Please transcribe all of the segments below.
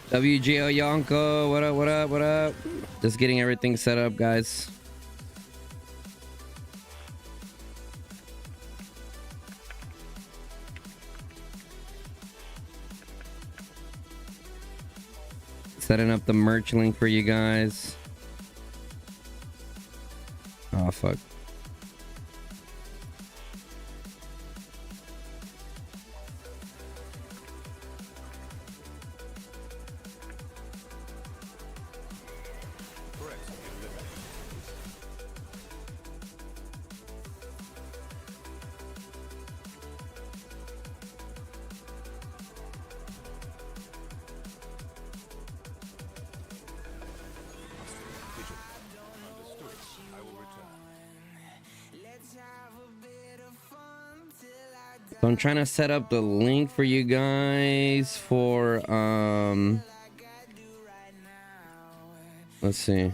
WGO Yonko, what up, what up, what up? Just getting everything set up, guys. Setting up the merch link for you guys. Oh, fuck. So I'm trying to set up the link for you guys for let's see.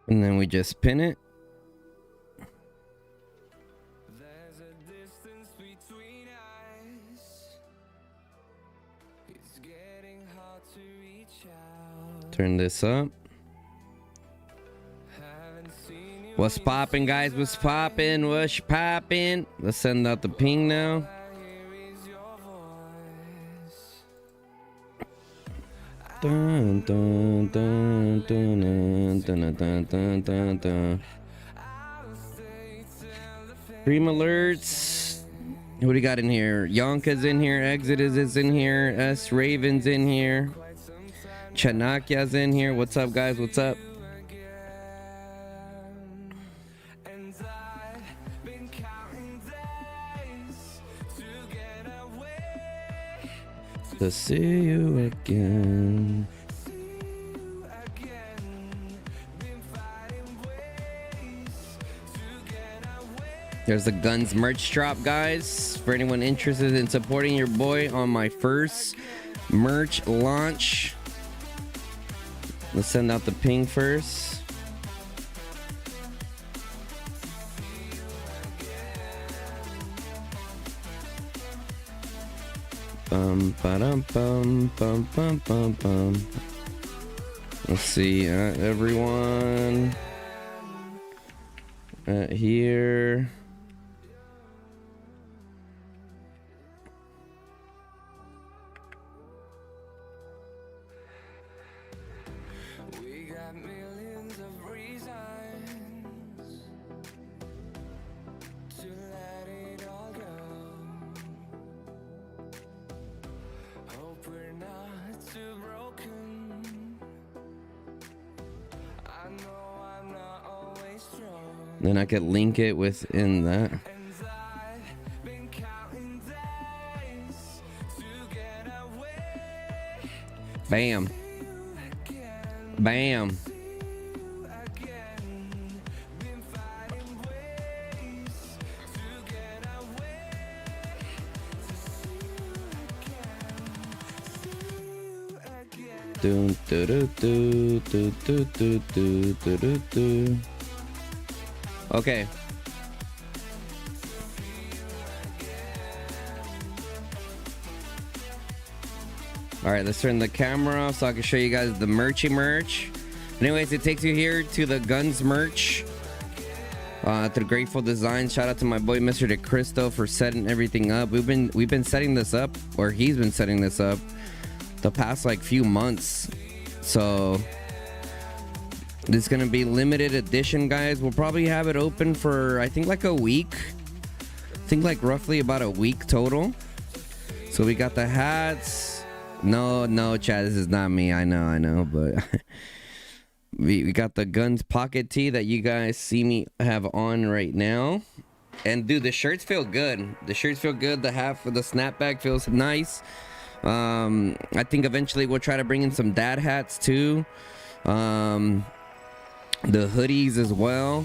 And then we just pin it. Turn this up. What's poppin', guys? What's poppin'? What's poppin'? Let's send out the ping now. Dun, dun, dun, dun, dun, dun, dun, dun, dun. Stream alerts. What do you got in here? Yonka's in here. Exodus is in here. S Raven's in here. Chanakya's in here. What's up, guys? What's up? To see you again. There's the Gunz merch drop, guys. For anyone interested in supporting your boy on my first merch launch. Let's send out the ping first. Bum, ba-dum, bum, bum, bum, bum, bum. Let's see, everyone here. Then I could link it within that. Bam. Bam. Do do do do do do do do do do. Okay. All right, let's turn the camera off so I can show you guys the merch. Anyways, it takes you here to the Gunz merch. Through Grateful Designs. Shout out to my boy Mr. DeCristo for setting everything up. We've been setting this up, or he's been setting this up the past like few months. So this is gonna be limited edition, guys. We'll probably have it open for I think like a week. I think like roughly about a week total. So we got the hats. No, Chad, this is not me. I know, but we got the Gunz pocket tee that you guys see me have on right now. And dude, the shirts feel good. The shirts feel good. The half of the snapback feels nice. I think eventually we'll try to bring in some dad hats too. The hoodies as well.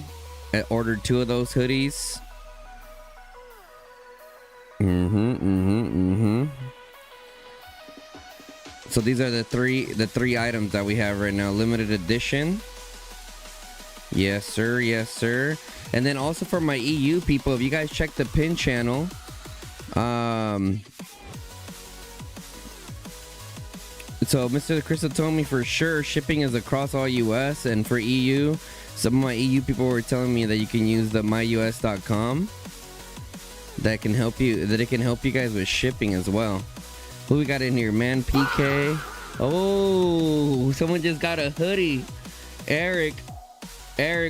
I ordered 2 of those hoodies. So these are the three items that we have right now. Limited edition. Yes, sir. And then also for my EU people, if you guys check the pin channel, so Mr. Crystal told me for sure shipping is across all US, and for EU, some of my EU people were telling me that you can use the myus.com. That can help you. That it can help you guys with shipping as well. Who we got in here? Man, PK. Oh, someone just got a hoodie. Eric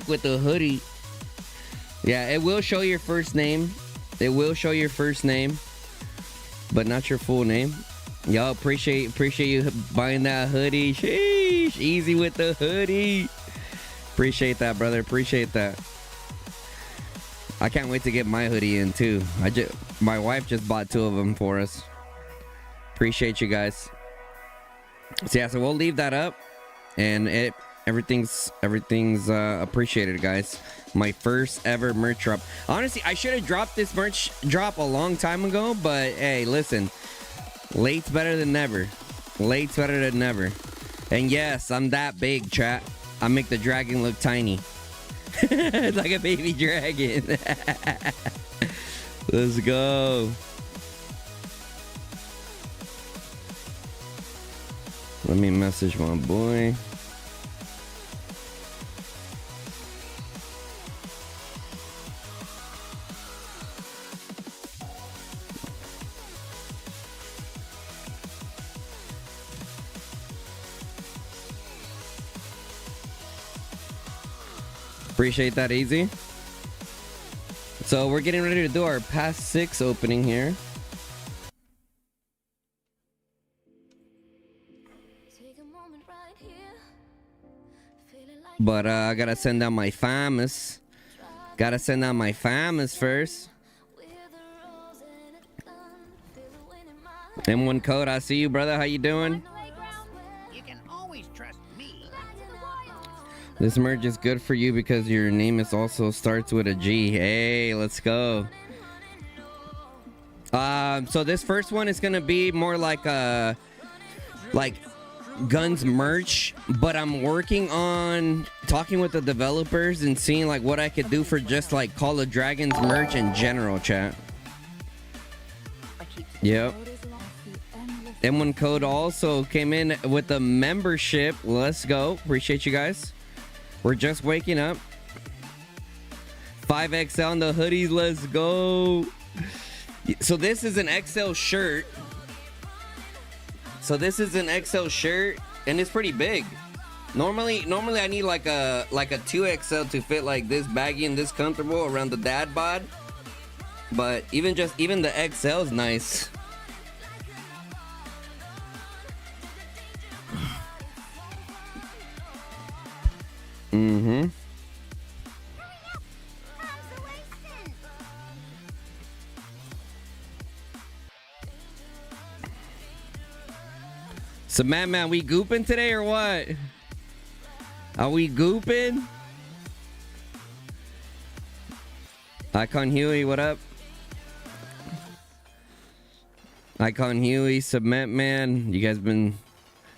with the hoodie. Yeah, it will show your first name. It will show your first name, but not your full name. Y'all appreciate you buying that hoodie. Sheesh, easy with the hoodie. Appreciate that, brother. Appreciate that. I can't wait to get my hoodie in too. My wife just bought 2 of them for us. Appreciate you guys. So yeah, so we'll leave that up, and everything's appreciated, guys. My first ever merch drop. Honestly, I should have dropped this merch drop a long time ago, but hey, listen, late's better than never. Late's better than never. And yes, I'm that big, chat. I make the dragon look tiny. It's like a baby dragon. Let's go. Let me message my boy. Appreciate that, Easy. So we're getting ready to do our past 6 opening here. But I gotta send out my famous. Gotta send out my famous first. M1 Code, I see you, brother. How you doing? You can always trust me. This merge is good for you because your name is also starts with a G. Hey, let's go. So this first one is gonna be more like a Gunz merch, but I'm working on talking with the developers and seeing like what I could do for just like Call of Dragons merch in general, chat. Yep. M1 Code also came in with a membership. Let's go. Appreciate you guys. We're just waking up. 5XL on the hoodies. Let's go. So this is an XL shirt. So this is an XL shirt, and it's pretty big. Normally I need like a 2XL to fit like this baggy and this comfortable around the dad bod. But even the XL is nice. So man, we gooping today or what? Are we gooping? Icon Huey, what up? Icon Huey, Cement Man, you guys been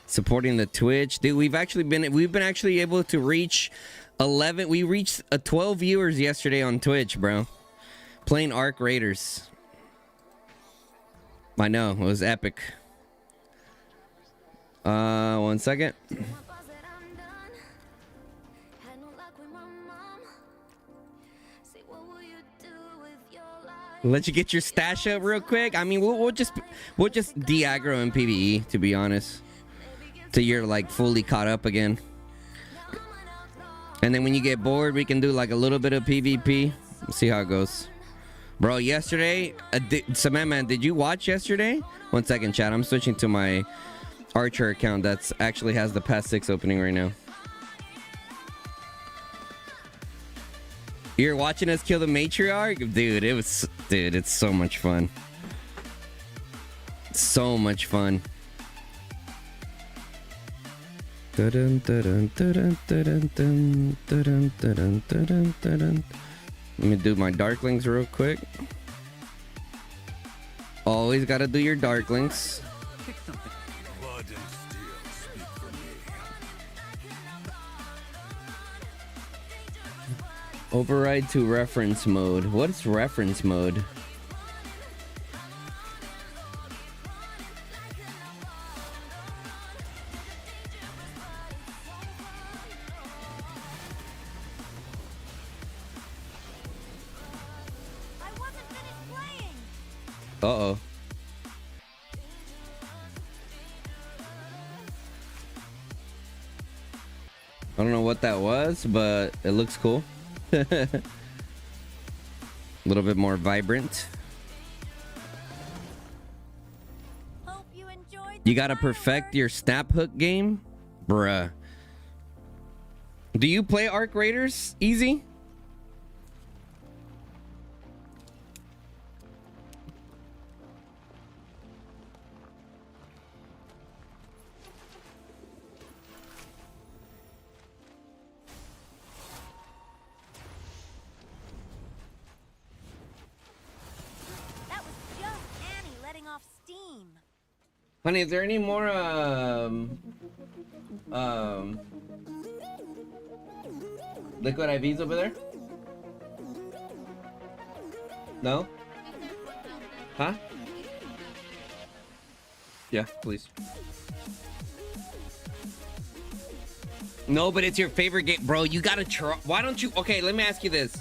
supporting the Twitch, dude. We've been actually able to reach 11. We reached 12 viewers yesterday on Twitch, bro. Playing Arc Raiders. I know, it was epic. One second. Let you get your stash up real quick. I mean, we'll just de-aggro in PvE, to be honest, till you're like fully caught up again. And then when you get bored, we can do like a little bit of PvP. See how it goes. Bro, yesterday, Cement Man, did you watch yesterday? One second, chat. I'm switching to my Archer account that's actually has the past 6 opening right now. You're watching us kill the matriarch? Dude, it's so much fun. So much fun. Let me do my darklings real quick. Always gotta do your darklings. Override to reference mode. What's reference mode? Uh-oh. I don't know what that was, but it looks cool. A little bit more vibrant. You gotta perfect your snap hook game? Bruh. Do you play Arc Raiders easy? Honey, is there any more liquid IVs over there? No? Huh? Yeah, please. No, but it's your favorite game. Bro, you gotta try. Why don't you? Okay, let me ask you this.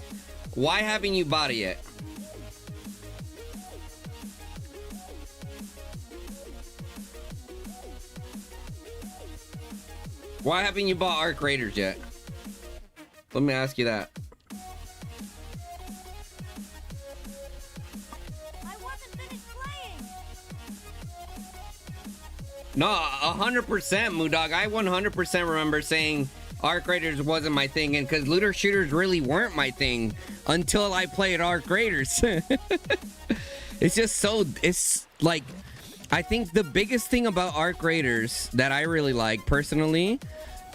Why haven't you bought it yet? Why haven't you bought Arc Raiders yet? Let me ask you that. I wasn't finished playing. No, 100%, Moodog. I 100% remember saying Arc Raiders wasn't my thing, and because looter shooters really weren't my thing until I played Arc Raiders. It's just so, it's like, I think the biggest thing about Arc Raiders that I really like personally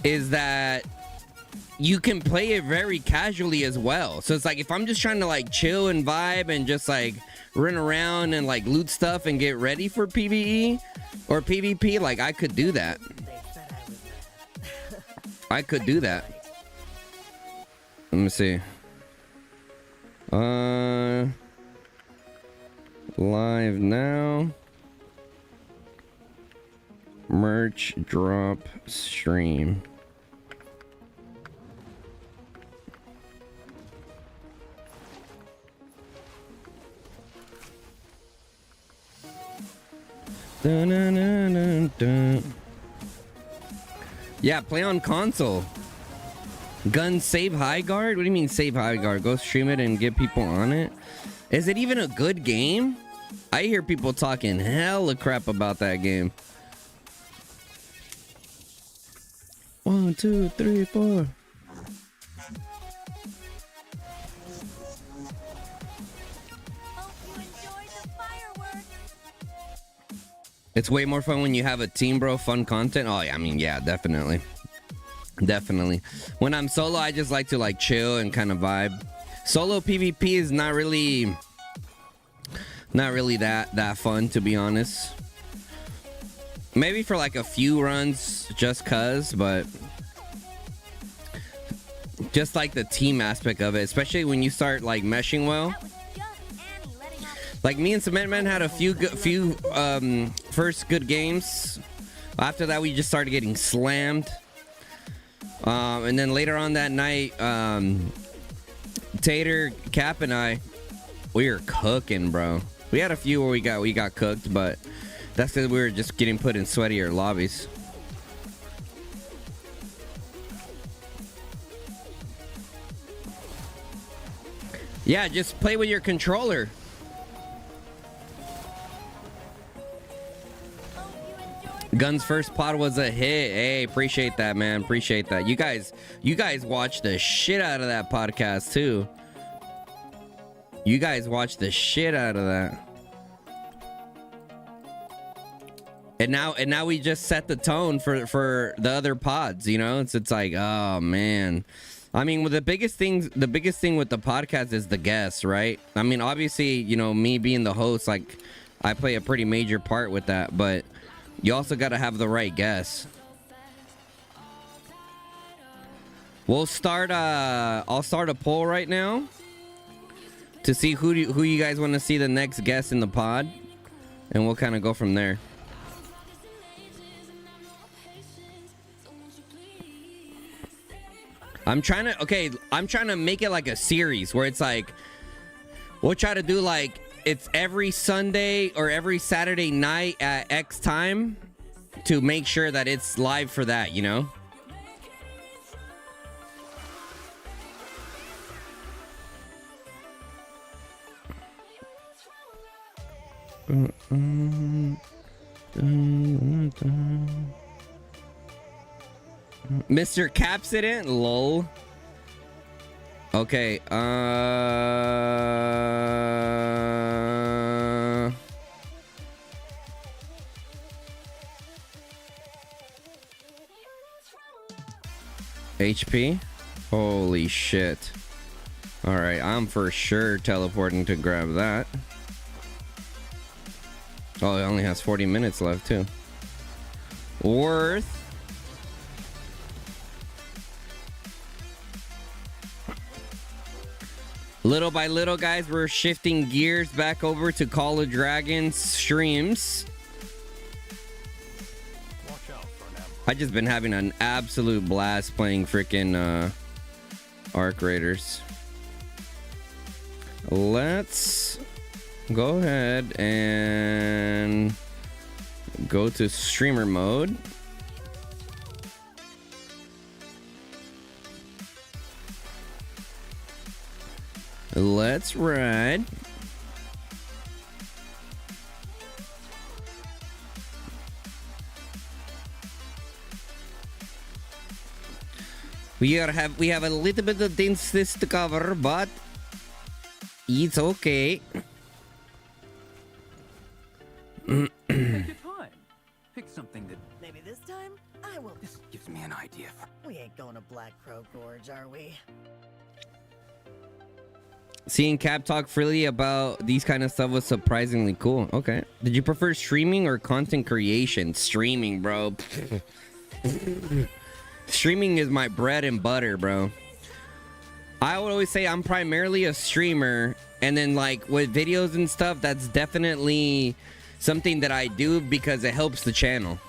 is that you can play it very casually as well. So it's like if I'm just trying to like chill and vibe and just like run around and like loot stuff and get ready for PvE or PvP, like I could do that. I could do that. Let me see. Live now. Merch drop stream. Dun, dun, dun, dun, dun. Yeah, play on console. Gunz save high guard? What do you mean save high guard? Go stream it and get people on it? Is it even a good game? I hear people talking hella crap about that game. 1, 2, 3, 4. It's way more fun when you have a team, bro. Fun content. Oh, yeah, I mean, yeah, definitely. Definitely. When I'm solo, I just like to like chill and kind of vibe. Solo PvP is not really that fun, to be honest. Maybe for like a few runs just cuz, but just like the team aspect of it, especially when you start like meshing well. Like me and Cement Man had a few first good games After that, we just started getting slammed. And then later on that night, Tater, Cap, and I, we were cooking, bro. We had a few where we got cooked, but that's because we were just getting put in sweatier lobbies. Yeah, just play with your controller. Gun's first pod was a hit. Hey, appreciate that, man. Appreciate that. You guys watch the shit out of that podcast too. You guys watch the shit out of that. And now we just set the tone for the other pods, you know? It's like, oh man. I mean, the biggest thing with the podcast is the guests, right? I mean, obviously, you know, me being the host, like, I play a pretty major part with that, but you also got to have the right guests. I'll start a poll right now to see who you guys want to see the next guest in the pod, and we'll kind of go from there. I'm trying to make it like a series where it's like, we'll try to do like, it's every Sunday or every Saturday night at X time to make sure that it's live for that, you know? Mr. Capsident, lol. Okay, HP? Holy shit. Alright, I'm for sure teleporting to grab that. Oh, it only has 40 minutes left, too. Worth. Little by little, guys, we're shifting gears back over to Call of Dragons streams. I just been having an absolute blast playing freaking Arc Raiders. Let's go ahead and go to streamer mode. Let's ride. We have a little bit of things to cover, but it's okay. Take your time. Pick something that Maybe this time I will. this gives me an idea. We ain't going to Black Crow Gorge, are we? Seeing Cap talk freely about these kind of stuff was surprisingly cool. Okay. Did you prefer streaming or content creation? Streaming, bro. Streaming is my bread and butter, bro. I would always say I'm primarily a streamer, and then like with videos and stuff, that's definitely something that I do because it helps the channel.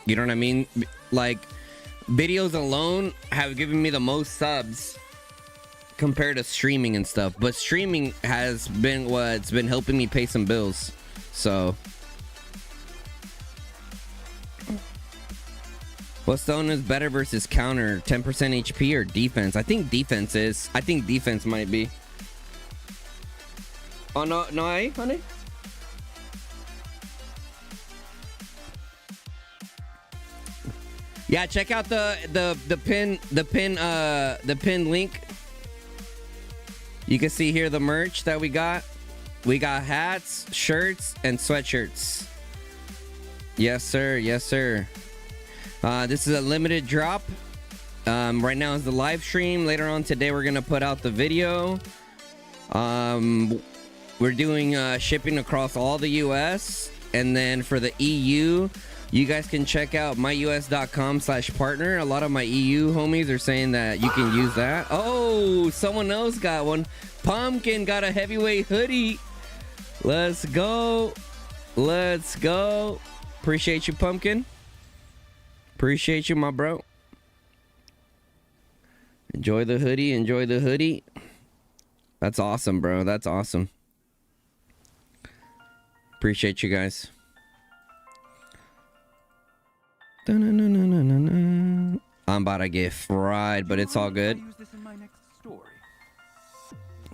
You know what I mean? Like, videos alone have given me the most subs compared to streaming and stuff, but streaming has been what's been helping me pay some bills. So what stone is better versus counter? 10% HP or defense? I think defense is. I think defense might be. Oh no, honey. Yeah, check out the pin link. You can see here the merch that we got. We got hats, shirts, and sweatshirts. Yes, sir. Yes, sir. This is a limited drop. Right now is the live stream. Later on today, we're gonna put out the video. We're doing shipping across all the US, and then for the EU, you guys can check out myus.com/partner. A lot of my EU homies are saying that you can use that. Oh, someone else got one. Pumpkin got a heavyweight hoodie. Let's go. Let's go. Appreciate you, Pumpkin. Appreciate you, my bro. Enjoy the hoodie. Enjoy the hoodie. That's awesome, bro. That's awesome. Appreciate you guys. I'm about to get fried, but it's all good.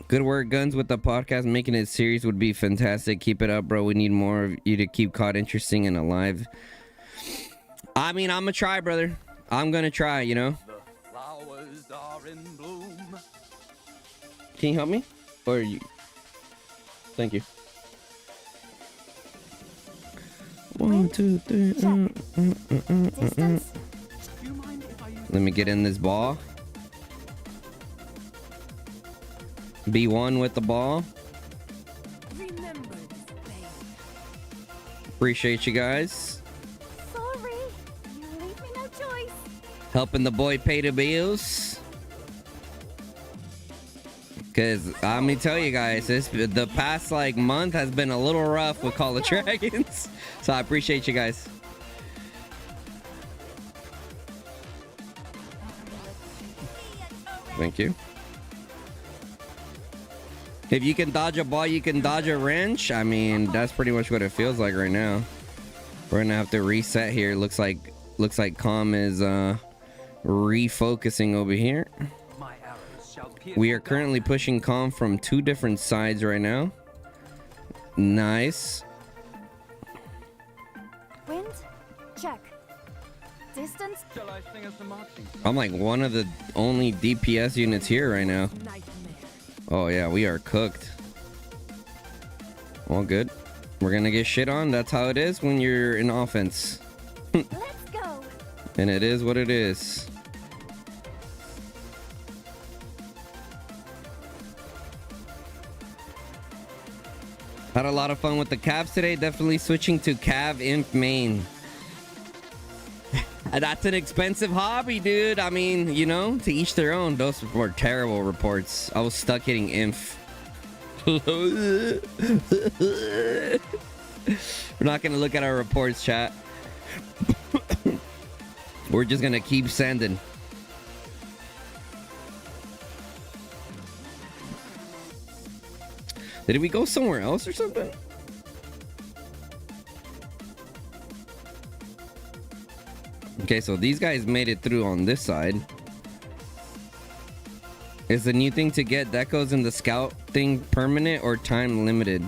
Good work, Gunz, with the podcast. Making it serious would be fantastic. Keep it up, bro. We need more of you to keep COD interesting and alive. I mean, I'm gonna try, brother. I'm gonna try, you know. The flowers are in bloom. Can you help me? Or you? Thank you. 1, 2, 3. Distance? Do you mind if I use Let me get in this ball. B1 with the ball. Remember this, babe. Appreciate you guys. Sorry, you leave me no choice. Helping the boy pay the bills. Cause let me tell you guys, the past like month has been a little rough with Call of Dragons. So I appreciate you guys. Thank you. If you can dodge a ball, you can dodge a wrench. I mean, that's pretty much what it feels like right now. We're gonna have to reset here. Looks like Comm is refocusing over here. my arrows shall pierce We are the currently pushing Comm from 2 different sides right now. Nice. Wind? Check. Distance? Shall I sing us a marching song? I'm like one of the only DPS units here right now. Nightmare. Oh yeah, we are cooked. All good. We're gonna get shit on. That's how it is when you're in offense. Let's go. And it is what it is. Had a lot of fun with the Cavs today. Definitely switching to Cav Imp main. That's an expensive hobby, dude. I mean, you know, to each their own. Those were terrible reports. I was stuck hitting inf. We're not gonna look at our reports, chat. We're just gonna keep sending. Did we go somewhere else or something? Okay, so these guys made it through on this side. Is the new thing to get that goes in the scout thing permanent or time limited?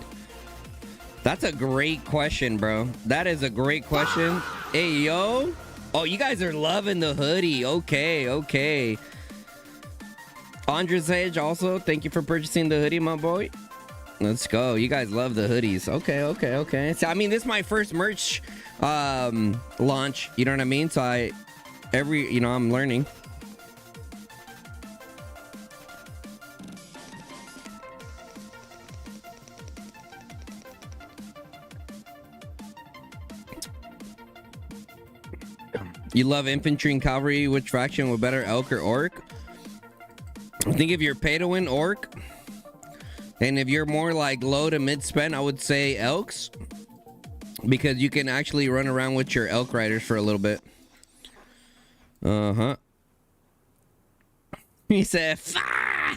That's a great question, bro. That is a great question. Hey, yo. Oh, you guys are loving the hoodie. Okay, okay. Andres Edge also, thank you for purchasing the hoodie, my boy. Let's go. You guys love the hoodies. Okay, okay, okay. So, I mean, this is my first merch launch. You know what I mean? So I'm learning. You love infantry and cavalry. Which faction would better, elk or orc? I think if you're pay to win, orc. And if you're more like low to mid spend, I would say elks. Because you can actually run around with your elk riders for a little bit. Uh-huh. He said, "Fah!"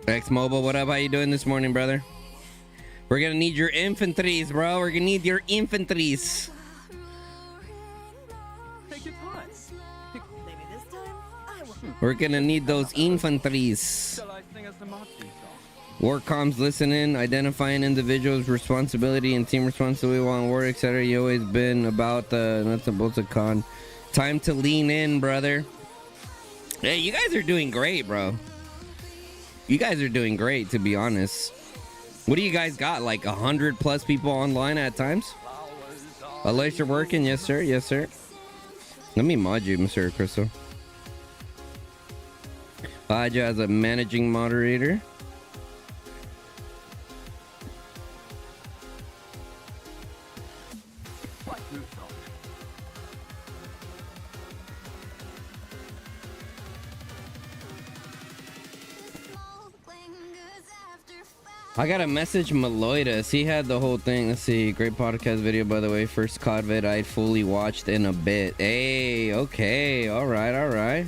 X-Mobile, what up? How you doing this morning, brother? We're gonna need your infantries, bro. We're gonna need your infantries. Take your time. Maybe this time I will. We're gonna need those infantries. Shall I sing us a marching song? Warcom's listening, identifying individuals' responsibility and team responsibility while in war, etc. You always been about the nuts and bolts of con. Time to lean in, brother. Hey, you guys are doing great, bro. You guys are doing great, to be honest. What do you guys got? Like 100+ people online at times? Unless you're working, yes sir, yes sir. Let me mod you, Mr. Crystal. Add you as a managing moderator. What new song? I got a message Meloidus. He had the whole thing. Let's see. Great podcast video, by the way. First COD vid I fully watched in a bit. Hey, okay. All right, all right.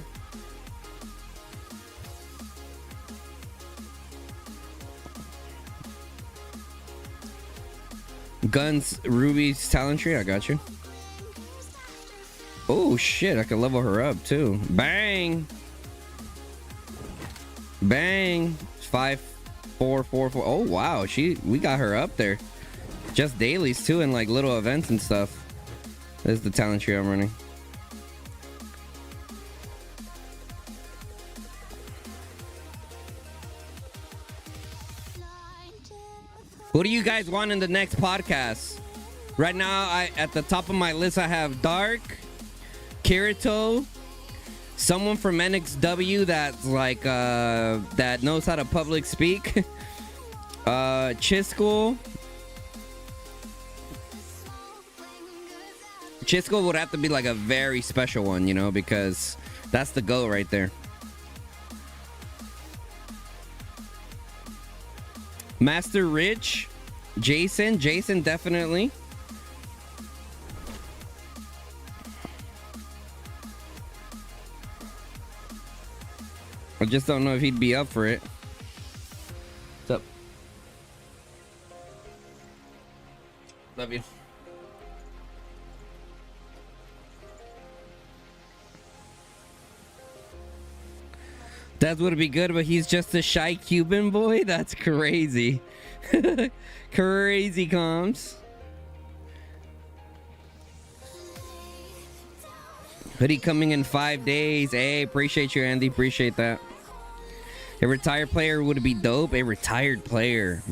Gunz Ruby's talent tree. I got you. Oh, shit. I can level her up, too. Bang. Bang. 5, 4, 4, 4. Oh wow, we got her up there. Just dailies too, and like little events and stuff. This is the talent tree I'm running. Who do you guys want in the next podcast? Right now, at the top of my list, I have Dark, Kirito, someone from NXW that's like that knows how to public speak. Chisco would have to be like a very special one, you know, because that's the GOAT right there. Master Rich, Jason definitely. I just don't know if he'd be up for it. What's up? Love you. That would be good, but he's just a shy Cuban boy? That's crazy. Crazy comms. Hoodie coming in 5 days. Hey, appreciate you, Andy. Appreciate that. A retired player would be dope. A retired player.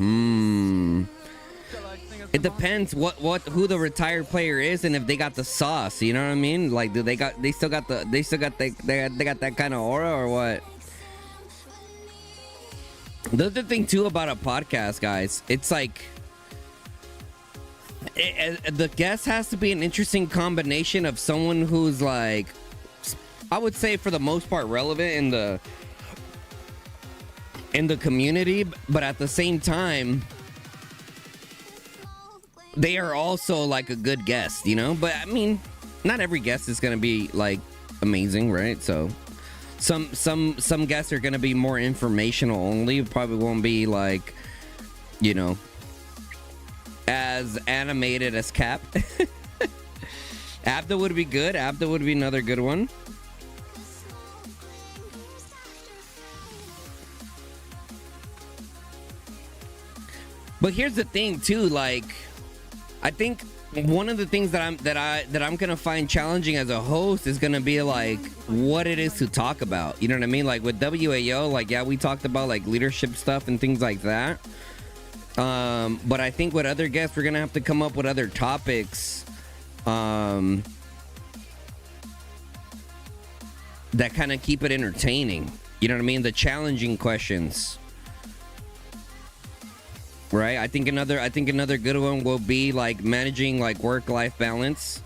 It depends who the retired player is and if they got the sauce. You know what I mean? Like, do they still got that kind of aura or what? The other thing too about a podcast, guys, it's like the guest has to be an interesting combination of someone who's like, I would say for the most part relevant in the community, but at the same time they are also like a good guest, you know? But I mean, not every guest is gonna be like amazing, right? So some guests are gonna be more informational only, probably won't be like, you know, as animated as Cap. Abda would be good. Abda would be another good one. But here's the thing too, like, I think one of the things that I'm gonna find challenging as a host is gonna be like what it is to talk about. You know what I mean? Like with WAO, like yeah, we talked about like leadership stuff and things like that. But I think with other guests, we're gonna have to come up with other topics that kind of keep it entertaining. You know what I mean? The challenging questions. Right, I think another good one will be like managing like work-life balance.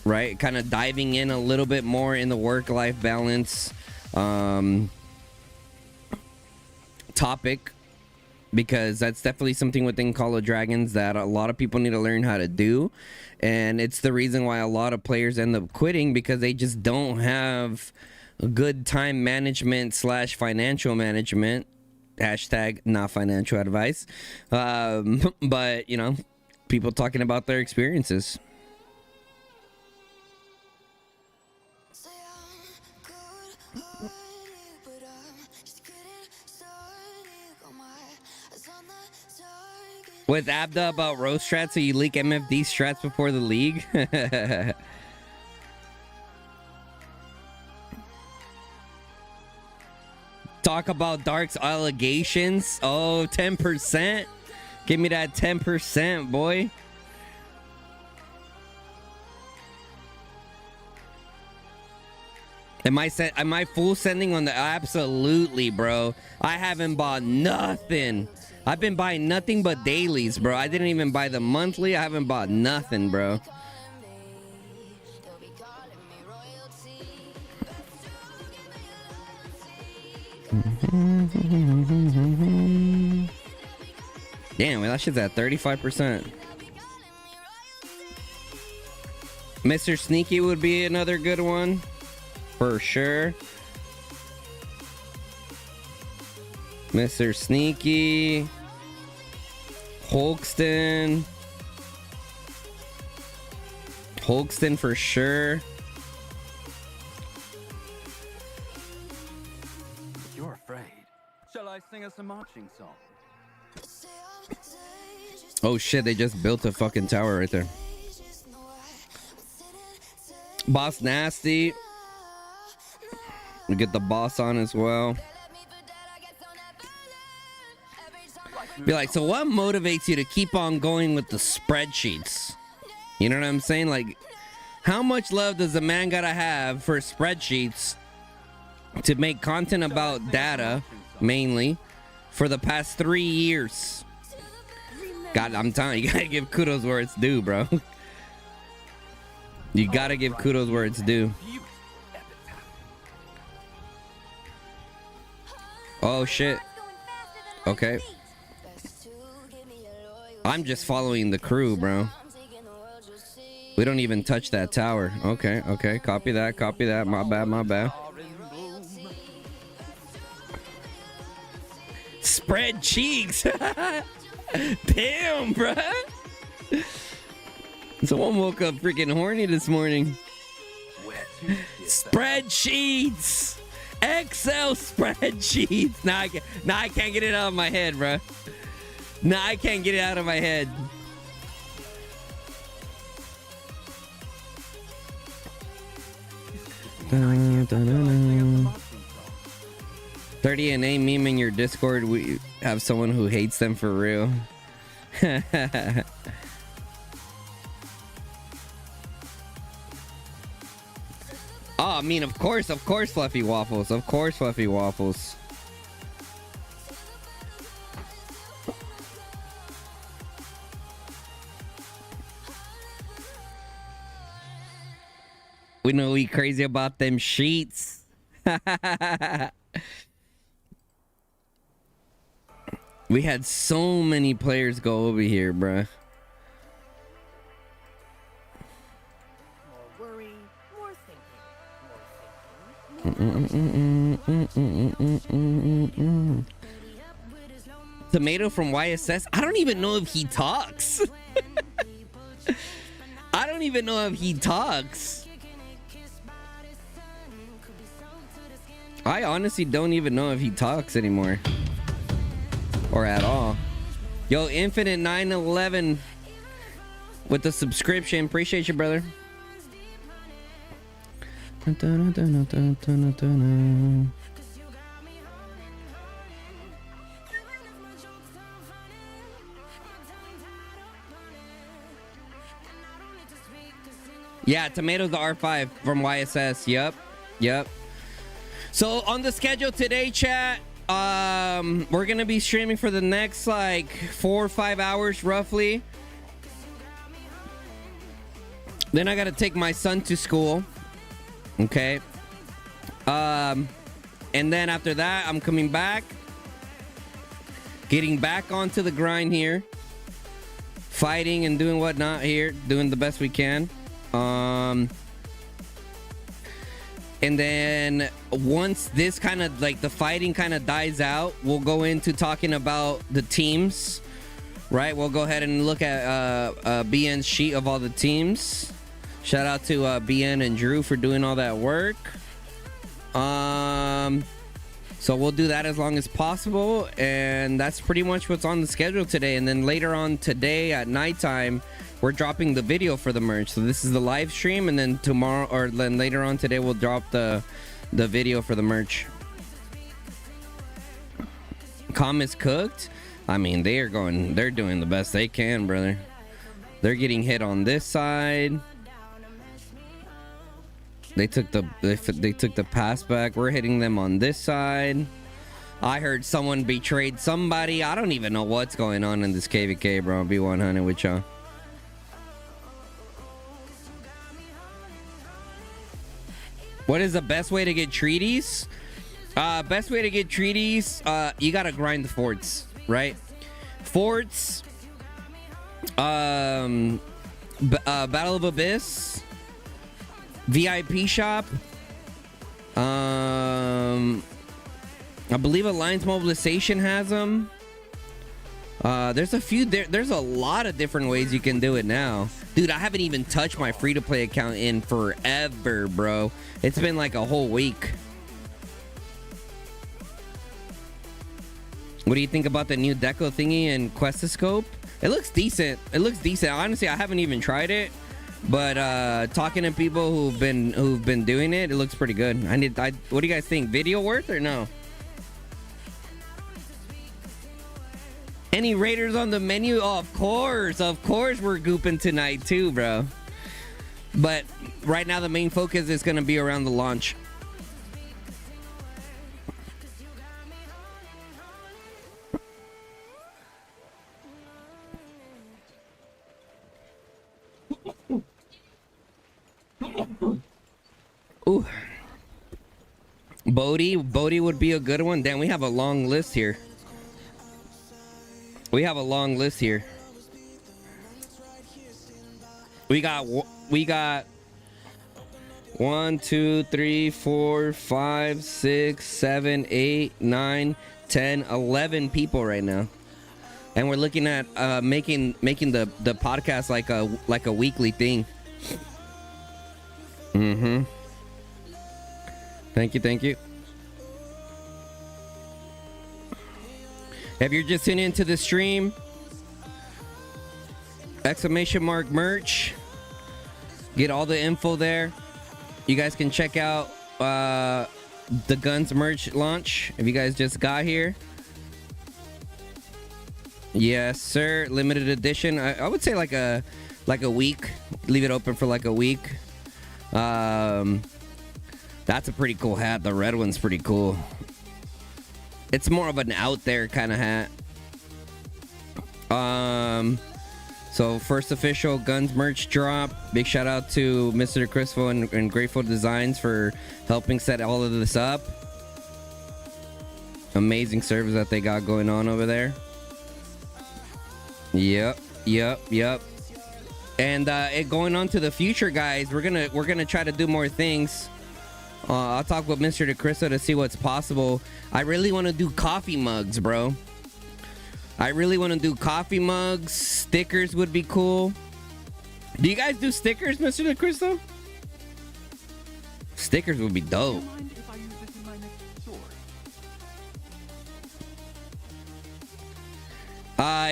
Right, kind of diving in a little bit more in the work-life balance topic, because that's definitely something within Call of Dragons that a lot of people need to learn how to do, and it's the reason why a lot of players end up quitting, because they just don't have a good time management / financial management. Hashtag not financial advice. But, you know, people talking about their experiences. With Abda about roast strats, so you leak MFD strats before the league? Talk about Dark's allegations. Oh, 10%. Give me that 10%, boy. Am I full sending on the? Absolutely, bro. I haven't bought nothing. I've been buying nothing but dailies, bro. I didn't even buy the monthly. I haven't bought nothing, bro. Damn, that shit's at 35%. Mr. Sneaky would be another good one. For sure. Mr. Sneaky. Holkston. Holkston for sure. If you're afraid, shall I sing us a marching song? Oh shit, they just built a fucking tower right there. Boss Nasty. We get the boss on as well. Be like, so what motivates you to keep on going with the spreadsheets? You know what I'm saying? Like, how much love does a man gotta have for spreadsheets to make content about data, mainly, for the past 3 years? God, I'm telling you, you gotta give kudos where it's due, bro. You gotta give kudos where it's due. Oh shit. Okay. I'm just following the crew, bro. We don't even touch that tower. Okay, okay. Copy that, copy that. My bad, my bad. Spread cheeks. Damn, bro. Someone woke up freaking horny this morning. Spreadsheets. Excel spreadsheets. Nah, I can't get it out of my head, bro. Nah, I can't get it out of my head. Dun, dun, dun, dun. 30 and a meme in your Discord. We have someone who hates them for real. Oh, I mean, of course, Fluffy Waffles. Of course, Fluffy Waffles. We know we crazy about them sheets. We had so many players go over here, bruh. More worry, more thinking, more thinking. Tomato from YSS. I don't even know if he talks. I don't even know if he talks. I honestly don't even know if he talks anymore. Or at all. Yo, Infinite 911 with the subscription. Appreciate you, brother. Yeah, Tomato's the R5 from YSS. Yep. Yep. So on the schedule today, chat, we're gonna be streaming for the next like 4 or 5 hours roughly. Then I gotta take my son to school. Okay. And then after that, I'm coming back, getting back onto the grind here, fighting and doing whatnot here, doing the best we can. And then once this kind of like the fighting kind of dies out, we'll go into talking about the teams, right? We'll go ahead and look at BN's sheet of all the teams. Shout out to BN and Drew for doing all that work. So we'll do that as long as possible, and that's pretty much what's on the schedule today. And then later on today at nighttime, we're dropping the video for the merch. So this is the live stream, and then tomorrow, or then later on today, we'll drop the video for the merch. Comm is cooked. I mean, they're doing the best they can, brother. They're getting hit on this side. They took the pass back. We're hitting them on this side. I heard someone betrayed somebody. I don't even know what's going on in this KVK, bro. I'll be 100 with y'all. What is the best way to get treaties? Best way to get treaties, you gotta grind the forts, right? Forts, Battle of Abyss, VIP shop, I believe Alliance Mobilization has them. There's a few there's a lot of different ways you can do it now. Dude, I haven't even touched my free-to-play account in forever, bro. It's been like a whole week. What do you think about the new deco thingy and Questoscope? It looks decent. It looks decent. Honestly, I haven't even tried it, but talking to people who've been doing it, it looks pretty good. What do you guys think? Video worth or no? Any raiders on the menu? Oh, of course we're gooping tonight too, bro. But right now the main focus is gonna be around the launch. Ooh. Bodhi would be a good one. Damn, we have a long list here. We got 1, 2, 3, 4, 5, 6, 7, 8, 9, 10, 11 people right now. And we're looking at making the podcast like a weekly thing. Mm-hmm. Thank you. If you're just tuning into the stream, ! merch. Get all the info there. You guys can check out the Gunz merch launch if you guys just got here. Yes, sir. Limited edition. I would say like a week. Leave it open for like a week. That's a pretty cool hat. The red one's pretty cool. It's more of an out there kind of hat. So first official Gunz merch drop. Big shout out to Mr. Crispo and Grateful Designs for helping set all of this up. Amazing service that they got going on over there. Yep. And it going on to the future, guys. We're gonna try to do more things. I'll talk with Mr. DeCristo to see what's possible. I really want to do coffee mugs, bro. Stickers would be cool. Do you guys do stickers, Mr. DeCristo? Stickers would be dope. Do you mind if I use this in my next sword?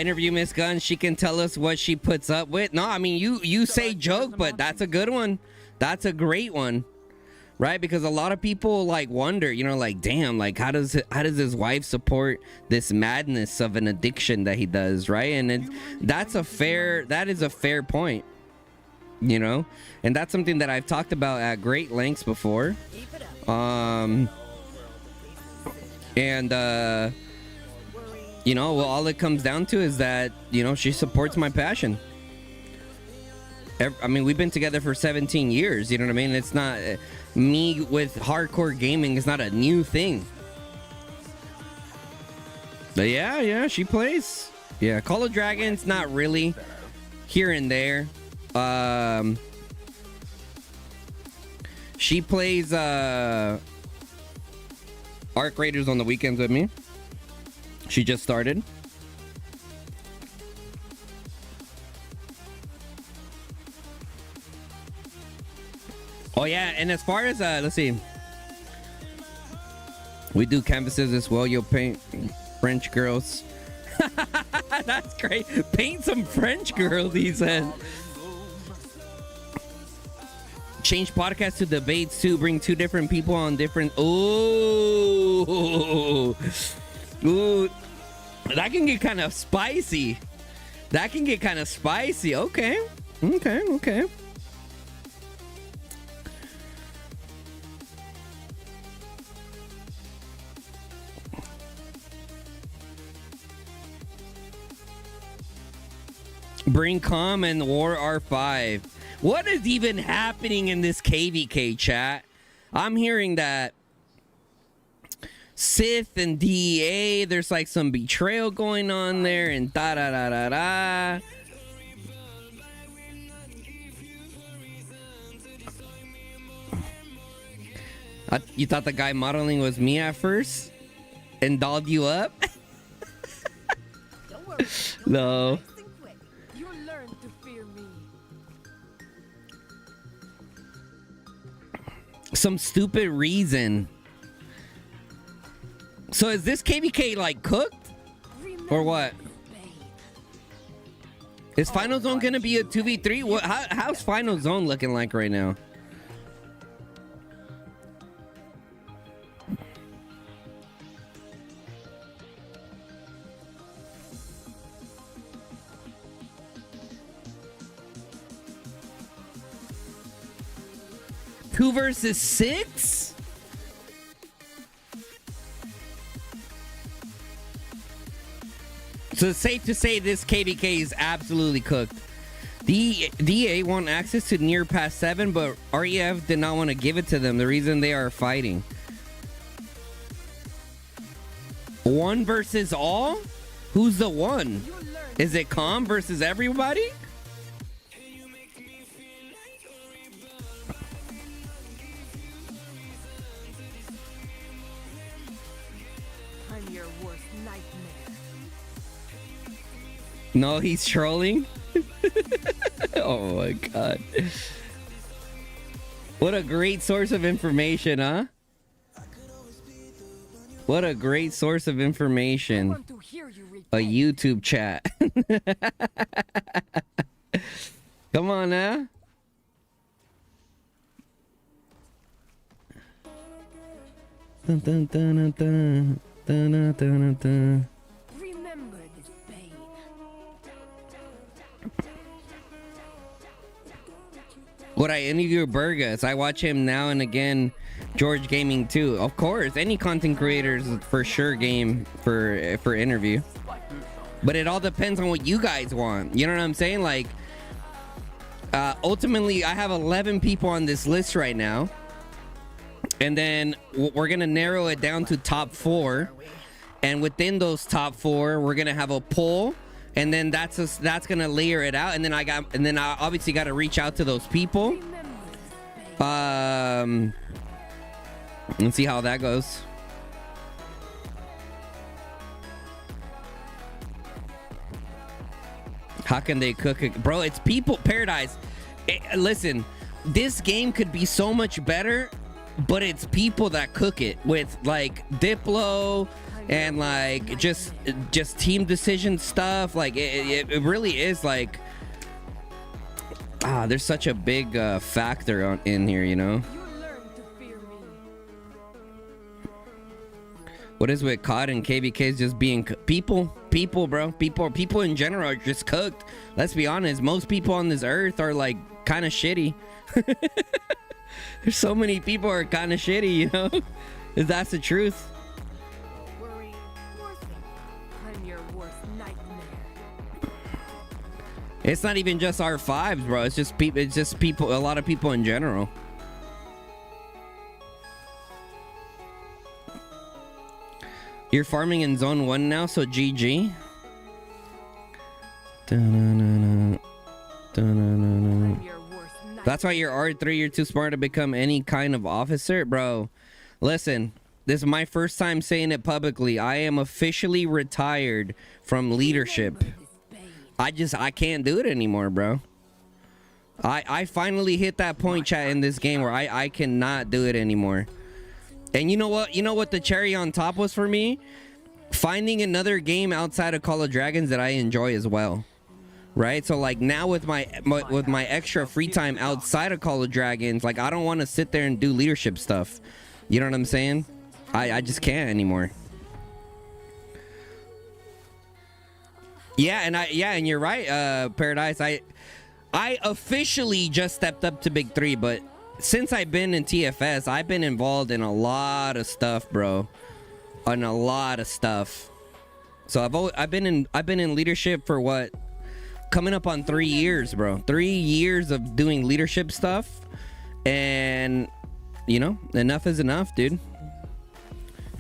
Interview Miss Gunn. She can tell us what she puts up with. No, I mean you say joke, but that's a good one. That's a great one. Right, because a lot of people like wonder, like, damn, like how does his wife support this madness of an addiction that he does, right? And that is a fair point, and that's something that I've talked about at great lengths before. Well, all it comes down to is that she supports my passion. I mean, we've been together for 17 years. You know what I mean? It's not me with hardcore gaming is not a new thing. But yeah, she plays. Yeah, Call of Dragons, not really. Here and there. She plays Arc Raiders on the weekends with me. She just started. Oh yeah, and as far as let's see, we do canvases as well. You'll paint French girls. That's great. Paint some French girls, he said. Change podcasts to debates too. Bring two different people on different. Ooh, that can get kind of spicy. Okay. Bring Comm and War R5. What is even happening in this KVK chat? I'm hearing that Sith and DEA. There's like some betrayal going on there, and da da da da da. You thought the guy modeling was me at first and dolled you up? Don't worry. No. Nice and quick. You'll learn to fear me. Some stupid reason. So is this KBK like cooked or what? Is Final Zone gonna be a 2v3? What? How's Final Zone looking like right now? Two versus 6? So it's safe to say this KDK is absolutely cooked. The DA want access to near past 7, but REF did not want to give it to them. The reason they are fighting. 1 versus all? Who's the one? Is it Comm versus everybody? I'm your worst nightmare. No, he's trolling. Oh my god. What a great source of information, huh? What a great source of I information. want to hear you repeat. A YouTube chat. Come on now. Dun, dun, dun, dun, dun, dun, dun, dun, dun. Remember this pain. Would I interview Burgess? I watch him now and again. George Gaming too. Of course, any content creators for sure game for interview. But it all depends on what you guys want. You know what I'm saying? Like, ultimately, I have 11 people on this list right now. And then we're going to narrow it down to top 4. And within those top 4, we're going to have a poll. And then that's going to layer it out. And then I obviously got to reach out to those people. And see how that goes. How can they cook it? Bro, it's people paradise. Listen, this game could be so much better, but it's people that cook it with like Diplo and like just team decision stuff. Like it really is like there's such a big factor in here, you know. What is with COD and KBKs just being people, bro? People in general are just cooked. Let's be honest. Most people on this earth are like kind of shitty. There's so many people are kind of shitty, you know? That's the truth. Worry, I'm your worst nightmare. It's not even just our fives, bro. It's just people. It's just people. A lot of people in general. You're farming in zone 1 now, so GG. I'm your worst nightmare. That's why you're R3. You're too smart to become any kind of officer, bro. Listen, this is my first time saying it publicly. I am officially retired from leadership. I can't do it anymore, bro. I finally hit that point, chat, in this game where I cannot do it anymore. And you know what? You know what the cherry on top was for me? Finding another game outside of Call of Dragons that I enjoy as well. Right? So like now with my extra free time outside of Call of Dragons, like I don't want to sit there and do leadership stuff. You know what I'm saying? I just can't anymore. Yeah, and you're right, Paradise. I officially just stepped up to Big 3, but since I've been in TFS, I've been involved in a lot of stuff, bro. On a lot of stuff. So I've been in leadership for what? Coming up on 3 years, bro. 3 years of doing leadership stuff. And you know, enough is enough, dude.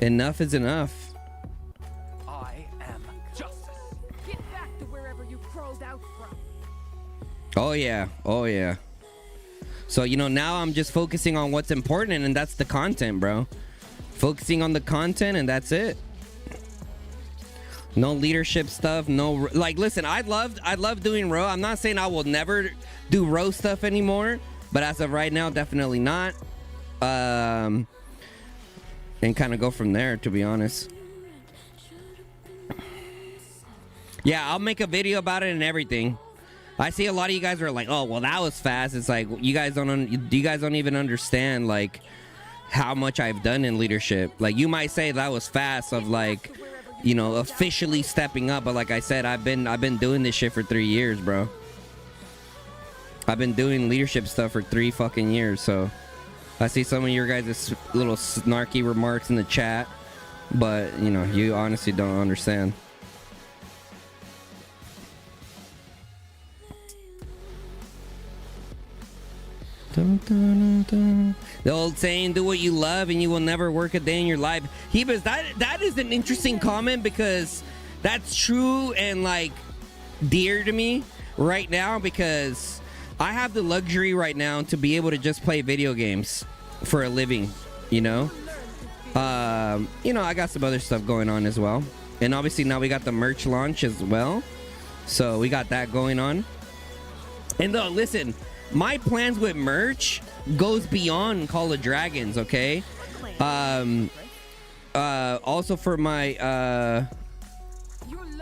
Enough is enough. I am justice. Get back to wherever you crawled out from. Oh yeah, oh yeah. So you know, now I'm just focusing on what's important, and that's the content, bro. Focusing on the content, and that's it. No leadership stuff. No, like, listen, I love doing row. I'm not saying I will never do row stuff anymore, but as of right now, definitely not. And kind of go from there, to be honest. Yeah, I'll make a video about it and everything. I see a lot of you guys are like, oh, well, that was fast. It's like, you guys don't even understand like how much I've done in leadership. Like, you might say that was fast of like, you know, officially stepping up, but like I said, I've been doing this shit for 3 years, bro. I've been doing leadership stuff for 3 fucking years. So I see some of your guys' little snarky remarks in the chat, but you know, you honestly don't understand. The old saying, do what you love and you will never work a day in your life. Hebas, that is an interesting comment, because that's true and like dear to me right now, because I have the luxury right now to be able to just play video games for a living, you know. You know, I got some other stuff going on as well, and obviously now we got the merch launch as well, so we got that going on. And though, listen, my plans with merch goes beyond Call of Dragons, okay? Also for my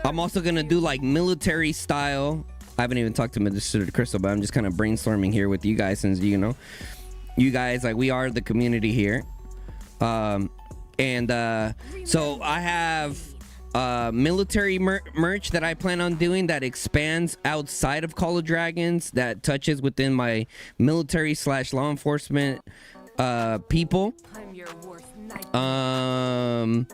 I'm also gonna do like military style. I haven't even talked to Mr. Crystal, but I'm just kind of brainstorming here with you guys, since you know, you guys, like, we are the community here. So I have military merch that I plan on doing that expands outside of Call of Dragons, that touches within my military / law enforcement people. I'm your worst nightmare.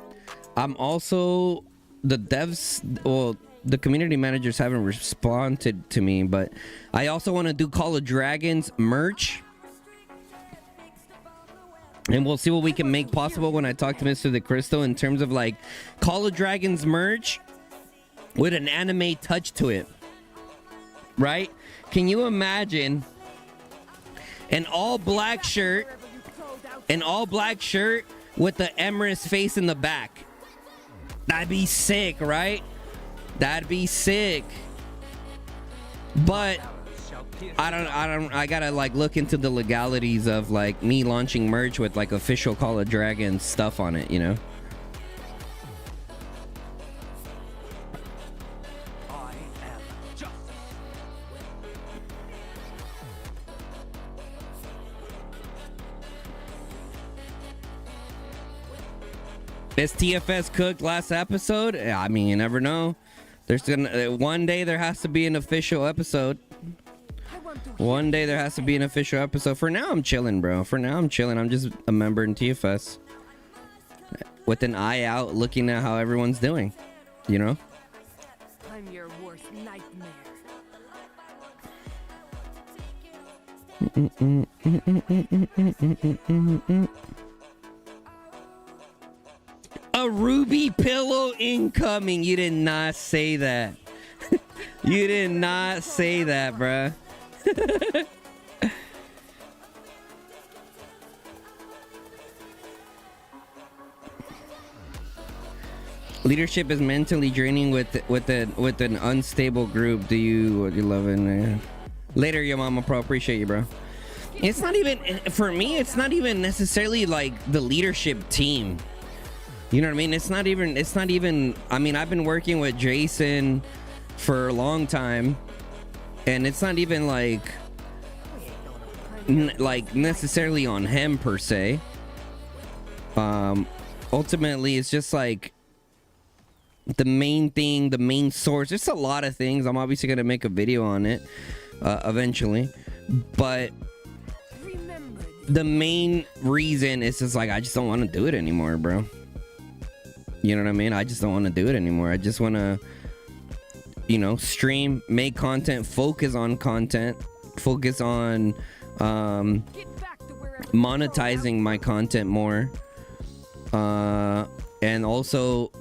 I'm also the devs, well, the community managers haven't responded to me, but I also want to do Call of Dragons merch. And we'll see what we can make possible when I talk to Mr. The Crystal in terms of like Call of Dragons merch with an anime touch to it. Right? Can you imagine an all black shirt with the Emrys face in the back? That'd be sick, right? That'd be sick. But I gotta like look into the legalities of like me launching merch with like official Call of Dragons stuff on it, you know. I am justice. Is TFS cooked last episode? I mean, you never know. There's gonna one day there has to be an official episode. One day there has to be an official episode. For now, I'm chilling, bro. For now, I'm chilling. I'm just a member in TFS with an eye out, looking at how everyone's doing. You know. I'm your worst nightmare. A ruby pillow incoming. You did not say that. You did not say that, bruh. Leadership is mentally draining with an unstable group. Do you love it? Later, your mama pro. Appreciate you, bro. It's not even, for me, it's not even necessarily like the leadership team. You know what I mean? It's not even, I mean, I've been working with Jason for a long time, and it's not even like necessarily on him per se. Ultimately, it's just like the main thing, the main source. There's a lot of things. I'm obviously going to make a video on it eventually, but the main reason is just like, I just don't want to do it anymore, bro. You know what I mean? I just don't want to do it anymore. I just want to, you know, stream, make content, focus on content, focus on monetizing my content more. And also,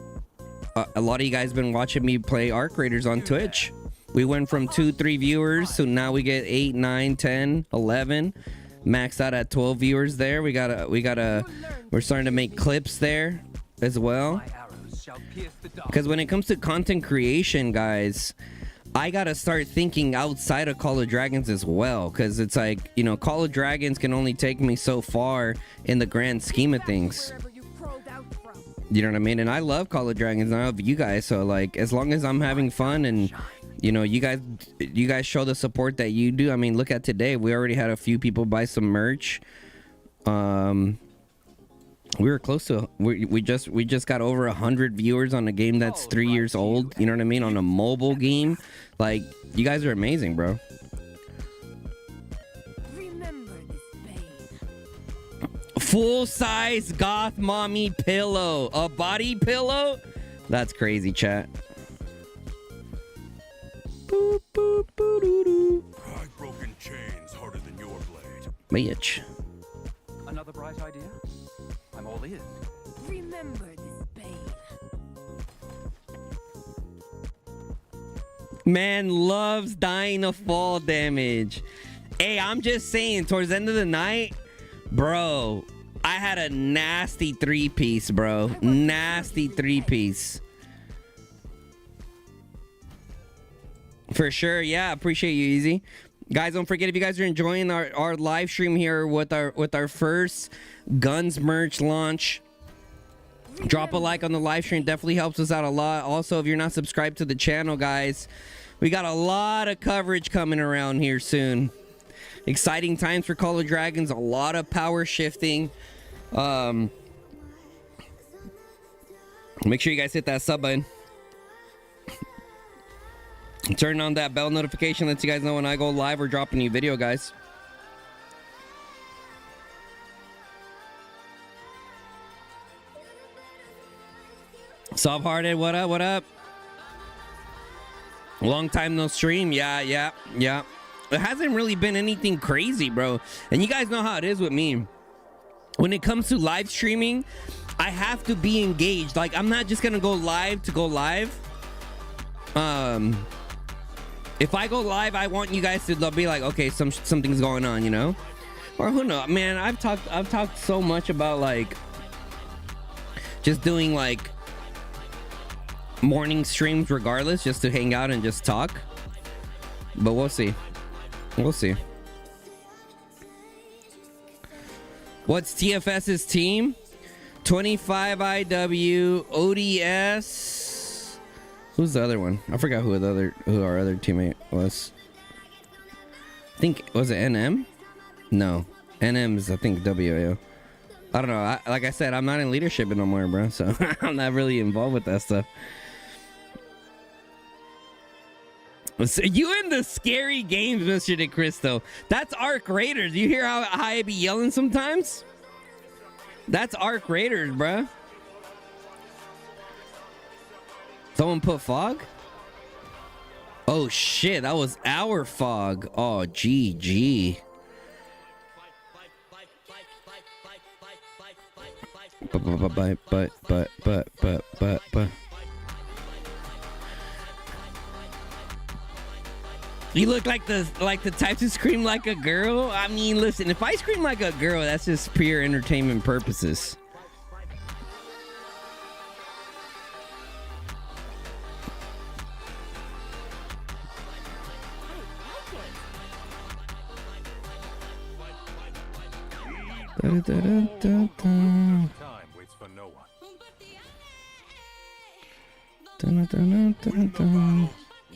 a lot of you guys been watching me play Arc Raiders on Twitch. We went from 2-3 viewers, so now we get 8, 9, 10, 11. Maxed out at 12 viewers there. We're starting to make clips there as well. Because when it comes to content creation, guys, I gotta start thinking outside of Call of Dragons as well. Because it's like, you know, Call of Dragons can only take me so far in the grand scheme of things. You know what I mean? And I love Call of Dragons and I love you guys. So like, as long as I'm having fun and, you know, you guys show the support that you do. I mean, look at today. We already had a few people buy some merch. We were close to, we just got over 100 viewers on a game that's 3 years old. You know what I mean? On a mobile game. Like, you guys are amazing, bro. Full-size goth mommy pillow. A body pillow? That's crazy, chat. Boop, boop, boo, doo, doo. I've broken chains harder than your blade. Bitch. Another bright idea? I'm all ears. Remember this pain. Man loves dying of fall damage. Hey, I'm just saying, towards the end of the night, bro, I had a nasty 3-piece, bro. Nasty 3-piece. For sure, yeah. Appreciate you, Easy. Guys, don't forget, if you guys are enjoying our live stream here with our first Gunz merch launch, drop a like on the live stream. Definitely helps us out a lot. Also, if you're not subscribed to the channel, guys, we got a lot of coverage coming around here soon. Exciting times for Call of Dragons. A lot of power shifting. Make sure you guys hit that sub button. Turn on that bell notification. Lets you guys know when I go live or drop a new video, guys. Soft-hearted, what up, what up? Long time no stream. Yeah. It hasn't really been anything crazy, bro. And you guys know how it is with me. When it comes to live streaming, I have to be engaged. Like, I'm not just gonna go live to go live. If I go live, I want you guys to be like, okay, something's going on, you know? Or who knows? Man, I've talked so much about like just doing like morning streams regardless, just to hang out and just talk. But we'll see. We'll see. What's TFS's team? 25 IW, ODS. Who's the other one? I forgot who our other teammate was. I think, was it NM? No. NM's, I think, WAO. I don't know. Like I said, I'm not in leadership no more, bro. So I'm not really involved with that stuff. So you in the scary games, Mr. DeCristo. That's Arc Raiders. You hear how I be yelling sometimes? That's Arc Raiders, bruh. Someone put fog? Oh shit, that was our fog. Oh, GG. But. You look like the type to scream like a girl. I mean, listen, if I scream like a girl, that's just pure entertainment purposes. Time waits for no one.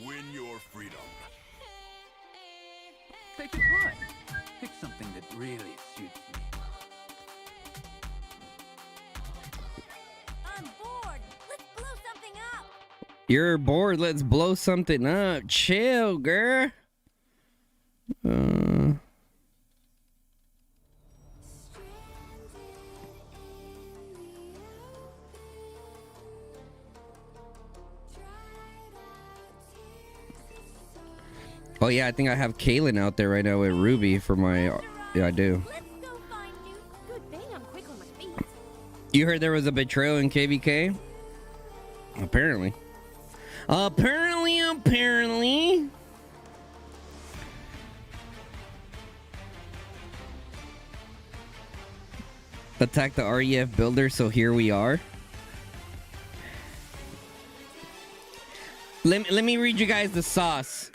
Win your freedom. Take your time. Pick something that really suits me. I'm bored. Let's blow something up. You're bored. Let's blow something up. Chill, girl. Oh yeah, I think I have Kaylin out there right now with Ruby for my. Yeah, I do. Let's go find new. Good thing I'm quick on my feet. You heard there was a betrayal in KVK? Apparently. Apparently. Attack the REF builder, so here we are. Let me read you guys the sauce.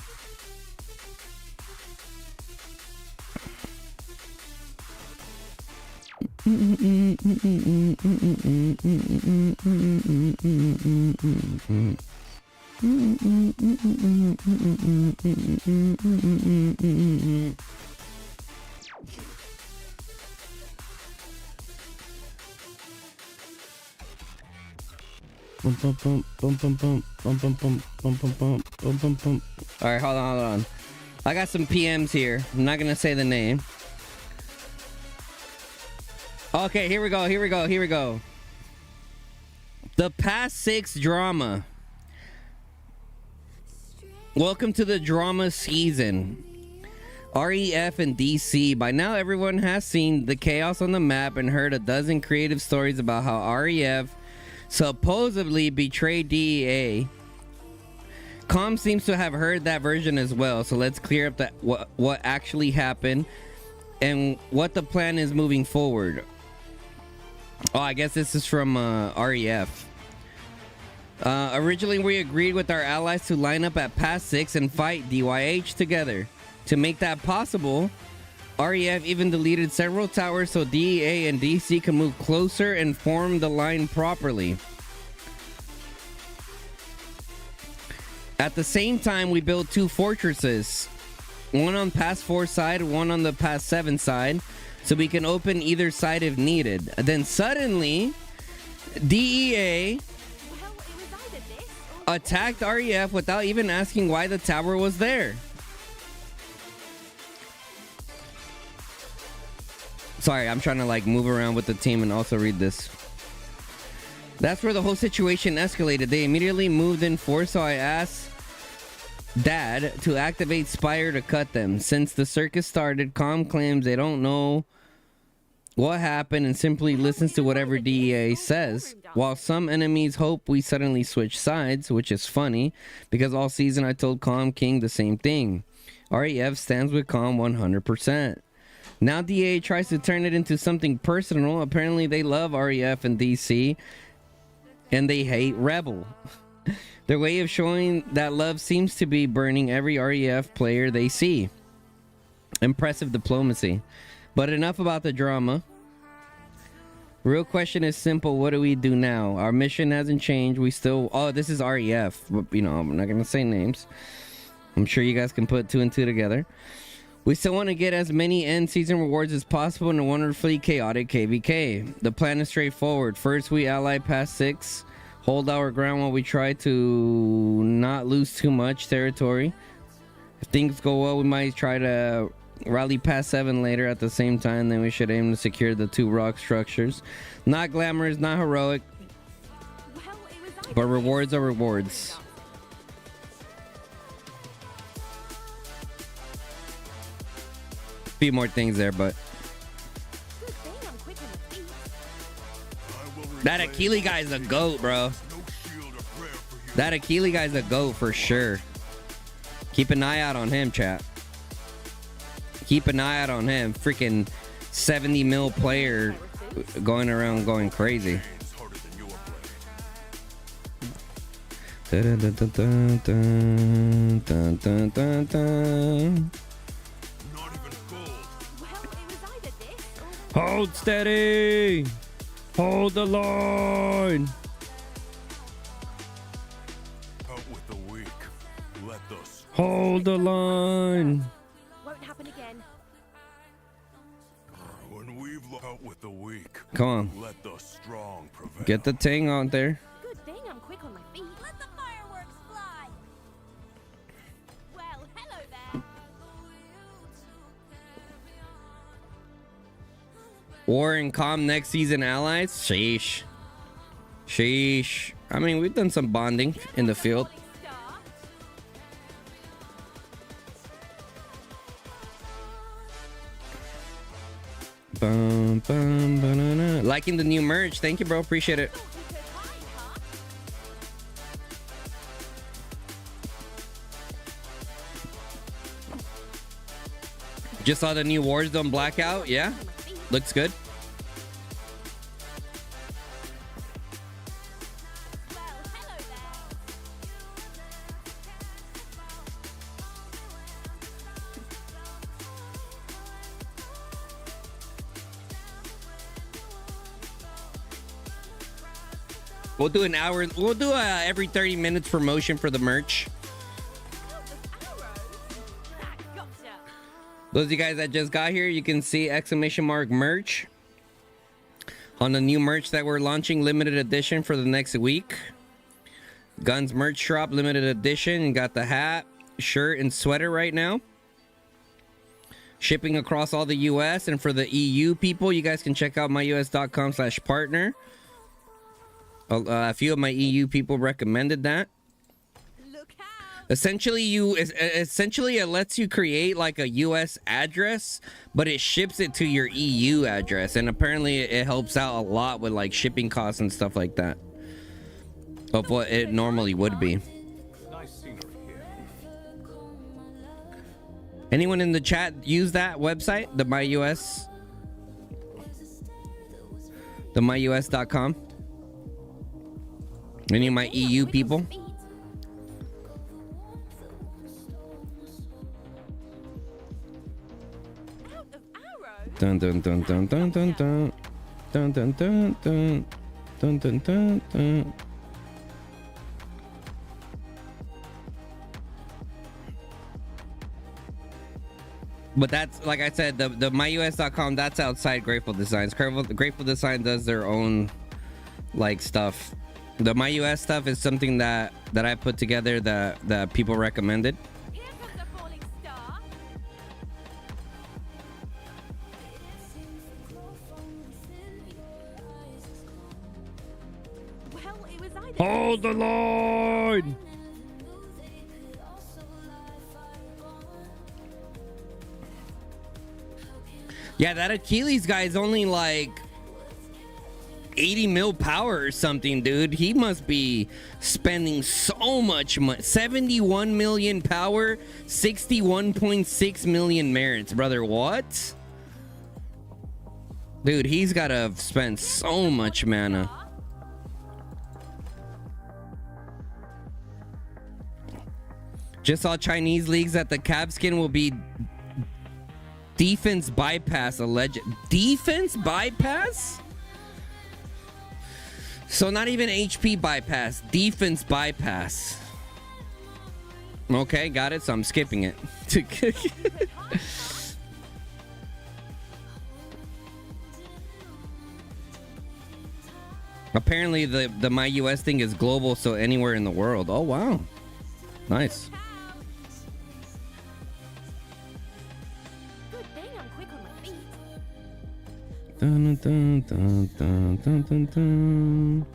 All right, hold on. I got some PMs here. I'm not gonna say the name. Okay, here we go. The past 6 drama. Welcome to the drama season. REF and DC. By now, everyone has seen the chaos on the map and heard a dozen creative stories about how REF supposedly betrayed DEA. Comm seems to have heard that version as well, so let's clear up what actually happened and what the plan is moving forward. Oh, I guess this is from REF. Originally, we agreed with our allies to line up at Pass 6 and fight DYH together. To make that possible, REF even deleted several towers so DEA and DC can move closer and form the line properly. At the same time, we built 2 fortresses, one on Pass 4 side, one on the Pass 7 side, so we can open either side if needed. Then suddenly, DEA attacked REF without even asking why the tower was there. Sorry, I'm trying to like move around with the team and also read this. That's where the whole situation escalated. They immediately moved in force, so I asked Dad to activate Spire to cut them. Since the circus started, Comm claims they don't know what happened and simply listens to whatever DEA says. While some enemies hope we suddenly switch sides, which is funny, because all season I told Comm King the same thing. REF stands with Comm 100%. Now DEA tries to turn it into something personal. Apparently they love REF and DC, and they hate Rebel. Their way of showing that love seems to be burning every REF player they see. Impressive diplomacy. But enough about the drama. Real question is simple. What do we do now? Our mission hasn't changed. We still... Oh, this is REF. But, you know, I'm not going to say names. I'm sure you guys can put 2 and 2 together. We still want to get as many end season rewards as possible in a wonderfully chaotic KVK. The plan is straightforward. First, we ally past 6. Hold our ground while we try to not lose too much territory. If things go well, we might try to rally past 7 later at the same time. Then we should aim to secure the 2 rock structures. Not glamorous, not heroic, but rewards are rewards. A few more things there, but that Akili guy's a goat, bro. That Akili guy's a goat for sure. Keep an eye out on him, chat. Keep an eye out on him. Freaking 70 mil player going around going crazy. Dun, dun, dun, dun, dun, dun, dun, dun, dun. Hold steady. Hold the line. Out with the weak. Let the Hold the line. Won't happen again. When we've out with the weak. Come on. Let the strong prevail. Get the ting out there. Good thing I'm quick on my feet. Let the fireworks fly. Well, hello there. War and Comm next season allies? Sheesh. Sheesh. I mean, we've done some bonding in the field. Bum, bum, banana. Liking the new merch. Thank you, bro. Appreciate it. Just saw the new Warzone Blackout. Yeah, looks good. We'll do an hour. We'll do a every 30 minutes promotion for the merch. Those of you guys that just got here, you can see exclamation mark merch on the new merch that we're launching, limited edition for the next week. Gunz merch shop, limited edition. You got the hat, shirt, and sweater right now. Shipping across all the US, and for the EU people, you guys can check out myus.com/partner. A few of my EU people recommended that. Essentially, it lets you create like a US address, but it ships it to your EU address, and apparently it helps out a lot with like shipping costs and stuff like that of what it normally would be. Nice scenery here. Anyone in the chat use that website, the myus.com? Any of my EU people? Dun dun dun dun dun dun dun dun dun dun dun dun dun dun dun. But that's, like I said, the myus.com, that's outside Grateful Designs. Grateful Design does their own like stuff. The myus stuff is something that I put together that people recommended. Hold the line! Yeah, that Achilles guy is only like 80 mil power or something, dude. He must be spending so much money. 71 million power, 61.6 million merits, brother. What? Dude, he's gotta spend so much mana. Just saw Chinese leagues that the cap skin will be defense bypass alleged. Defense bypass? So not even HP bypass, defense bypass. Okay, got it. So I'm skipping it. Apparently the myus thing is global, so anywhere in the world. Oh wow. Nice. Dun, dun, dun, dun, dun, dun, dun.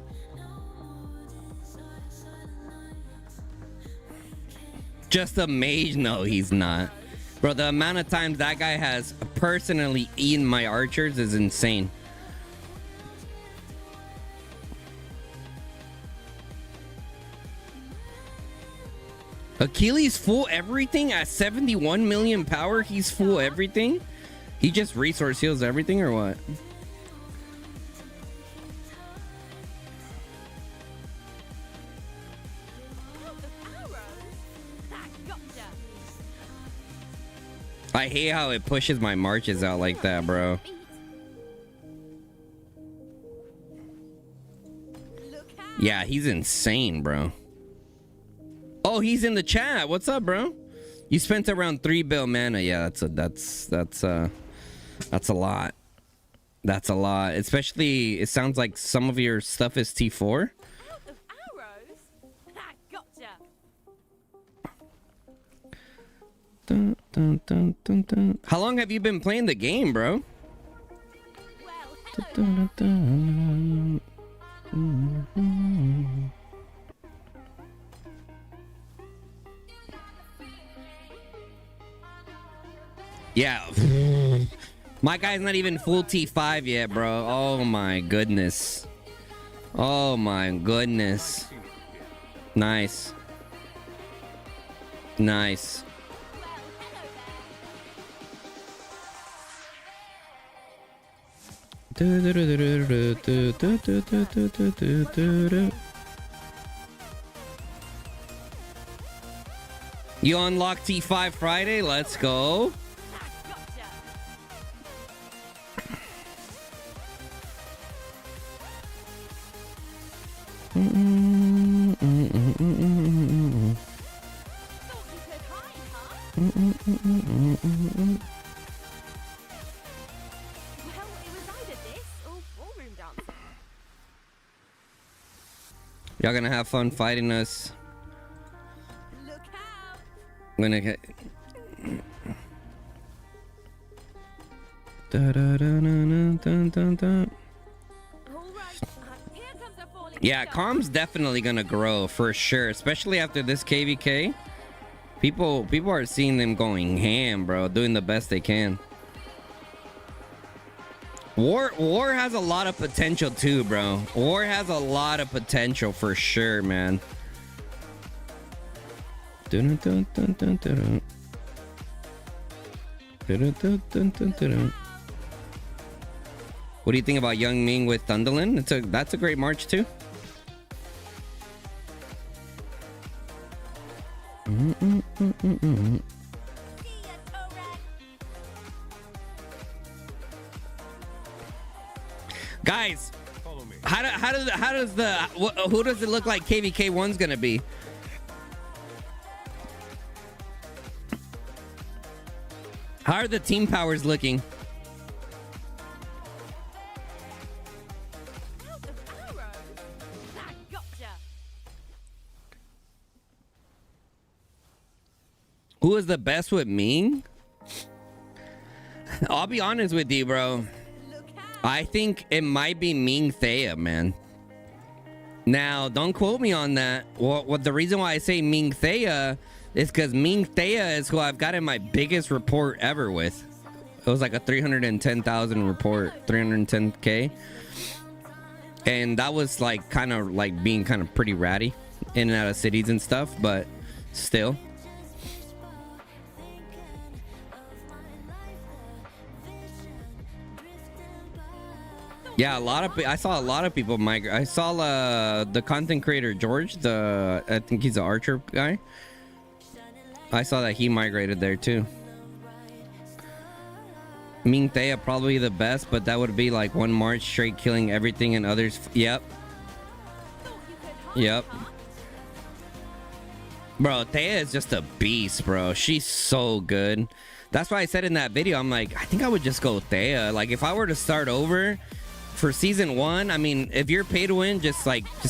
Just a mage? No, he's not. Bro, the amount of times that guy has personally eaten my archers is insane. Achilles full everything at 71 million power? He's full everything? He just resource heals everything or what? I hate how it pushes my marches out like that, bro. Yeah, he's insane, bro. Oh, he's in the chat. What's up, bro? You spent around 3 bill mana. Yeah, that's a lot. That's a lot. Especially, it sounds like some of your stuff is T4. Dun, dun, dun, dun, dun. How long have you been playing the game, bro? Dun, dun, dun. Yeah. My guy's not even full T5 yet, bro. Oh my goodness. Oh my goodness. Nice. Nice. You unlock T5 Friday? Let's go. Y'all gonna have fun fighting us. Look out. I'm gonna get. Da, da, da, da, da, da, da. Yeah, Comm's definitely gonna grow for sure, especially after this KVK. People are seeing them going ham, bro, doing the best they can. War has a lot of potential too, bro. War has a lot of potential for sure, man. What do you think about Young Ming with Thunderlin? That's a great March too. Guys, who does it look like KVK1's gonna be? How are the team powers looking? Who is the best with Ming? I'll be honest with you, bro. I think it might be Ming Thea, man. Now, don't quote me on that. What the reason why I say Ming Thea is because Ming Thea is who I've gotten my biggest report ever with. It was like a 310,000 report, 310K. And that was like kind of like being kind of pretty ratty in and out of cities and stuff, but still. Yeah, I saw a lot of people migrate. I saw the content creator George, I think he's an archer guy. I saw that he migrated there too. Ming Thea probably the best, but that would be like one March straight killing everything and others. Yep. Yep. Bro, Thea is just a beast, bro. She's so good. That's why I said in that video, I'm like, I think I would just go Thea. Like if I were to start over for season 1, I mean, if you're pay to win, just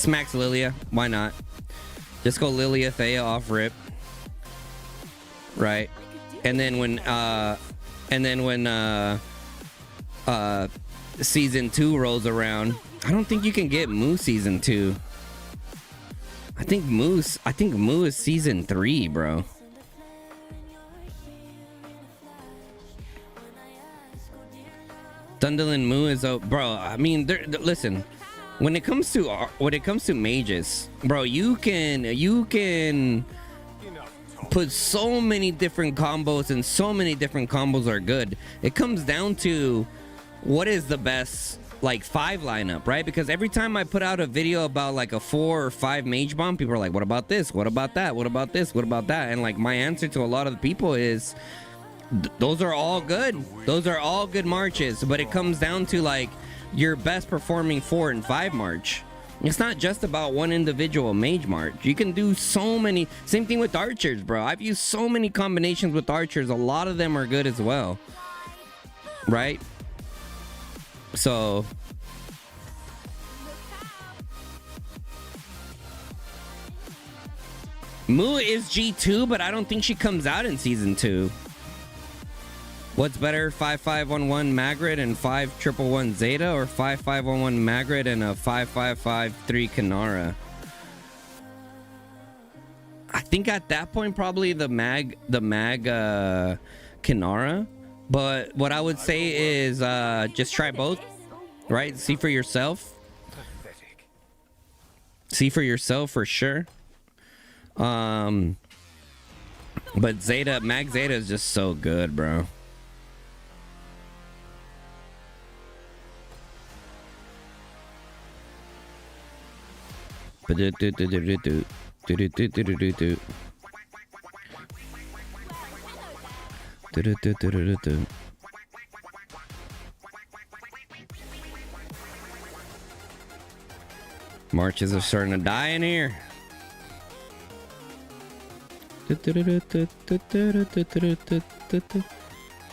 max Lilia. Why not? Just go Lilia, Thea off rip. Right. And then when season 2 rolls around, I don't think you can get Moo season 2. I think Moo is season 3, bro. Thunderlin Moo is bro. I mean, listen. When it comes to mages, bro, you can put so many different combos, and so many different combos are good. It comes down to what is the best like 5 lineup, right? Because every time I put out a video about like a 4 or 5 mage bomb, people are like, what about this? What about that? What about this? What about that? And like my answer to a lot of the people is those are all good. Those are all good marches, but it comes down to like your best performing 4 and 5 march. It's not just about one individual mage march. You can do so many. Same thing with archers, bro. I've used so many combinations with archers. A lot of them are good as well, right? So Moo is G2, but I don't think she comes out in season 2. What's better, 5511 Magritte and 5111 Zeta, or 5511 Magritte and a 5553 Kanara? I think at that point probably the mag Kanara, But what I would say is just try both, right? See for yourself. See for yourself for sure. But Zeta, Mag Zeta is just so good, bro. Marches are starting to die in here.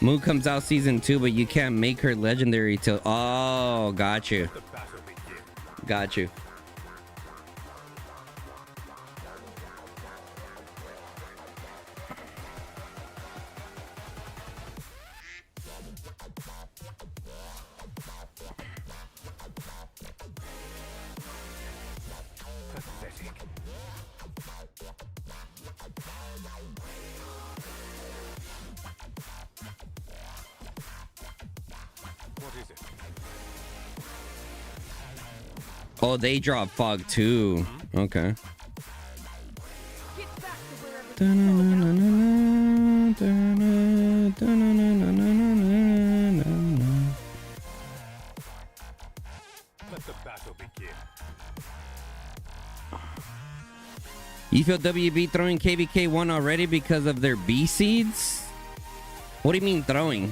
Moo comes out season 2, but you can't make her legendary till. Oh, got you. Got you. Oh, they drop fog too. Okay. You feel WB throwing KVK 1 already because of their B seeds? What do you mean throwing?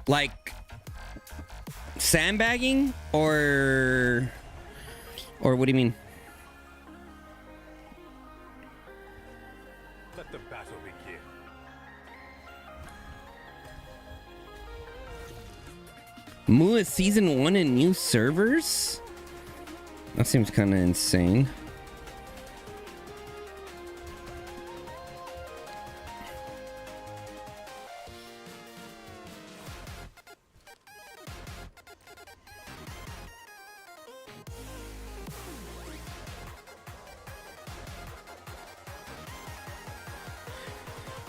Like sandbagging or what do you mean? Let the battle begin. Moo is season 1 in new servers? That seems kind of insane.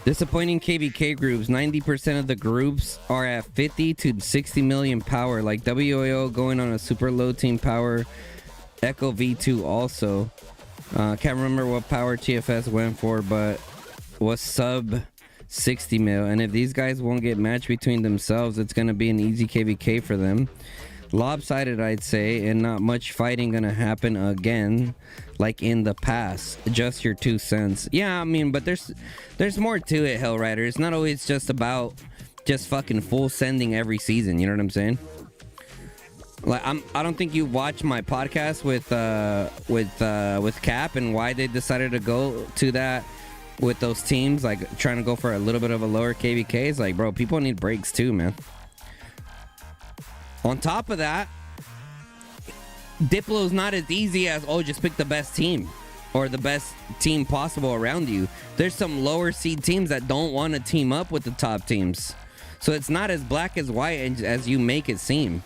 Disappointing KVK groups. 90% of the groups are at 50 to 60 million power. Like WAO going on a super low team power. Echo V2 also. Can't remember what power TFS went for, but was sub 60 mil. And if these guys won't get matched between themselves, it's going to be an easy KVK for them. Lopsided, I'd say, and not much fighting gonna happen again like in the past. Just your 2 cents. Yeah, I mean, but there's more to it, Hellrider. It's not always just about just fucking full sending every season, you know what I'm saying? Like I don't think you watch my podcast with Cap and why they decided to go to that with those teams, like trying to go for a little bit of a lower KVK. It's like, bro, people need breaks too, man. On top of that, Diplo's not as easy as, oh, just pick the best team or the best team possible around you. There's some lower seed teams that don't want to team up with the top teams. So it's not as black as white as you make it seem.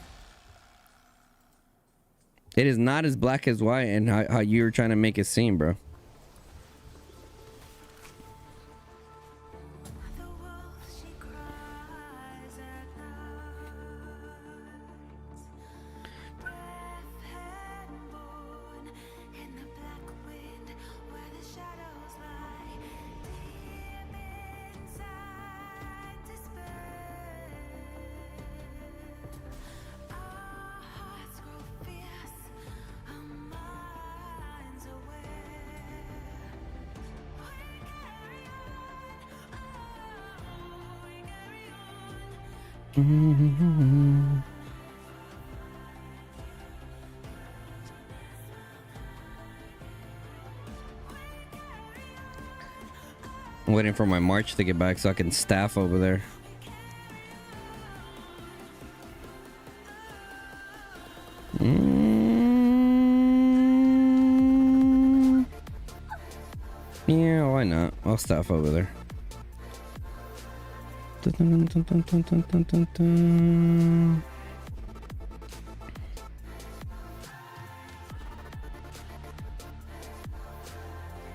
It is not as black as white and how you're trying to make it seem, bro. I'm waiting for my March to get back so I can staff over there. Yeah, why not? I'll staff over there.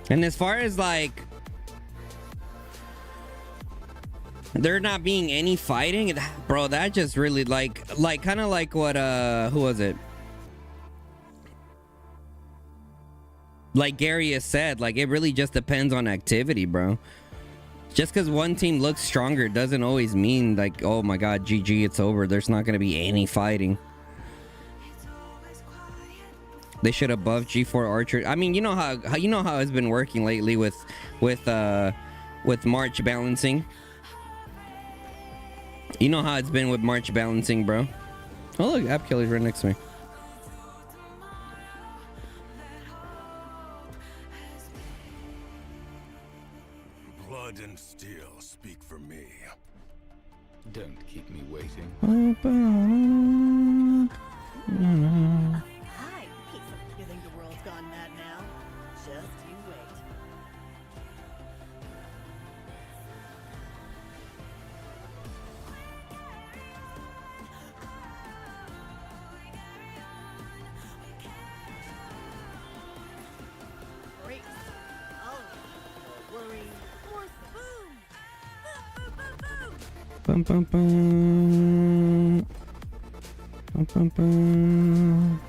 And as far as like There not being any fighting, bro, that just really like kind of like what who was it? Like Gary has said, like it really just depends on activity, bro. Just because one team looks stronger doesn't always mean like, oh my god, GG, it's over. There's not gonna be any fighting. They should have buffed G4 Archer. I mean, you know how it's been working lately with March balancing. You know how it's been with March balancing, bro. Oh look, App Kelly's right next to me. Blood and steel speak for me. Don't keep me waiting. Hi, you think the world's gone mad now? Just you wait. Great. Oh, worry. More boom! Boom, boom, boom, boom! Bum, bum, bum. Bum, bum, bum.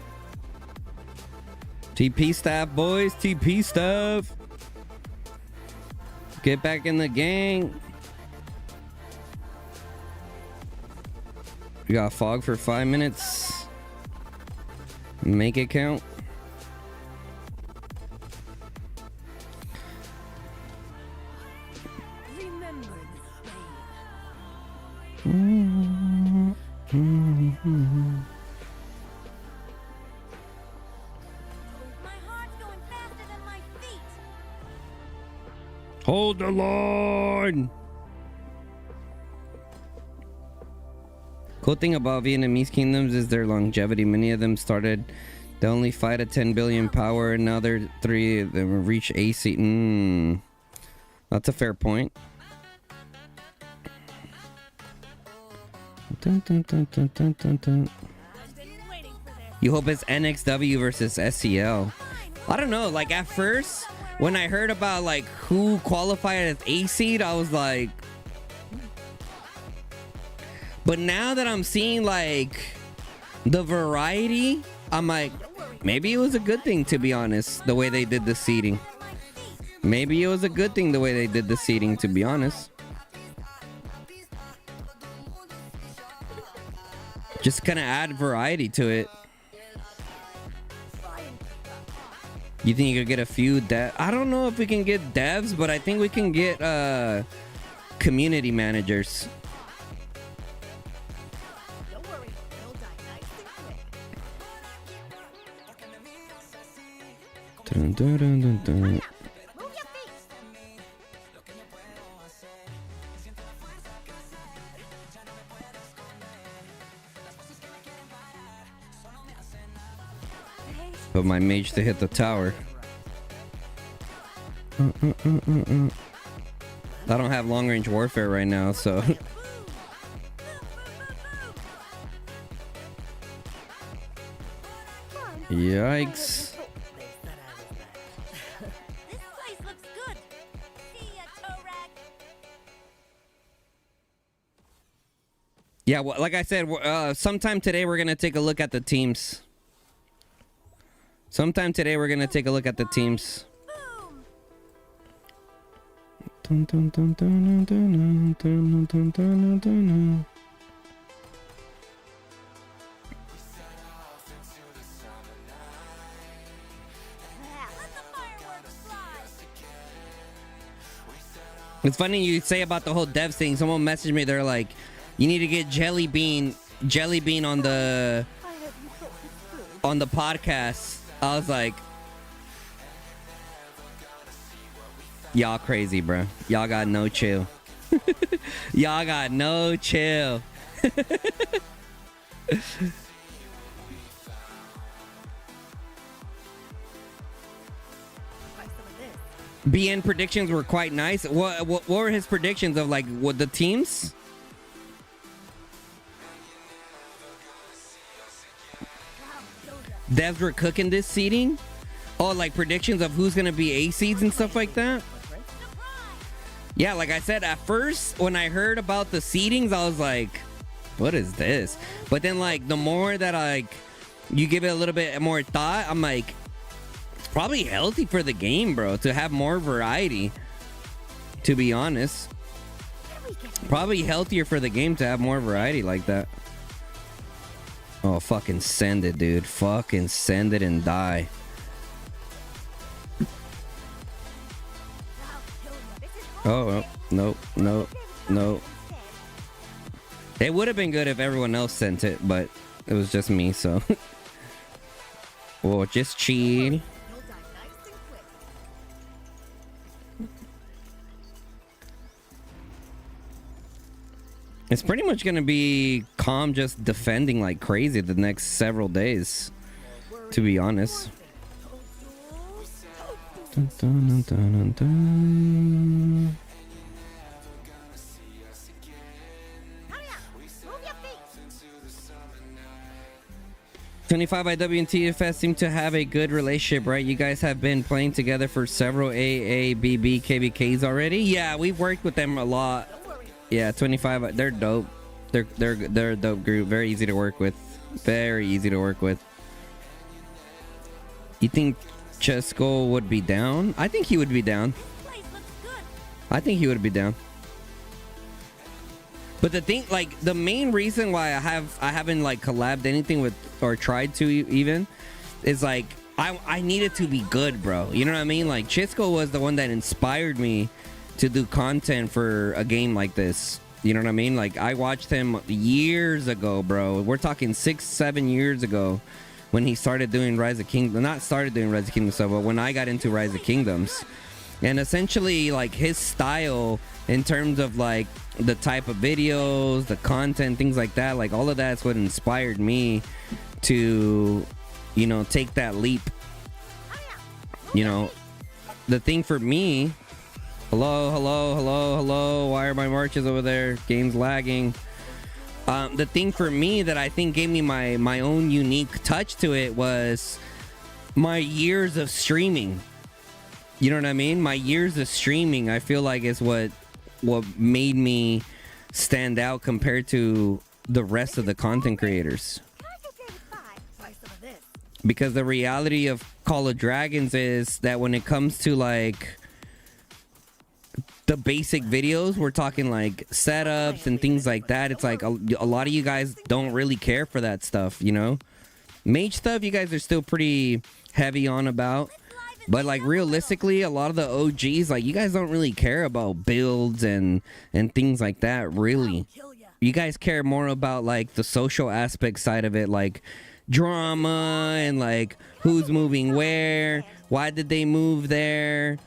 TP staff, boys. TP staff. Get back in the gang. We got fog for 5 minutes. Make it count. Remember this My heart's going faster than my feet. Hold the line. Cool thing about Vietnamese kingdoms is their longevity. Many of them started, they only fight at 10 billion power, and now they're three of them reach AC. That's a fair point. Dun, dun, dun, dun, dun, dun, dun. You hope it's NXW versus SCL. I don't know, like at first when I heard about like who qualified as A seed, I was like, but now that I'm seeing like the variety, I'm like, maybe it was a good thing, to be honest, the way they did the seeding. Maybe it was a good thing the way they did the seeding, to be honest. Just kind of add variety to it. You think you could get a few I don't know if we can get devs, but I think we can get community managers. Don't worry, they'll die nice and quick. Dun, dun, dun, dun, dun. Move your feet. Put my mage to hit the tower. I don't have long range warfare right now, so. Yikes. They said I was bad. This place looks good. See ya, Torag. Yeah, well, like I said, sometime today we're gonna take a look at the teams. Sometime today we're gonna take a look at the teams. Boom! Dun, dun, dun, dun, dun, dun, dun, dun, dun, dun. Let the fireworks fly! It's funny you say about the whole devs thing. Someone messaged me. They're like, "You need to get Jelly Bean on the podcast." I was like, y'all crazy, bro. Y'all got no chill. Y'all got no chill. BN predictions were quite nice. What were his predictions of like what the teams? Devs were cooking this seeding. Oh, like predictions of who's gonna be A seeds and stuff like that. Yeah, like I said, at first when I heard about the seedings, I was like, what is this? But then like the more that you give it a little bit more thought, I'm like, it's probably healthy for the game, bro, to have more variety, to be honest. Probably healthier for the game to have more variety like that. Oh, fucking send it, dude. Fucking send it and die. Oh, no, no, no. It would have been good if everyone else sent it, but it was just me, so. Well, just cheat. It's pretty much gonna be Comm just defending like crazy the next several days, to be honest. Dun, dun, dun, dun, dun. 25 IW and TFS seem to have a good relationship, right? You guys have been playing together for several AABB KVKs already. Yeah, we've worked with them a lot. Yeah, 25. They're dope. They're a dope group. Very easy to work with. Very easy to work with. You think Chesko would be down? I think he would be down. I think he would be down. But the thing, like, the main reason why I haven't like collabed anything with or tried to even is like I needed to be good, bro. You know what I mean? Like Chisco was the one that inspired me to do content for a game like this. You know what I mean? Like I watched him years ago, bro. We're talking 6-7 years ago when he started doing Rise of Kingdoms. Not started doing Rise of Kingdoms stuff, but when I got into Rise of Kingdoms. And essentially like his style in terms of like the type of videos, the content, things like that, like all of that's what inspired me to, you know, take that leap. You know, the thing for me, hello, why are my marches over there? Game's lagging. The thing for me that I think gave me my own unique touch to it was my years of streaming. You know what I mean? My years of streaming, I feel like is what made me stand out compared to the rest of the content creators. Because the reality of Call of Dragons is that when it comes to like the basic videos, we're talking like setups and things like that. It's like a lot of you guys don't really care for that stuff, you know? Mage stuff, you guys are still pretty heavy on about. But like realistically, a lot of the OGs, like you guys don't really care about builds and things like that, really. You guys care more about like the social aspect side of it, like drama and like who's moving where, why did they move there?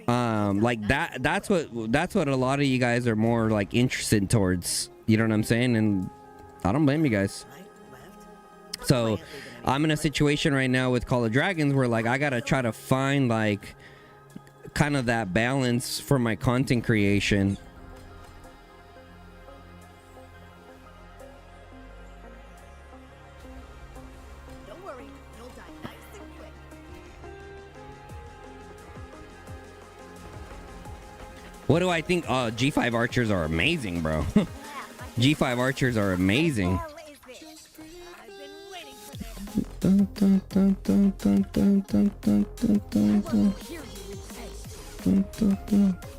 Like that's what a lot of you guys are more like interested towards. You know what I'm saying? And I don't blame you guys. So I'm in a situation right now with Call of Dragons where like I gotta try to find like kind of that balance for my content creation. Don't worry, you'll die nice and quick. What do I think? Oh, G5 archers are amazing, bro. G5 archers are amazing.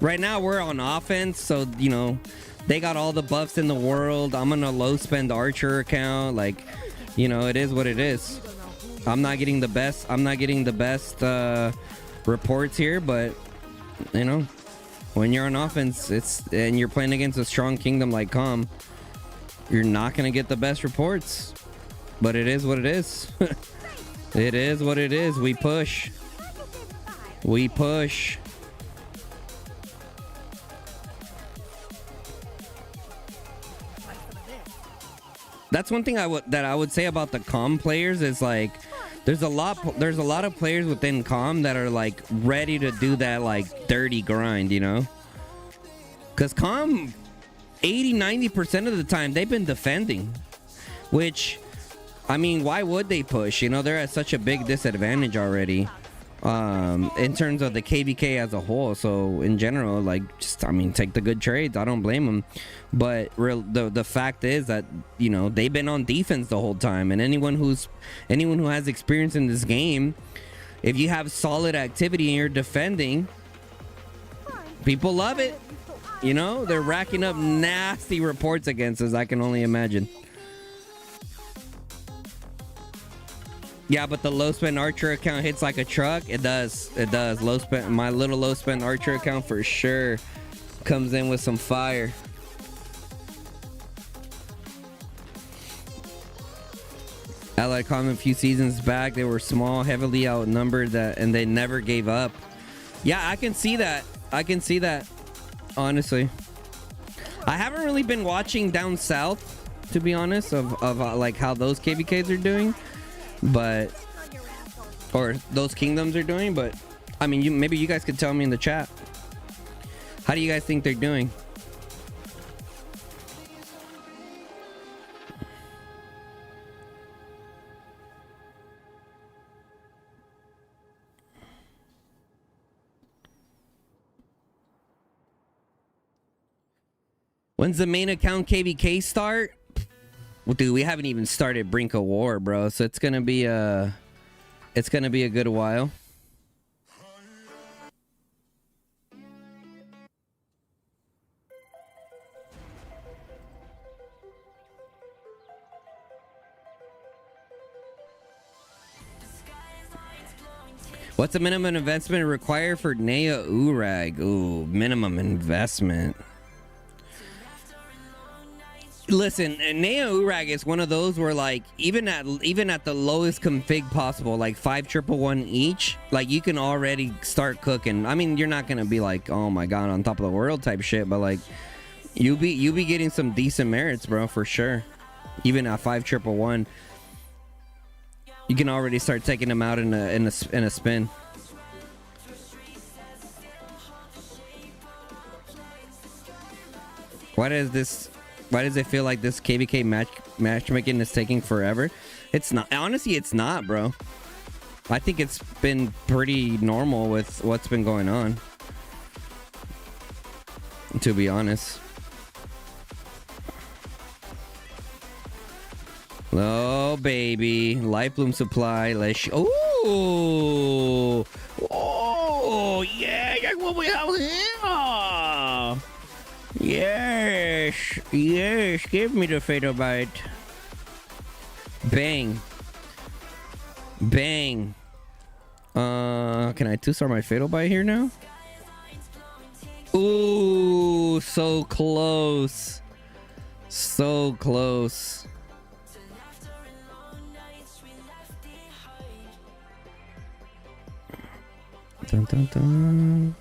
Right now we're on offense, so you know they got all the buffs in the world. I'm on a low spend archer account, like you know it is what it is. I'm not getting the best reports here, but you know when you're on offense, and you're playing against a strong kingdom like Comm, you're not gonna get the best reports. But it is what it is. It is what it is. We push. We push. That's one thing that I would say about the Comm players is like there's a lot of players within Comm that are like ready to do that like dirty grind, you know? Cuz Comm 80-90% of the time they've been defending, which I mean, why would they push? You know, they're at such a big disadvantage already. in terms of the KVK as a whole. So in general, like, just, I mean, take the good trades. I don't blame them. But the fact is that, you know, they've been on defense the whole time. And anyone who has experience in this game, if you have solid activity and you're defending, people love it. You know, they're racking up nasty reports against us, I can only imagine. Yeah, but the low spend archer account hits like a truck. It does. It does. My little low spend archer account for sure comes in with some fire. Allied Comm a few seasons back, they were small, heavily outnumbered, and they never gave up. Yeah, I can see that. I can see that. Honestly, I haven't really been watching down south, to be honest, of like how those KVKs are doing. But, or those kingdoms are doing, but I mean, maybe you guys could tell me in the chat. How do you guys think they're doing? When's the main account KVK start? Well, dude, we haven't even started Brink of War, bro. So it's gonna be a good while. What's the minimum investment required for Nea Urag? Ooh, minimum investment. Listen, Nea Urag is one of those where, like, even at the lowest config possible, like 5111 each, like, you can already start cooking. I mean, you're not gonna be like, oh my god, on top of the world type shit, but like, you be getting some decent merits, bro, for sure. Even at 5111, you can already start taking them out in a spin. Why does it feel like this KVK matchmaking is taking forever? It's not. Honestly, it's not, bro. I think it's been pretty normal with what's been going on, to be honest. Oh, baby. Life Bloom supply. Let's... Oh! Oh, yeah! That's what we have here! Yes! Yes! Give me the fatal bite. Bang. Bang. Can I two-star my fatal bite here now? Ooh! So close. So close. Dun, dun, dun.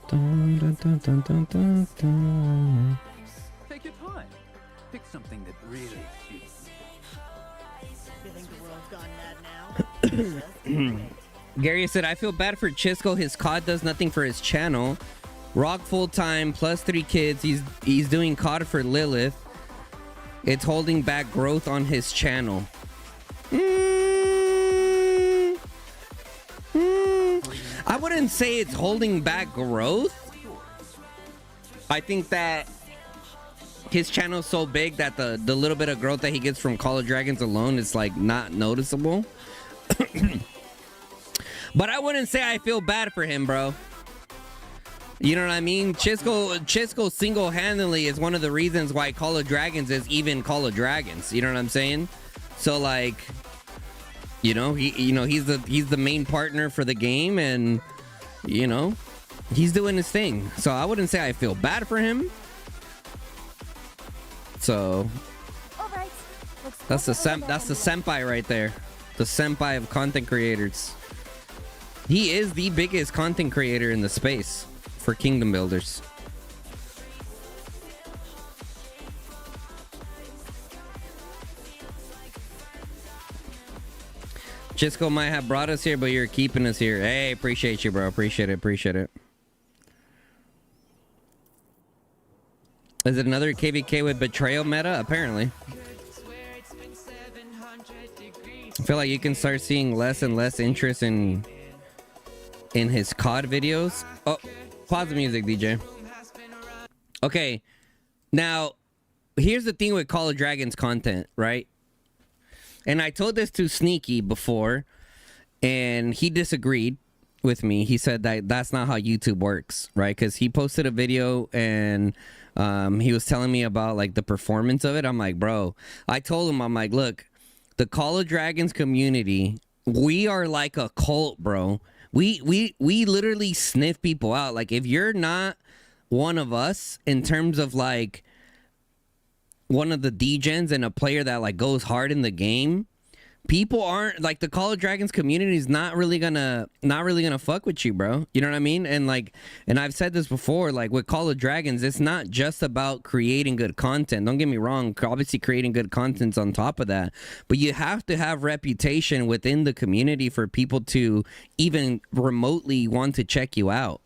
Dun, dun, dun, dun, dun, dun, dun. Take your time. Pick something that really suits. You think the world's gone mad now? Gary said, I feel bad for Chisco. His COD does nothing for his channel. Rock full-time, plus 3 kids. He's doing COD for Lilith. It's holding back growth on his channel. I wouldn't say it's holding back growth. I think that his channel's so big that the little bit of growth that he gets from Call of Dragons alone is like not noticeable. But I wouldn't say I feel bad for him, bro. You know what I mean? Chisco single-handedly is one of the reasons why Call of Dragons is even Call of Dragons. You know what I'm saying? So like, you know, he's the main partner for the game, and you know, he's doing his thing. So I wouldn't say I feel bad for him. So that's the senpai right there. The senpai of content creators. He is the biggest content creator in the space for kingdom builders. Chisco might have brought us here, but you're keeping us here. Hey, appreciate you, bro. Appreciate it. Is it another KVK with betrayal meta? Apparently. I feel like you can start seeing less and less interest in in his COD videos. Oh, pause the music, DJ. Okay, now here's the thing with Call of Dragons content, right? And I told this to Sneaky before, and he disagreed with me. He said that that's not how YouTube works, right? Because he posted a video and he was telling me about like the performance of it. I'm like, bro, I told him, I'm like, look, the Call of Dragons community, we are like a cult, bro. We literally sniff people out. Like, if you're not one of us in terms of like one of the degens and a player that like goes hard in the game, people aren't like, the Call of Dragons community is not really gonna fuck with you, bro. You know what I mean? And like, and I've said this before, like with Call of Dragons, it's not just about creating good content. Don't get me wrong, obviously creating good content's on top of that, but you have to have reputation within the community for people to even remotely want to check you out.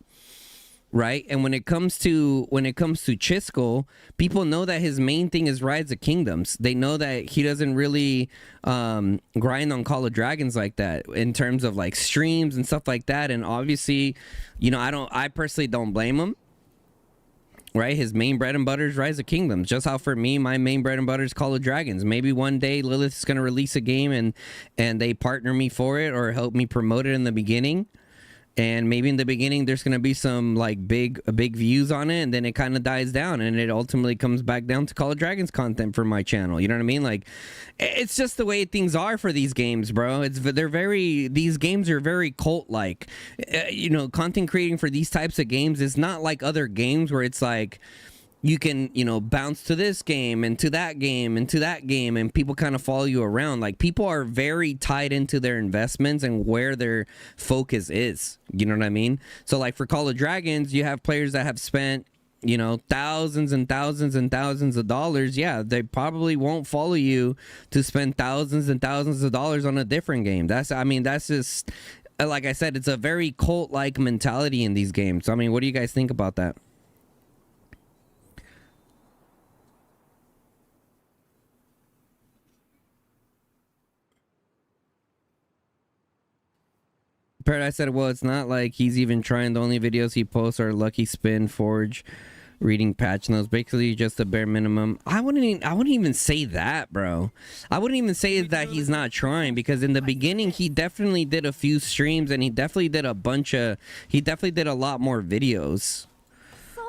Right? And when it comes to Chisco, people know that his main thing is Rise of Kingdoms. They know that he doesn't really grind on Call of Dragons like that in terms of like streams and stuff like that. And obviously, you know, I personally don't blame him. Right? His main bread and butter is Rise of Kingdoms. Just how for me, my main bread and butter is Call of Dragons. Maybe one day Lilith is going to release a game and they partner me for it or help me promote it in the beginning. And maybe in the beginning there's going to be some like big views on it, and then it kind of dies down and it ultimately comes back down to Call of Dragons content for my channel. You know what I mean? Like, it's just the way things are for these games, bro. These games are very cult like. You know, content creating for these types of games is not like other games where it's like you can, you know, bounce to this game and to that game and to that game and people kind of follow you around. Like, people are very tied into their investments and where their focus is. You know what I mean? So like for Call of Dragons, you have players that have spent, you know, thousands and thousands and thousands of dollars. Yeah, they probably won't follow you to spend thousands and thousands of dollars on a different game. That's just, like I said, it's a very cult-like mentality in these games. So, I mean, what do you guys think about that? Paradise said, well, it's not like he's even trying. The only videos he posts are Lucky Spin, Forge, reading patch notes. Basically just the bare minimum. I wouldn't even say that, bro. I wouldn't even say that he's not trying, because in the beginning he definitely did a few streams and he definitely did a lot more videos. Sorry.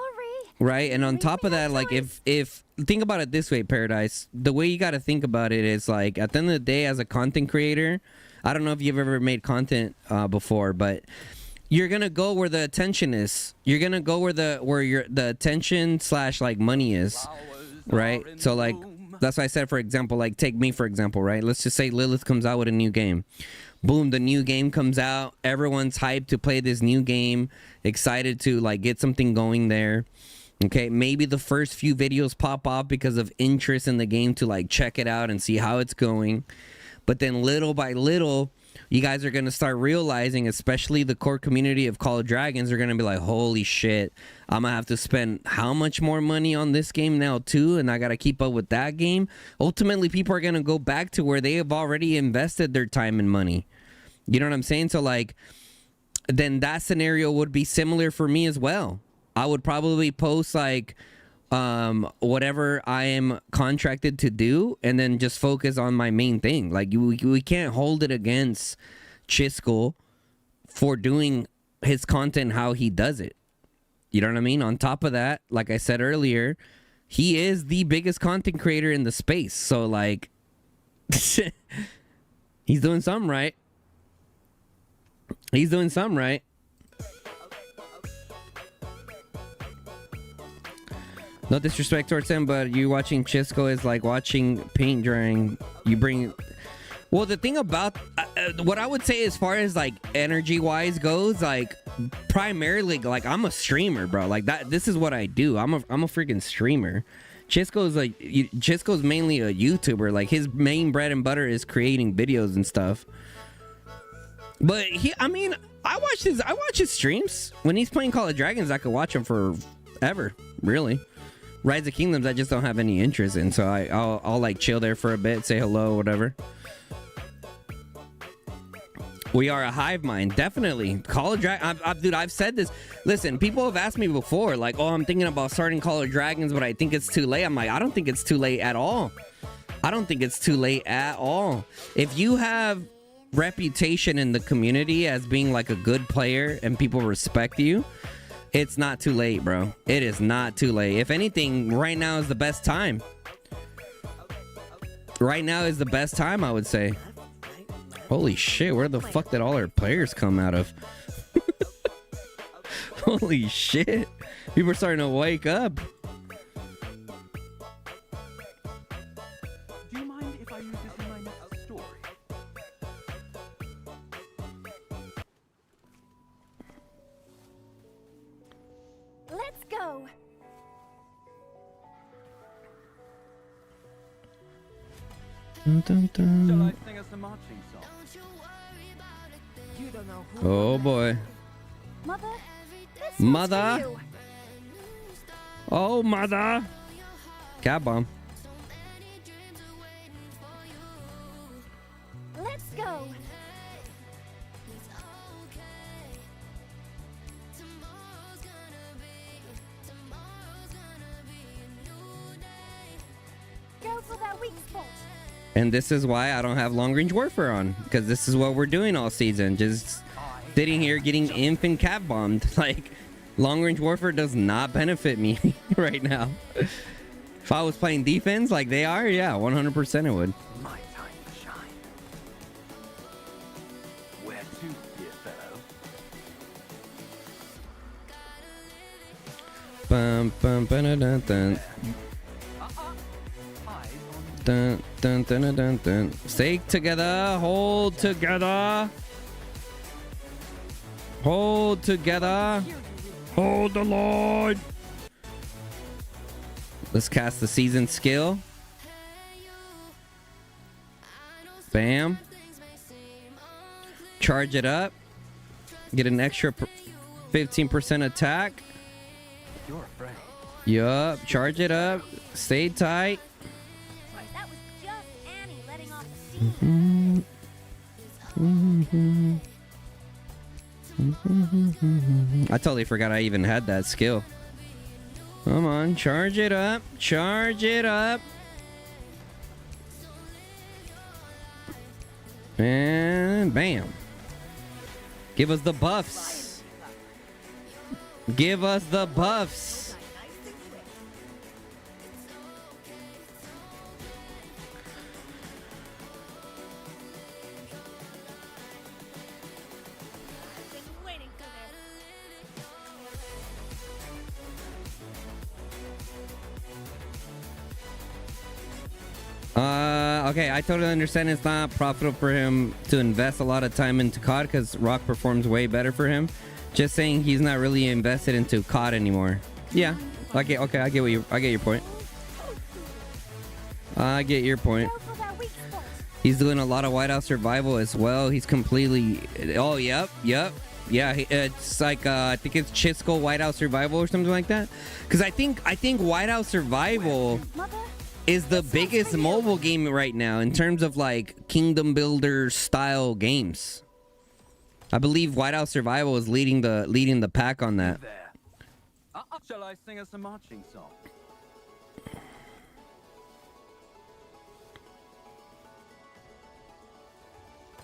Right? And on top of that, like, if think about it this way, Paradise, the way you got to think about it is like, at the end of the day, as a content creator, I don't know if you've ever made content before, but you're gonna go where the attention is. You're gonna go where the attention / like money is, right? So like, that's why I said, for example, like, take me for example, right? Let's just say Lilith comes out with a new game. Boom, the new game comes out. Everyone's hyped to play this new game, excited to like get something going there. Okay, maybe the first few videos pop off because of interest in the game to like check it out and see how it's going. But then little by little, you guys are going to start realizing, especially the core community of Call of Dragons, are going to be like, holy shit, I'm going to have to spend how much more money on this game now too, and I got to keep up with that game. Ultimately, people are going to go back to where they have already invested their time and money. You know what I'm saying? So like, then that scenario would be similar for me as well. I would probably post like whatever I am contracted to do, and then just focus on my main thing. Like, we can't hold it against Chisco for doing his content how he does it. You know what I mean? On top of that, like I said earlier, he is the biggest content creator in the space. So like, he's doing something right. He's doing something right. No disrespect towards him, but you watching Chisco is like watching paint drying. You bring... Well, the thing about... what I would say as far as like energy-wise goes, like primarily, like I'm a streamer, bro. Like that. This is what I do. I'm a freaking streamer. Chisco's mainly a YouTuber. Like his main bread and butter is creating videos and stuff. But I mean, I watch his streams. When he's playing Call of Dragons, I could watch him forever, really. Rise of Kingdoms, I just don't have any interest in, so I'll like chill there for a bit, say hello, whatever. We are a hive mind, definitely. Call of Dragons, dude, I've said this. Listen, people have asked me before, like, oh, I'm thinking about starting Call of Dragons, but I think it's too late. I'm like, I don't think it's too late at all. I don't think it's too late at all. If you have reputation in the community as being like a good player and people respect you, it's not too late, bro. It is not too late. If anything, right now is the best time. Right now is the best time, I would say. Holy shit, where the fuck did all our players come out of? Holy shit. People are starting to wake up. Do you mind if I use this in my next story? Let's go. Dun, dun, dun. Shall I sing us a marching song? You don't know who. Oh boy. Mother, this Mother? one's for you. Oh, mother. Cat bomb. Let's go. Go for that weak spot. And this is why I don't have long range warfare on, because this is what we're doing all season. Just sitting here getting infant cat bombed. Like, long range warfare does not benefit me right now. If I was playing defense like they are, yeah, 100% it would. My time to shine. Where to, dear fellow? Bum, bum, dun, dun, dun. Dun, dun, dun, dun, dun, dun. Stay together. Hold together. Hold together. Hold the Lord. Let's cast the season skill. Bam. Charge it up. Get an extra 15% attack. You're afraid. Yup. Charge it up. Stay tight. That was just Annie letting off steam. I totally forgot I even had that skill. Come on, charge it up. Charge it up. And bam. Give us the buffs. Give us the buffs. Okay, I totally understand it's not profitable for him to invest a lot of time into COD because Rock performs way better for him. Just saying he's not really invested into COD anymore. Yeah, okay, I get your point. I get your point. He's doing a lot of Whiteout Survival as well. He's completely. Oh, yep. Yeah, it's like I think it's Chisco Whiteout Survival or something like that. Because I think Whiteout Survival is the biggest mobile game right now in terms of like kingdom builder style games. I believe Whiteout Survival is leading the pack on that. There. Shall I sing us a marching song?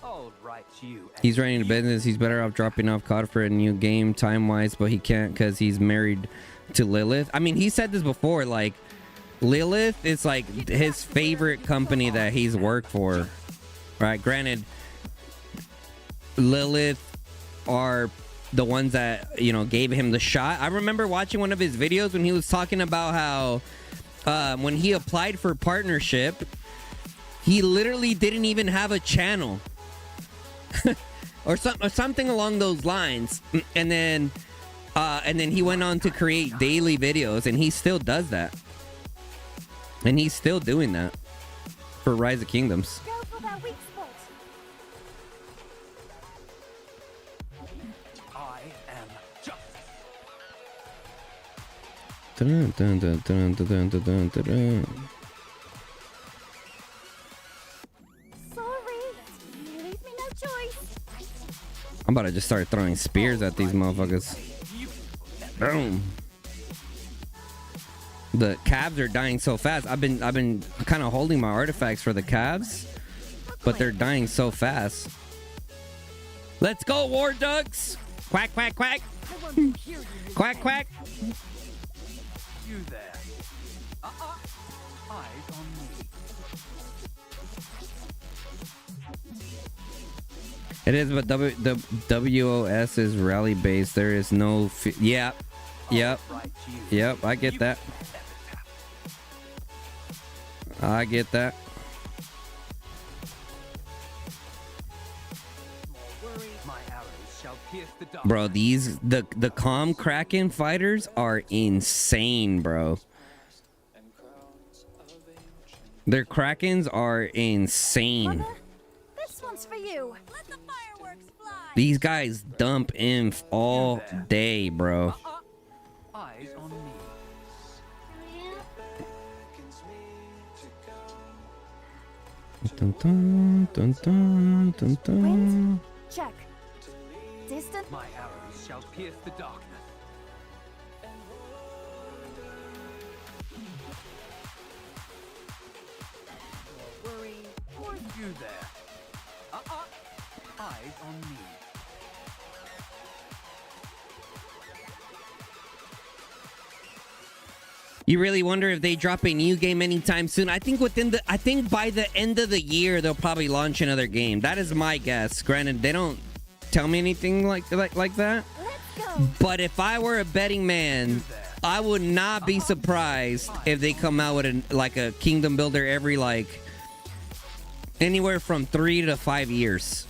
All right, you. He's running a business. He's better off dropping off COD for a new game time-wise, but he can't because he's married to Lilith. I mean, he said this before, like, Lilith is like his favorite company that he's worked for, right? Granted, Lilith are the ones that, you know, gave him the shot. I remember watching one of his videos when he was talking about how when he applied for partnership, he literally didn't even have a channel or something along those lines, and then he went on to create daily videos, and he still does that. And he's still doing that for Rise of Kingdoms. Go for that weak spot. I am justice. Dun, dun, dun, dun, dun, dun, dun, dun, dun. Sorry, you leave me no choice. I'm about to just start throwing spears at these motherfuckers. Boom. The calves are dying so fast. I've been kind of holding my artifacts for the calves, but they're dying so fast. Let's go, war ducks! Quack, quack, quack! Quack, quack! You there. Eyes on me. It is, but the WOS is rally based. There is no. Yep. Yep. Yep. I get that. I get that. Bro, these the Comm Kraken fighters are insane, bro. Their Krakens are insane. Mother, this one's for you. Let the fireworks fly. These guys dump inf all day, bro. Eyes on me. Dun, dun, dun, dun, dun, dun. Wind, check. Distant. My arrows shall pierce the darkness. Worry. Or you there. Eyes on me. You really wonder if they drop a new game anytime soon? I think by the end of the year they'll probably launch another game. That is my guess. Granted, they don't tell me anything like that. Let's go. But if I were a betting man, I would not be surprised if they come out with a Kingdom Builder every anywhere from 3 to 5 years.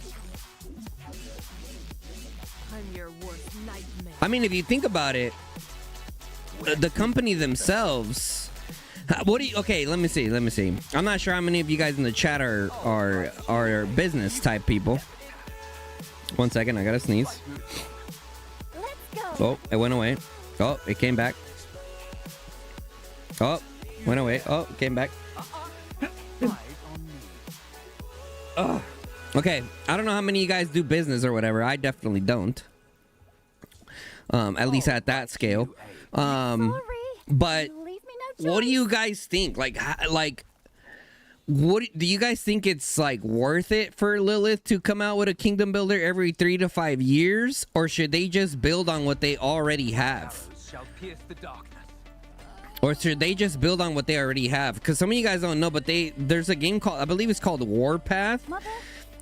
I'm your worst nightmare. I mean, if you think about it, the company themselves. Okay, let me see. I'm not sure how many of you guys in the chat are business type people. 1 second, I gotta sneeze. Let's go. Oh, it went away. Oh, it came back. Oh, went away. Oh, it came back. Eyes on me. Oh. Okay, I don't know how many of you guys do business or whatever. I definitely don't. At least at that scale. Sorry. But You leave me no what do choice. you guys think? What do you guys think it's worth it for Lilith to come out with a Kingdom Builder every 3 to 5 years, or should they just build on what they already have? Arrows shall pierce the darkness. Or should they just build on what they already have? Because some of you guys don't know, but there's a game called, I believe it's called Warpath. Mother,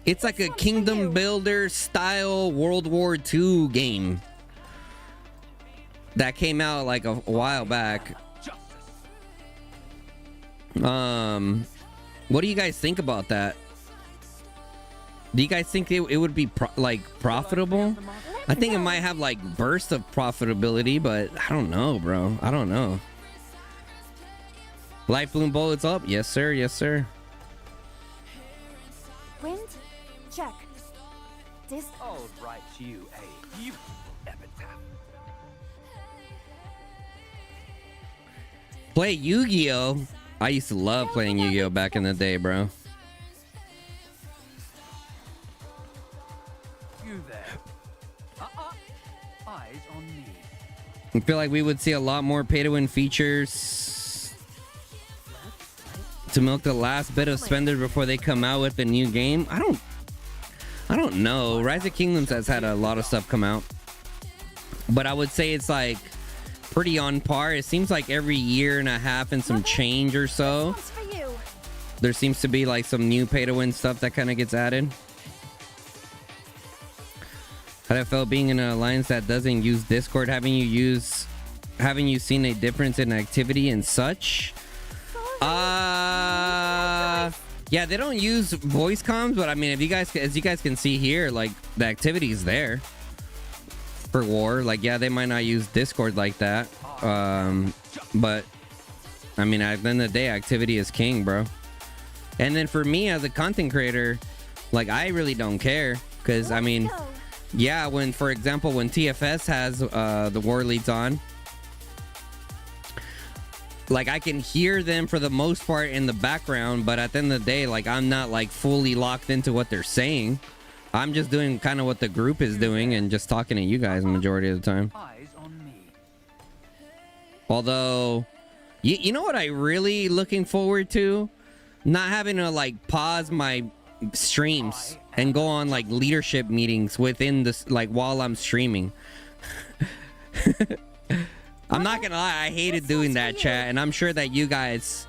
It's like a one's for Kingdom you. Builder style World War II game that came out a while back. What do you guys think about that? Do you guys think it would be profitable? I think it might have bursts of profitability, but I don't know, bro. I don't know. Light Bloom bullets up? Yes, sir. Yes, sir. wind, check. I'll write you a beautiful epitaph. Play Yu-Gi-Oh! I used to love playing Yu-Gi-Oh! Back in the day, bro. You there. Eyes on me. I feel like we would see a lot more pay-to-win features to milk the last bit of spender before they come out with a new game. I don't know. Rise of Kingdoms has had a lot of stuff come out, but I would say it's pretty on par. It seems like every year and a half and some change or so, This one's for you. there seems to be some new pay-to-win stuff that kind of gets added. How did it felt being in an alliance that doesn't use Discord? Haven't you seen a difference in activity and such? Yeah, they don't use voice comms, but I mean, as you guys can see here, the activity is there for war. Yeah, they might not use Discord like that, but I mean, at the end of the day, activity is king, bro. And then for me as a content creator, I really don't care, because I mean, Go. yeah, for example, when TFS has the war leads on, I can hear them for the most part in the background, but at the end of the day, I'm not fully locked into what they're saying. I'm just doing kind of what the group is doing and just talking to you guys majority of the time. Eyes on me. Although, you know what I really looking forward to? Not having to like pause my streams and go on like leadership meetings within this, like while I'm streaming. I'm not gonna lie, I hated doing that, chat, and I'm sure that you guys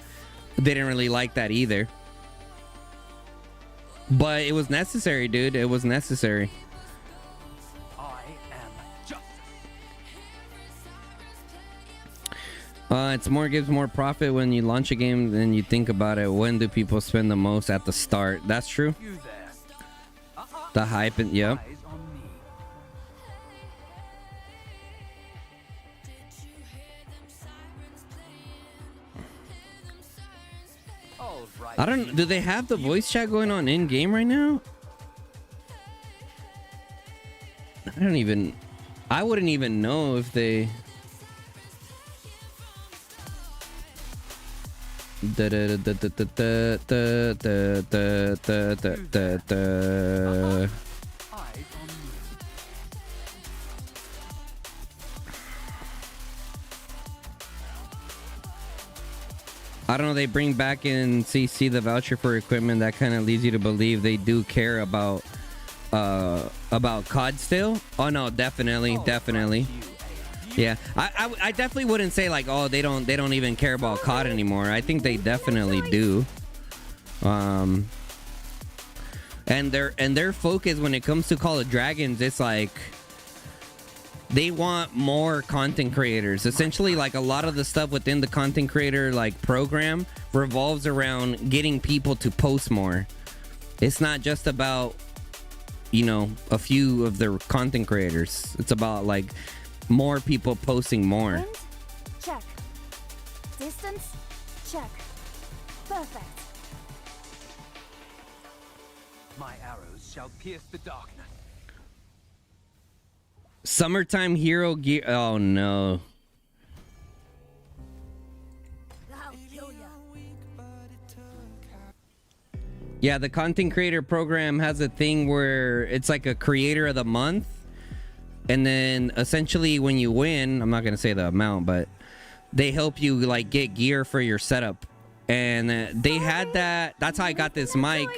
didn't really like that either. But it was necessary, dude. It was necessary. I am just. It's more gives more profit when you launch a game than you think about it. When do people spend the most at the start? That's true. You there. The hype and yep. Eyes on me. All right. I don't. Do they have the voice chat going on in game right now? I don't even. I wouldn't even know if they. Da da da da da da da da da da da da da. Eyes on me. I don't know. They bring back in CC the voucher for equipment. That kind of leads you to believe they do care about COD still. Oh no, definitely, definitely. Yeah, I definitely wouldn't say like, oh, they don't even care about COD anymore. I think they definitely do. And their focus when it comes to Call of Dragons, it's like they want more content creators. Essentially, like a lot of the stuff within the content creator like program revolves around getting people to post more. It's not just about, you know, a few of their content creators. It's about like more people posting more. Wind? Check. Distance? Check. Perfect. My arrows shall pierce the darkness. Summertime hero gear. Oh no. I'll kill ya. Yeah, the content creator program has a thing where it's like a creator of the month. And then essentially when you win, I'm not going to say the amount, but they help you like get gear for your setup. And they had that. That's how I got this mic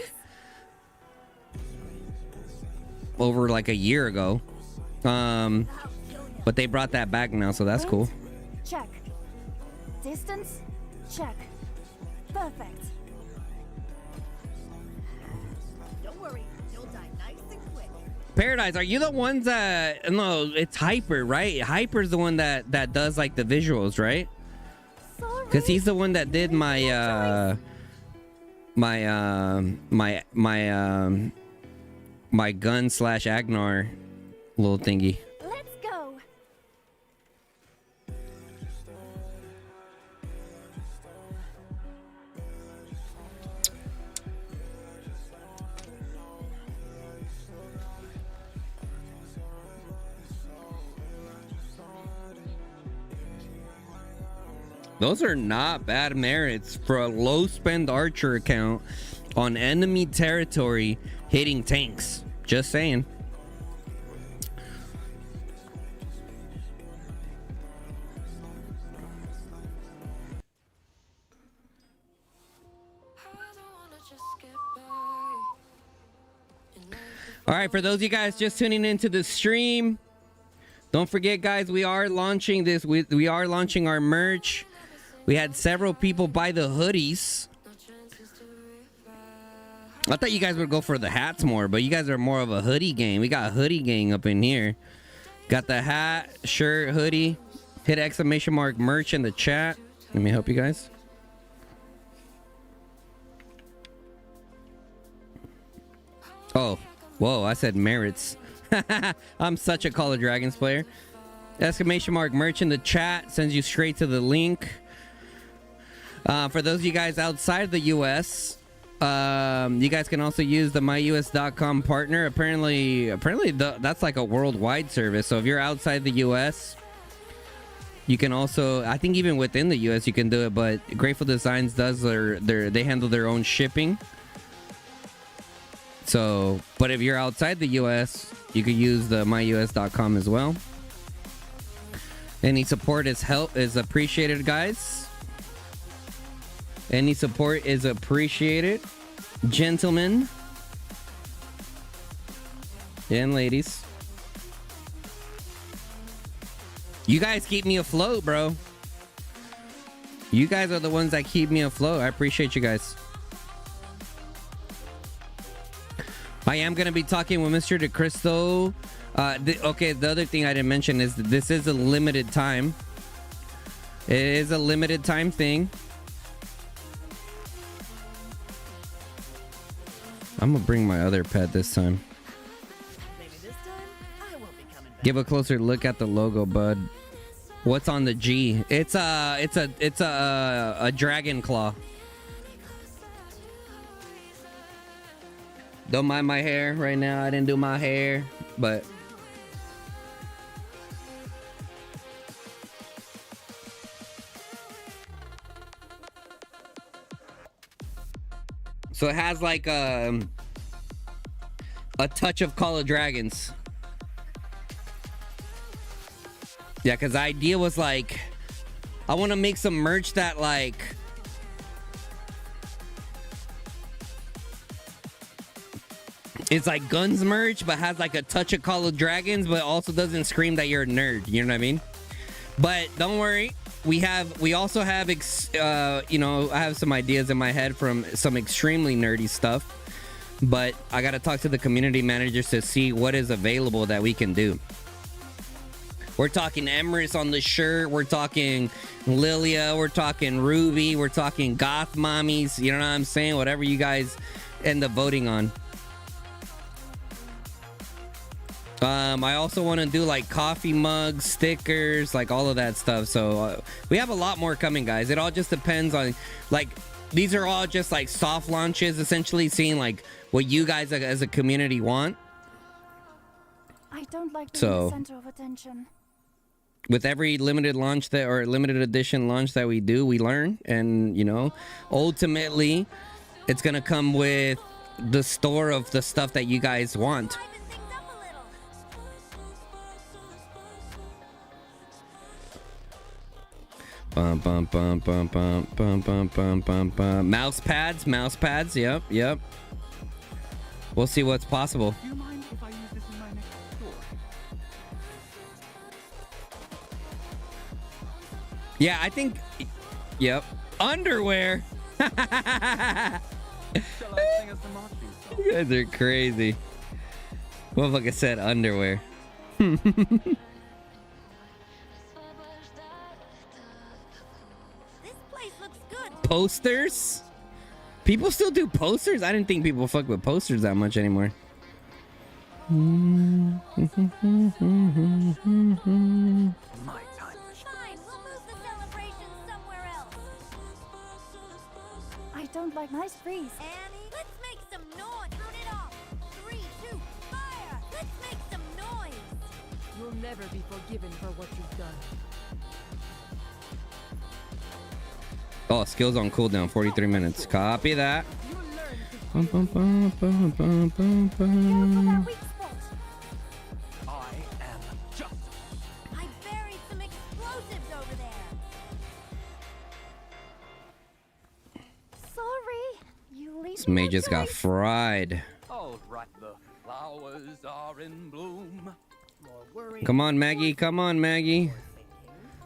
over like a year ago. But they brought that back now, so that's cool. Check. Distance? Check. Perfect. Don't worry, you'll die nice and quick. Paradise, are you the ones that... No, it's Hyper, right? Hyper's the one that does like the visuals, right? Because he's the one that did my my gun/Agnar little thingy. Let's go. Those are not bad merits for a low spend archer account on enemy territory hitting tanks. Just saying. All right, for those of you guys just tuning into the stream, don't forget, guys, we are launching this. We are launching our merch. We had several people buy the hoodies. I thought you guys would go for the hats more, but you guys are more of a hoodie gang. We got a hoodie gang up in here. Got the hat, shirt, hoodie. Hit exclamation mark merch in the chat. Let me help you guys. Oh, whoa, I said merits. I'm such a Call of Dragons player. Exclamation mark merch in the chat sends you straight to the link. For those of you guys outside the US, you guys can also use the myus.com partner. Apparently that's like a worldwide service. So if you're outside the US, you can also, I think even within the US you can do it, but Grateful Designs does they handle their own shipping. So, but if you're outside the US, you could use the myus.com as well. Any support is appreciated, guys. Any support is appreciated, gentlemen and ladies. You guys keep me afloat, bro. You guys are the ones that keep me afloat. I appreciate you guys. I am going to be talking with Mr. DeCristo. Okay, the other thing I didn't mention is that this is a limited time. It is a limited time thing. I'm going to bring my other pet this time. Maybe this time I won't be coming back. Give a closer look at the logo, bud. What's on the G? It's a dragon claw. Don't mind my hair right now. I didn't do my hair, but so it has like a touch of Call of Dragons. Yeah, because the idea was like, I want to make some merch that like it's like Gunz merch, but has like a touch of Call of Dragons, but also doesn't scream that you're a nerd. You know what I mean? But don't worry, we also have you know, I have some ideas in my head from some extremely nerdy stuff, but I got to talk to the community managers to see what is available that we can do. We're talking Emrys on the shirt. We're talking Lilia. We're talking Ruby. We're talking Goth Mommies. You know what I'm saying? Whatever you guys end up voting on. I also want to do like coffee mugs, stickers, like all of that stuff. So we have a lot more coming, guys. It all just depends on, like, these are all just like soft launches, essentially seeing like what you guys as a community want. I don't like being the center of attention. With every limited launch that or limited edition launch that we do, we learn, and you know, ultimately it's gonna come with the store of the stuff that you guys want. Bum bum bum bum bum bum bum bum bum bum. Mouse pads. Yep. We'll see what's possible. Do you mind if I use this in my next store? Yeah, I think. Yep. Underwear. Shall I sing us a marching song? You guys are crazy. Motherfucker said underwear. Posters? People still do posters? I didn't think people fuck with posters that much anymore. My time. Fine, we'll move the celebration somewhere else. I don't like nice breeze. Annie, let's make some noise. Turn it off. 3, 2, fire. Let's make some noise. You'll never be forgiven for what you've done. Oh, skills on cooldown, 43 minutes. Copy that. Careful that weak spot. I am just. I buried some explosives over there. Sorry, you leave This me May no just got choice. fried. All right, the flowers are in bloom. More worry. Come on, Maggie. Come on, Maggie.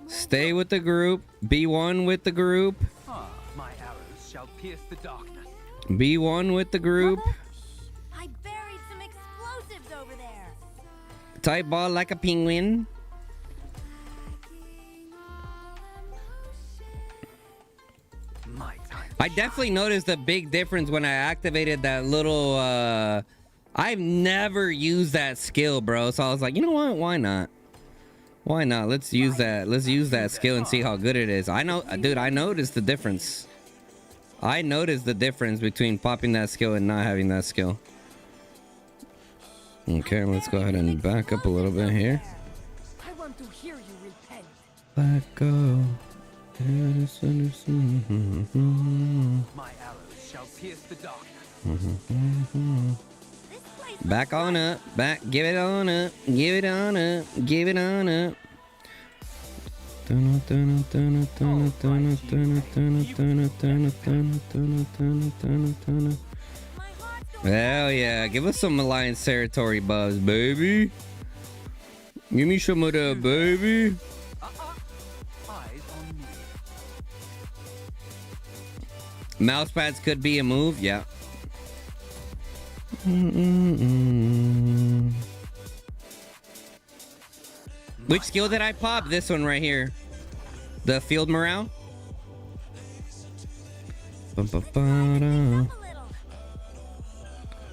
Stay with the group. Be one with the group. Ah, my arrows shall pierce the darkness. Be one with the group. I buried some explosives over there. Tight ball like a penguin. My time. I definitely noticed a big difference when I activated that little I've never used that skill, bro. So I was like, you know what? Why not? Why not? Let's use that. Let's use that skill and see how good it is. I know, dude, I noticed the difference. I noticed the difference between popping that skill and not having that skill. Okay, let's go ahead and back up a little bit here. I want to hear you repent. Let go. My arrows shall pierce the darkness. Back on up. Back. Give it on up. Give it on up. Give it on up. Hell yeah. Give us some Alliance territory buzz, baby. Give me some of that, baby. Eyes on me. Mouse pads could be a move, yeah. Which skill did I pop? This one right here. The field morale.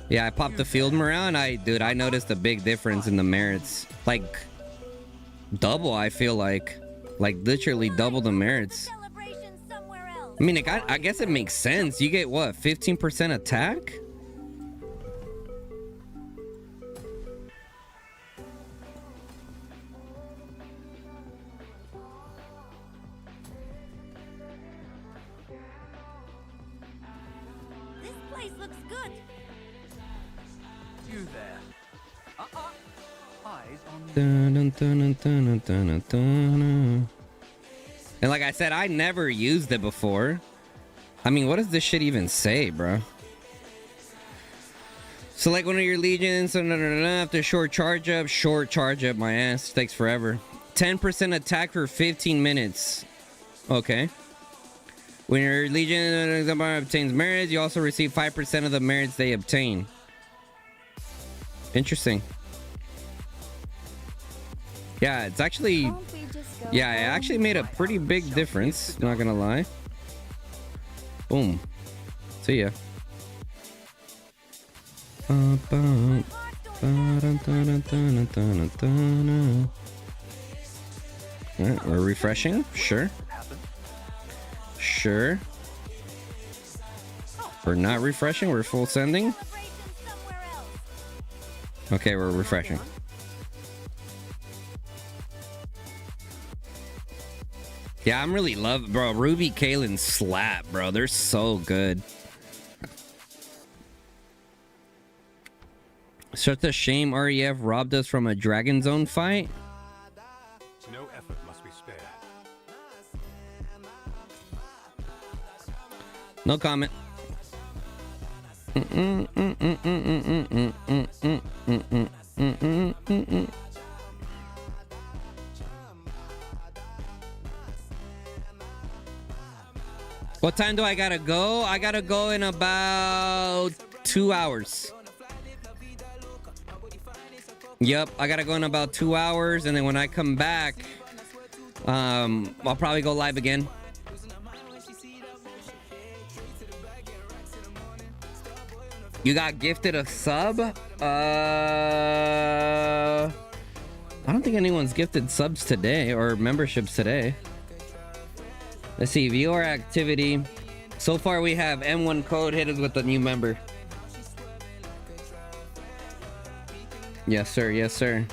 Yeah, I popped the field morale and dude, I noticed a big difference in the merits. Like, double, I feel like. Like, literally double the merits. Celebration somewhere else. I mean, I guess it makes sense. You get, what, 15% attack? This place looks good. You there. Eyes on me. And like I said, I never used it before. I mean, what does this shit even say, bro? Select one of your legions. After short charge up, my ass takes forever. 10% attack for 15 minutes. Okay. When your legion obtains merits, you also receive 5% of the merits they obtain. Interesting. Yeah, it's actually... Yeah, it actually made a pretty big difference. Not gonna lie. Boom. See ya. Alright, we're refreshing. Sure. Sure. We're not refreshing. We're full sending. Celebration somewhere else. Okay, we're refreshing. Yeah, I'm really bro. Ruby Kalen slap, bro. They're so good. Such a shame REF robbed us from a Dragon Zone fight. No effort must be spared. No comment. What time do I gotta go? I gotta go in about 2 hours. Yep, I gotta go in about 2 hours, and then when I come back, I'll probably go live again. You got gifted a sub? I don't think anyone's gifted subs today or memberships today. Let's see, viewer activity. So far we have M1 code hit us with a new member. Yes, sir. Yes, sir.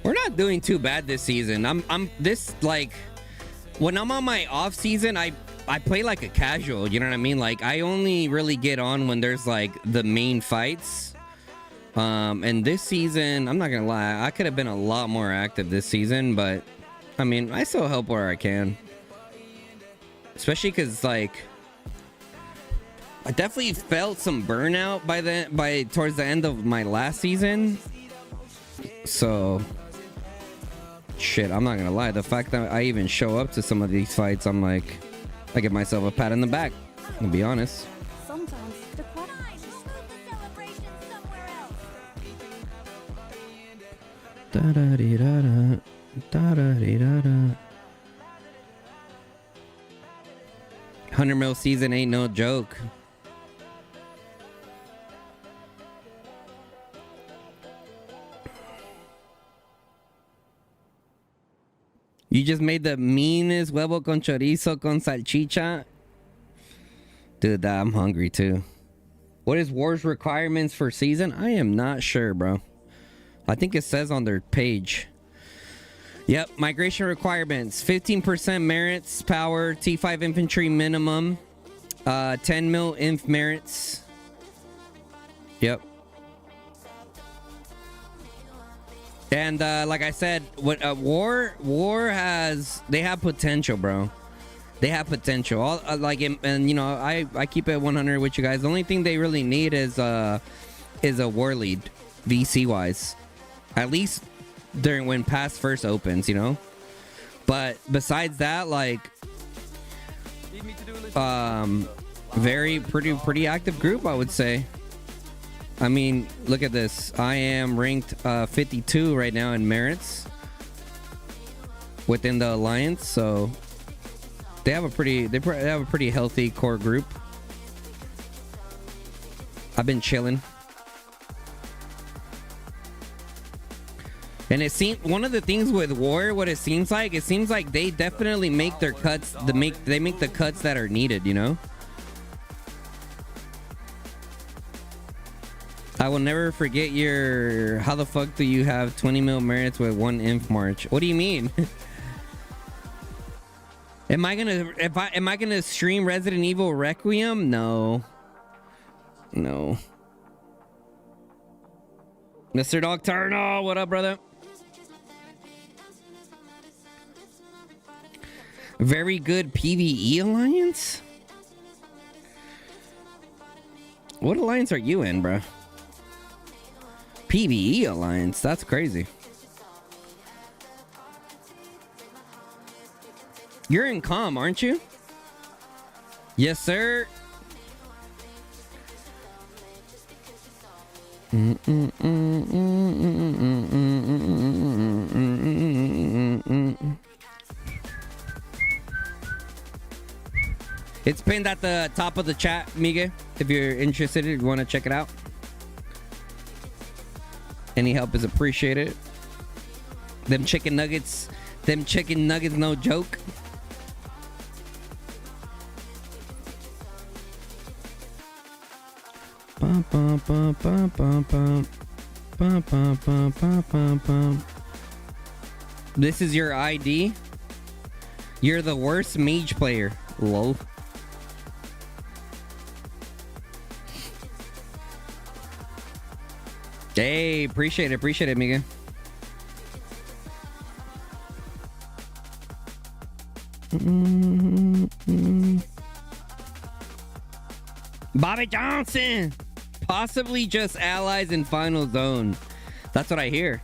We're not doing too bad this season. I'm this, like, when I'm on my off season, I play like a casual, you know what I mean? Like, I only really get on when there's like the main fights. And this season, I'm not gonna lie, I could have been a lot more active this season, but I mean, I still help where I can. Especially because, like, I definitely felt some burnout by towards the end of my last season. So shit, I'm not gonna lie, the fact that I even show up to some of these fights, I'm like, I give myself a pat in the back, to be honest. Sometimes the Guys, we'll move the celebration somewhere else. Da-da-dee-da-da, da-da-dee-da-da. 100 mil season ain't no joke. You just made the meanest huevo con chorizo con salchicha. Dude, I'm hungry too. What is War's requirements for season? I am not sure, bro. I think it says on their page. Yep, migration requirements. 15% merits, power, T5 infantry minimum, 10 mil inf merits. Yep. And like I said, what War has, they have potential, bro. They have potential. All and you know, I keep it 100 with you guys. The only thing they really need is a war lead, VC wise, at least during when pass first opens, you know. But besides that, like, pretty active group, I would say. I mean, look at this. I am ranked 52 right now in merits within the alliance, so they have a pretty healthy core group. I've been chilling. And it seems one of the things with War, what it seems like they definitely make their cuts. They make the cuts that are needed, you know. I will never forget your. How the fuck do you have 20 mil merits with 1 inf march? What do you mean? Am I gonna stream Resident Evil Requiem? No. Mr. Nocturnal, what up, brother? Very good PvE alliance? What alliance are you in, bro? PvE alliance? That's crazy. You're in Comm, aren't you? Yes, sir. It's pinned at the top of the chat, Miguel. If you're interested, if you want to check it out. Any help is appreciated. Them chicken nuggets, no joke. This is your ID? You're the worst mage player. Lol. Hey, appreciate it, Miguel. Bobby Johnson, possibly just allies in final zone. That's what I hear.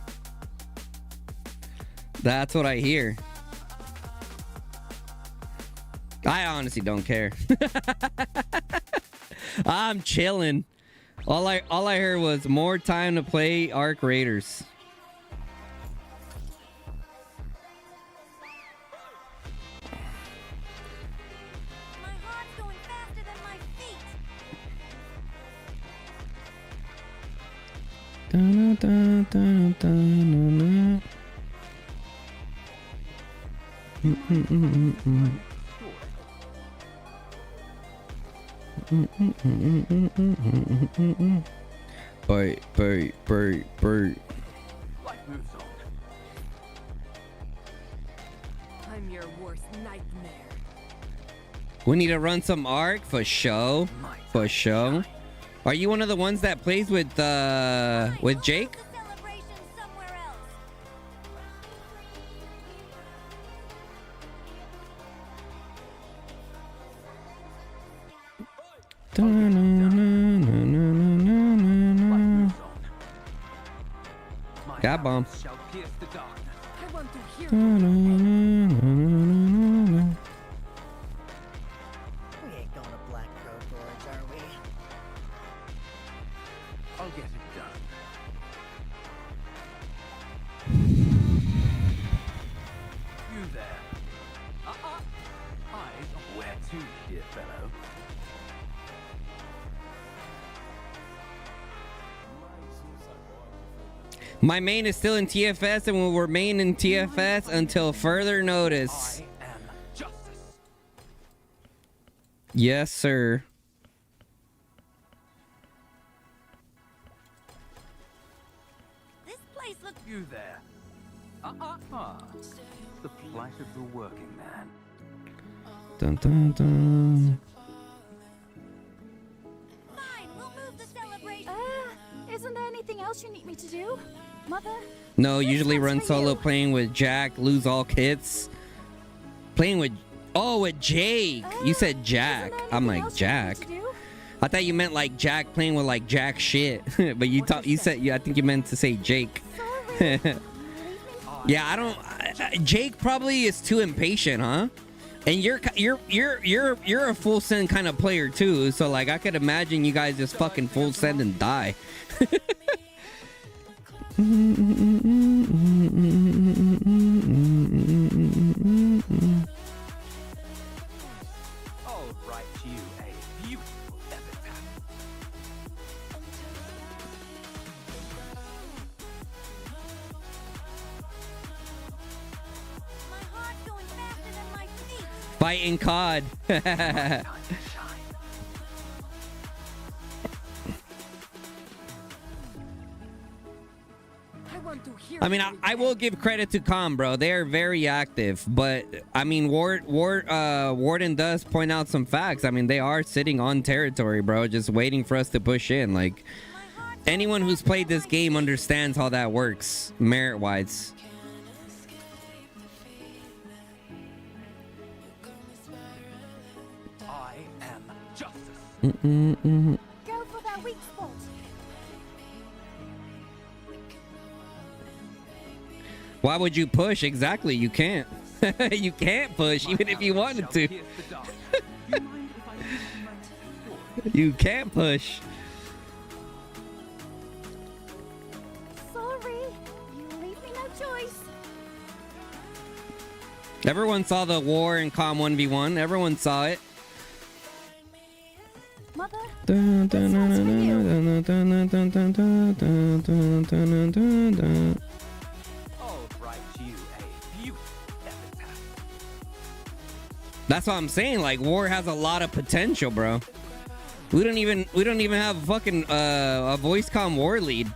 I honestly don't care. I'm chilling. All I heard was more time to play Arc Raiders. My heart's going faster than my feet. Bird. Life moves on. I'm your worst nightmare. We need to run some Arc for show. For show. Are you one of the ones that plays with Jake? The celebration somewhere else. Got bomb. Shall pierce the darkness. I want to hear you. We ain't going to Black Crow Gorge, are we? I'll get it done. You there. Eyes on where to, dear fellow. My main is still in TFS and will remain in TFS until further notice. I am justice. Yes, sir. plight of the working man. Dun, dun, dun. Fine, we'll move the celebration. Isn't there anything else you need me to do? Mother? No, usually one's run for solo you. playing with Jack, lose all kits. Playing with, oh, with Jake. You said Jack. Isn't there I'm anything like, else you need me Jack. to do? I thought you meant like Jack playing with like Jack shit. But you thought, you said, I think you meant to say Jake. Sorry. Yeah, I don't, Jake probably is too impatient, huh? And you're a full send kind of player too. So like, I could imagine you guys just fucking full send and die. I'll write you a beautiful epitaph. My heart's going faster than my feet. Fighting COD. Time to shine. I want to hear I mean, you I will give credit to Comm, bro. They are very active, but I mean, Warden does point out some facts. I mean, they are sitting on territory, bro, just waiting for us to push in. Like, My heart's anyone who's played this game understands how that works, merit-wise. I am justice. Go for that weak spot. Why would you push? Exactly, you can't. You can't push, even if you wanted to. Pierce the dark. Do you mind if I use my sword? You can't push. Sorry. You leave me no choice. Everyone saw the war in Comm 1v1. Everyone saw it. Mother? Dun, This one's for you. dun, dun, dun, dun, dun, dun, dun, dun, dun, dun. I'll write you a beautiful epitaph. That's what I'm saying. Like, war has a lot of potential, bro. We don't even have a fucking a voice comm war lead,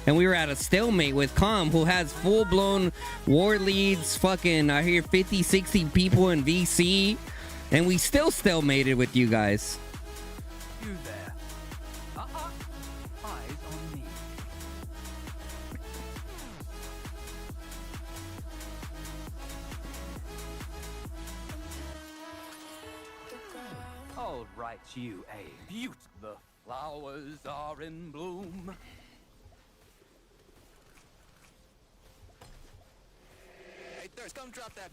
and we were at a stalemate with Comm, who has full blown war leads. Fucking, I hear 50, 60 people in VC, and we still stalemated with you guys. You there. Eyes on me. I'll write you a beaut. The flowers are in bloom. Hey, Thirst, come drop that.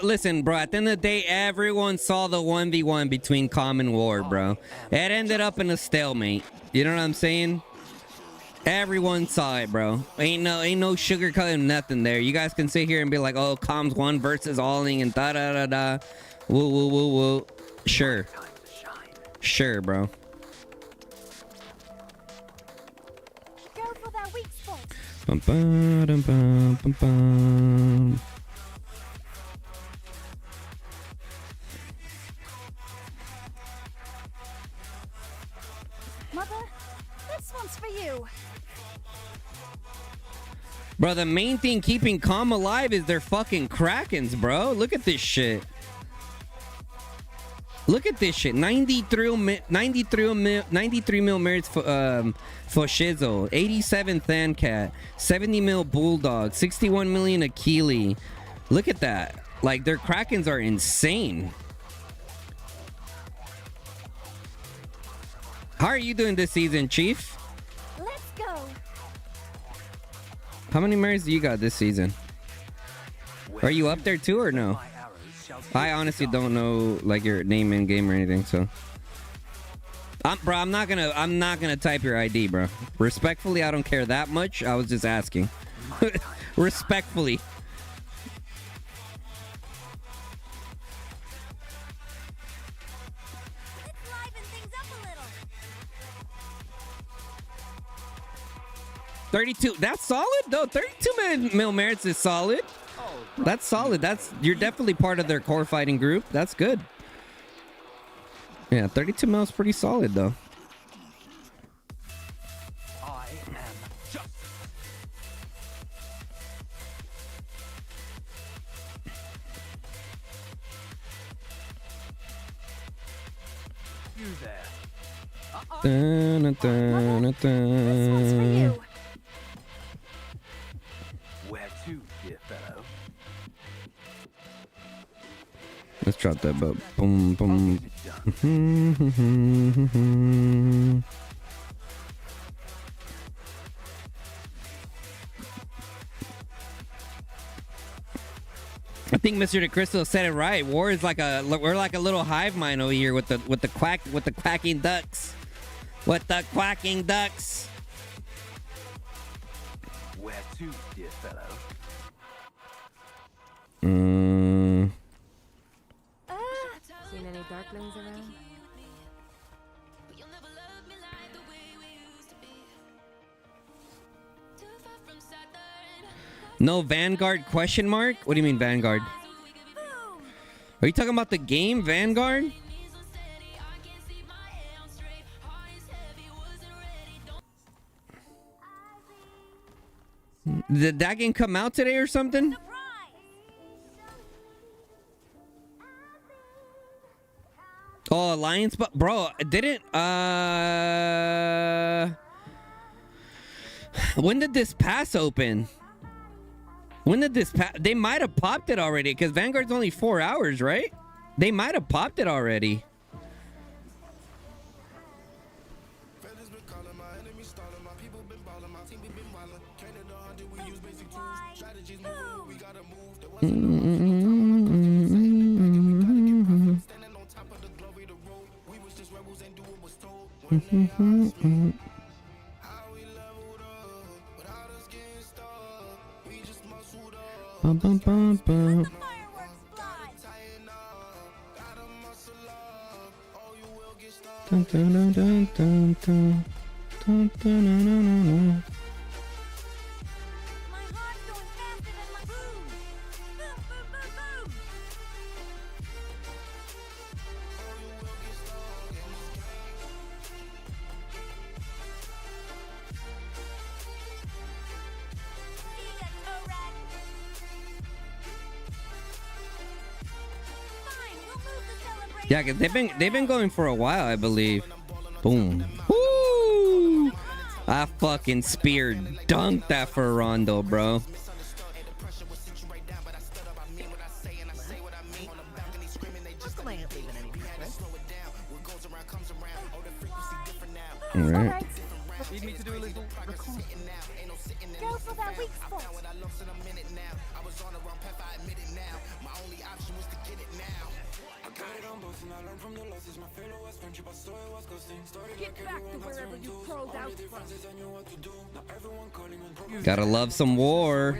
Listen, bro. At the end of the day, everyone saw the 1v1 between Comm and War, bro. It ended up in a stalemate. You know what I'm saying? Everyone saw it, bro. Ain't no sugarcoating nothing there. You guys can sit here and be like, "Oh, Comm's one versus alling and da da da da." Woo woo woo woo. Sure, Time to shine. sure, bro. Go for that weak spot. Bum, ba, dum, bum, bum, bum. Mother? This one's for you. Bro, the main thing keeping Comm alive is their fucking Krakens, bro. Look at this shit. Look at this shit. 93 mil merits for Shizzle, 87 Thancat, 70 mil Bulldog, 61 million Akili. Look at that. Like, their Krakens are insane. How are you doing this season, Chief? Let's go. How many merits do you got this season? Are you up there too or no? My arrows shall I honestly don't know like your name in game or anything, so. Bro, I'm not gonna type your ID, bro. Respectfully, I don't care that much. I was just asking. Respectfully. Let's liven things up a little. 32. That's solid though. 32 mil merits is solid. That's solid. You're definitely part of their core fighting group. That's good. Yeah, 32 mil is pretty solid though. I am justice. You there. Dun, dun, dun, This one's for dun. you. Where to, dear fellow? Let's drop that boat. Boom, I'll boom. get it done. I think Mr. DeCrystal said it right. War is like we're like a little hive mind over here with the quacking ducks. With the quacking ducks. Where to, dear fellow? Seen any darklings around? No Vanguard question mark? What do you mean Vanguard? Are you talking about the game Vanguard? Did that game come out today or something? Oh, Alliance, but bro, didn't when did this pass open? When did this pass? They might have popped it already because Vanguard's only 4 hours, right? They might have popped it already. Bum, bum, bum, bum. Dun, dun, dun, dun, dun, dun. Dun, dun, dun, dun, dun, dun. My heart's going faster than my boom. Boom, boom, boom, boom. See ya, Torak. Fine, we'll move the celebration. Yeah, cause they've been going for a while, I believe. Boom. Woo! I fucking spear dunked that for Rondo, bro. All right. Need me to do a little reconnaissance? Go for that weak spot. Get back to wherever you crawled out from. Gotta love some war.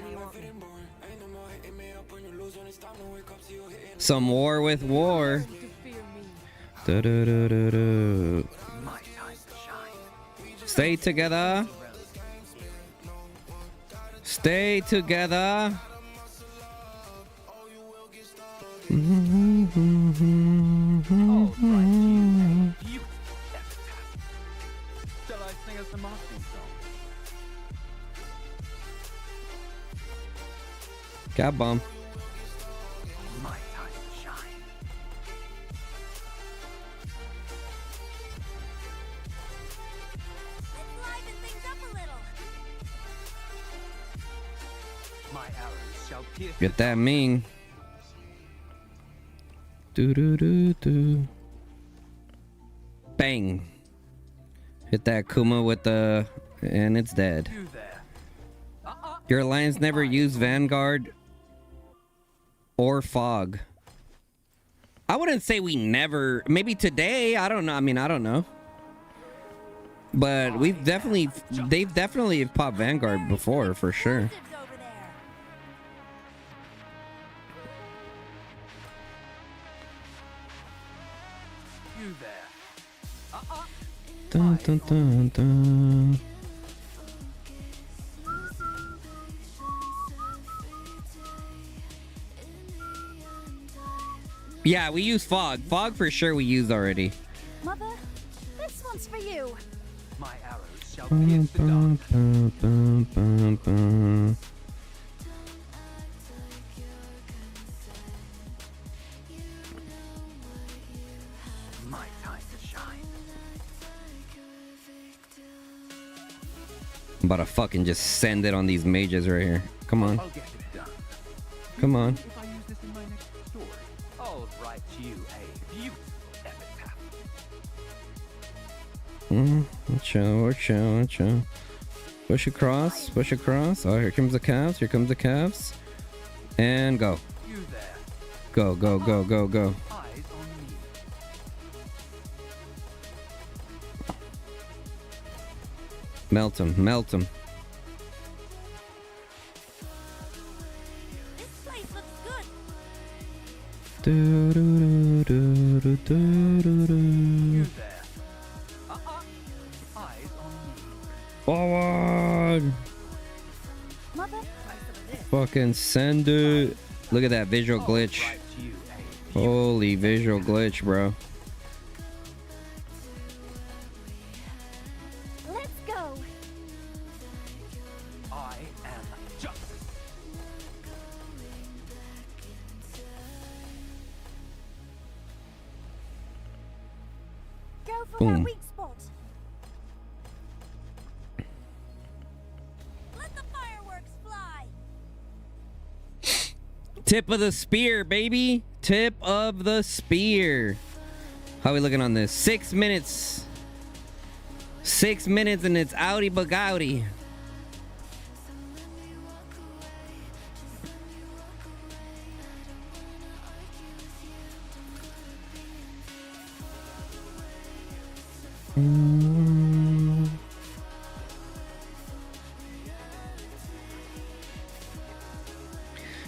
Some war with war. To fear me. Du-du-du-du-du. My time to shine. Stay together. Stay together. All right, you beautiful epitaph. Shall I sing us the marketing song? Got bomb. My time to shine. Let's liven things up a little. My arrows shall pierce Get that Ming. Do do do do. Bang. Hit that Kuma with the, and it's dead. you there. Your alliance never used Vanguard or Fog. I wouldn't say we never. Maybe today. I don't know. I mean, I don't know. But they've definitely popped Vanguard before for sure. Explosives over there. You there. Dun, dun, dun, dun. Yeah, we use Fog. Fog for sure we used already. Mother, this one's for you. My arrows shall Bum, pierce the dark. bum, bum, bum, bum, bum. My time to shine. I'm about to fucking just send it on these mages right here. Come on. I'll get it done. Come on. If I use this in my next story, I'll write you a beautiful epitaph. Watch out. Push across. Oh, here comes the calves. And go. You there. Go. Eyes on me. Melt him. This place looks good. You there. Eyes on me. Forward. Mother, Fucking send it. Look at that visual glitch. Write you a Holy visual glitch, bro. let's go. I am justice. Go for Boom. that weak spot. Let the fireworks fly. Tip of the spear, baby. Tip of the spear. How we looking on this? 6 minutes. 6 minutes and it's outy bagouty.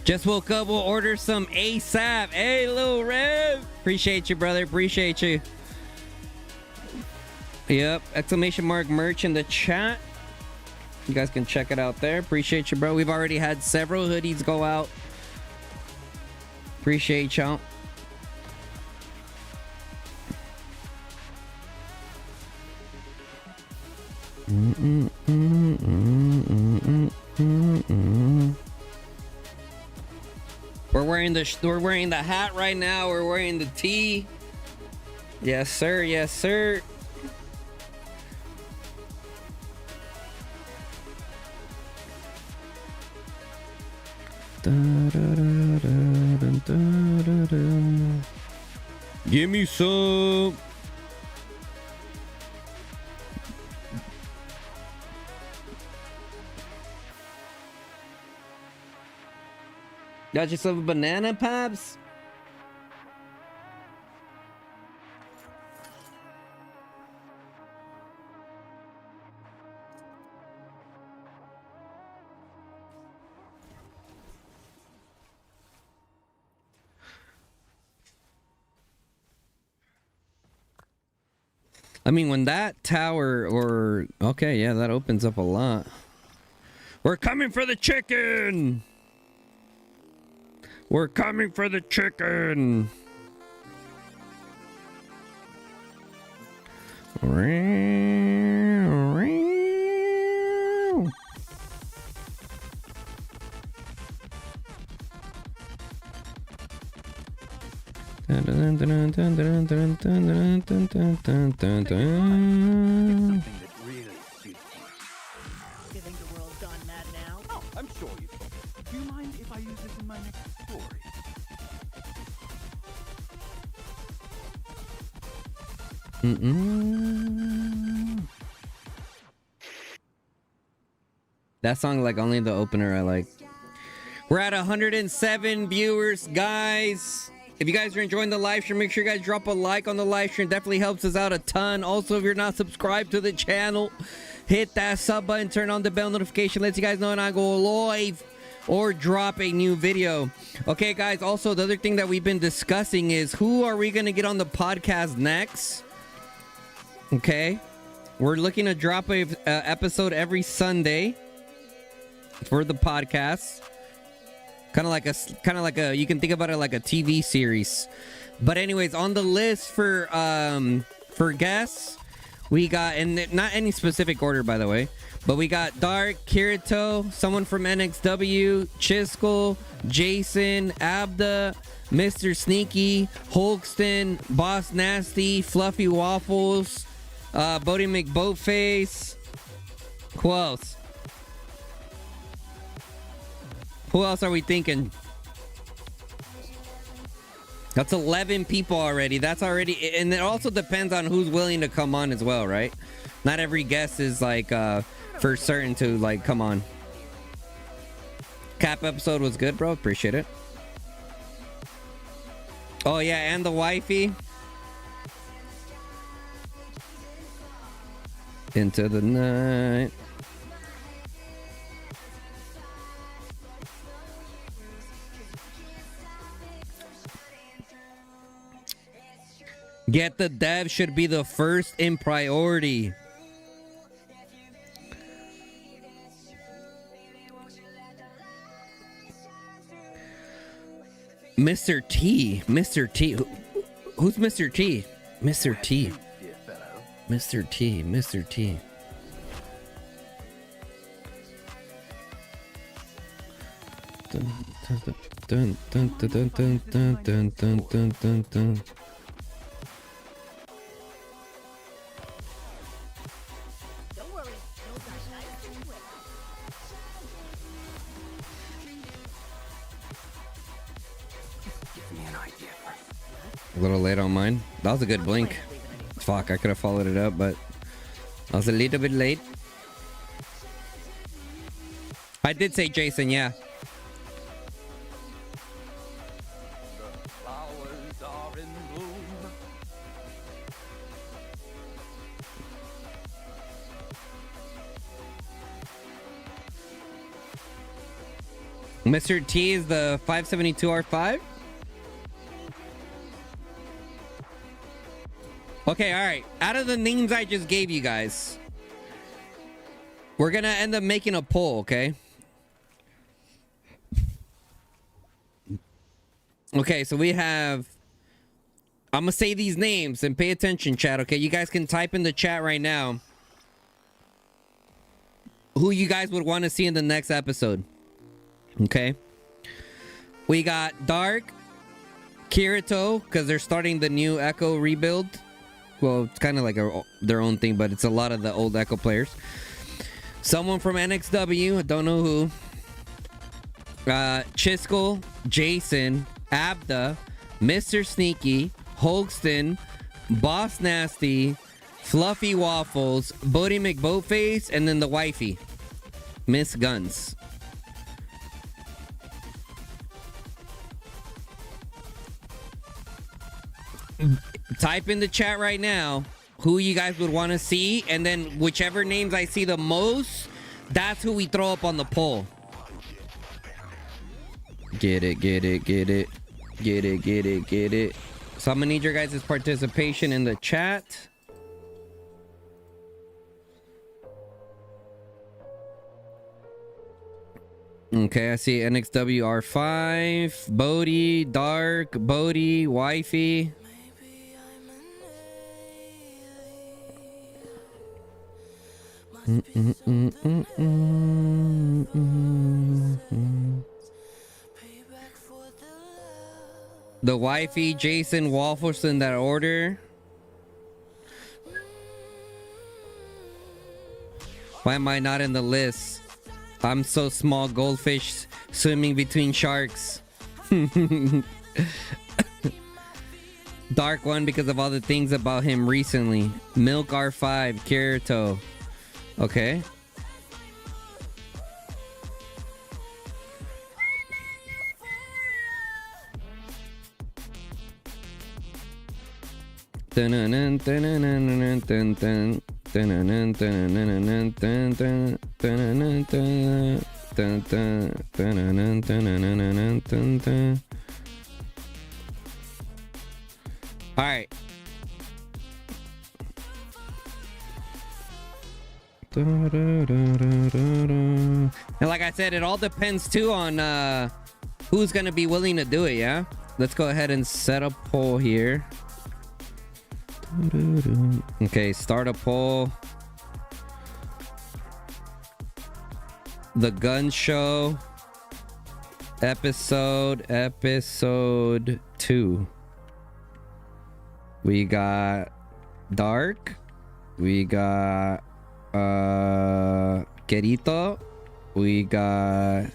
Just woke up. We'll order some ASAP. Hey, Lil Rev. Appreciate you, brother. Appreciate you. Yep. Exclamation mark merch in the chat. You guys can check it out there. Appreciate you, bro. We've already had several hoodies go out. Appreciate y'all. We're wearing the hat right now. We're wearing the tee. Yes, sir. Yes, sir. Give me some. Got yourself a banana, Paps? I mean, when that tower or... Okay, yeah, that opens up a lot. We're coming for the chicken! We're coming for the chicken! Something that really suits you. You think the world's gone mad now? Oh, I'm sure you will. Do you mind if I use this in my next story? That song, like, only the opener I like. We're at 107 viewers, guys. If you guys are enjoying the live stream, make sure you guys drop a like on the live stream. Definitely helps us out a ton. Also, if you're not subscribed to the channel, hit that sub button, turn on the bell notification, lets you guys know when I go live or drop a new video. Okay, guys, also the other thing that we've been discussing is who are we going to get on the podcast next? Okay, we're looking to drop a episode every Sunday for the podcast. Kind of like a you can think about it like a TV series. But anyways, on the list for guests, we got, and not any specific order, by the way, but we got Dark, Kirito, someone from NXW, Chiskel, Jason, Abda, Mr. Sneaky, Holkston, Boss Nasty, Fluffy Waffles, Bodie McBoatface. Who else? Who else are we thinking? That's 11 people already. That's already, and it also depends on who's willing to come on as well, right? Not every guest is like for certain to like come on. Cap episode was good, bro. Appreciate it. Oh yeah, and the wifey. Into the night. Get the dev should be the first in priority. Mr. T. Mr. T. Who's Mr. T? Mr. T. Mr. T. Mr. T. Dun, dun, dun, dun, dun, dun, dun, dun, dun, dun, dun. Don't worry, no guys nice and quick. Give me an idea. A little late on mine. That was a good blink. Fuck, I could have followed it up, but I was a little bit late. I did say Jason, yeah. Flowers are in bloom. Mr. T is the 572R5? Okay, all right. Out of the names I just gave you guys, we're gonna end up making a poll, okay? Okay, so we have... I'm gonna say these names and pay attention, chat, okay? You guys can type in the chat right now who you guys would want to see in the next episode. Okay? We got Dark, Kirito, because they're starting the new Echo rebuild. Well, it's kind of like their own thing, but it's a lot of the old Echo players. Someone from NXW, I don't know who. Chiskel, Jason, Abda, Mr. Sneaky, Holston, Boss Nasty, Fluffy Waffles, Bodie McBoatface, and then the wifey, Miss Gunz. Type in the chat right now who you guys would want to see, and then whichever names I see the most, that's who we throw up on the poll. Get it, get it, get it, get it, get it, get it. So I'm gonna need your guys' participation in the chat. Okay, I see NXW R5, Bodie, Dark, Bodie, Wifey. The wifey, Jason, Waffles in that order. Why am I not in the list? I'm so small, goldfish swimming between sharks. Dark one because of all the things about him recently. Milk R5, Kirito. Okay. All right. And like I said, it all depends too on who's gonna be willing to do it. Yeah, let's go ahead and set a poll here. Okay, start a poll. The Gunz Show episode 2. We got Dark. We got Querito. We got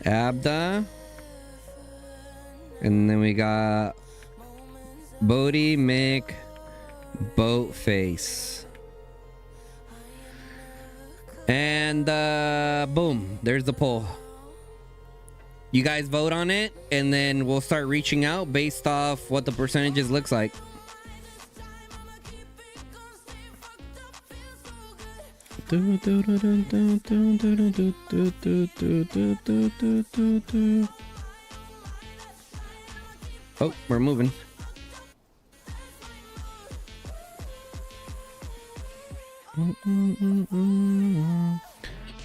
Abda. And then we got Bodie, Mick, Boatface. And boom, there's the poll. You guys vote on it, and then we'll start reaching out based off what the percentages looks like. Oh, we're moving.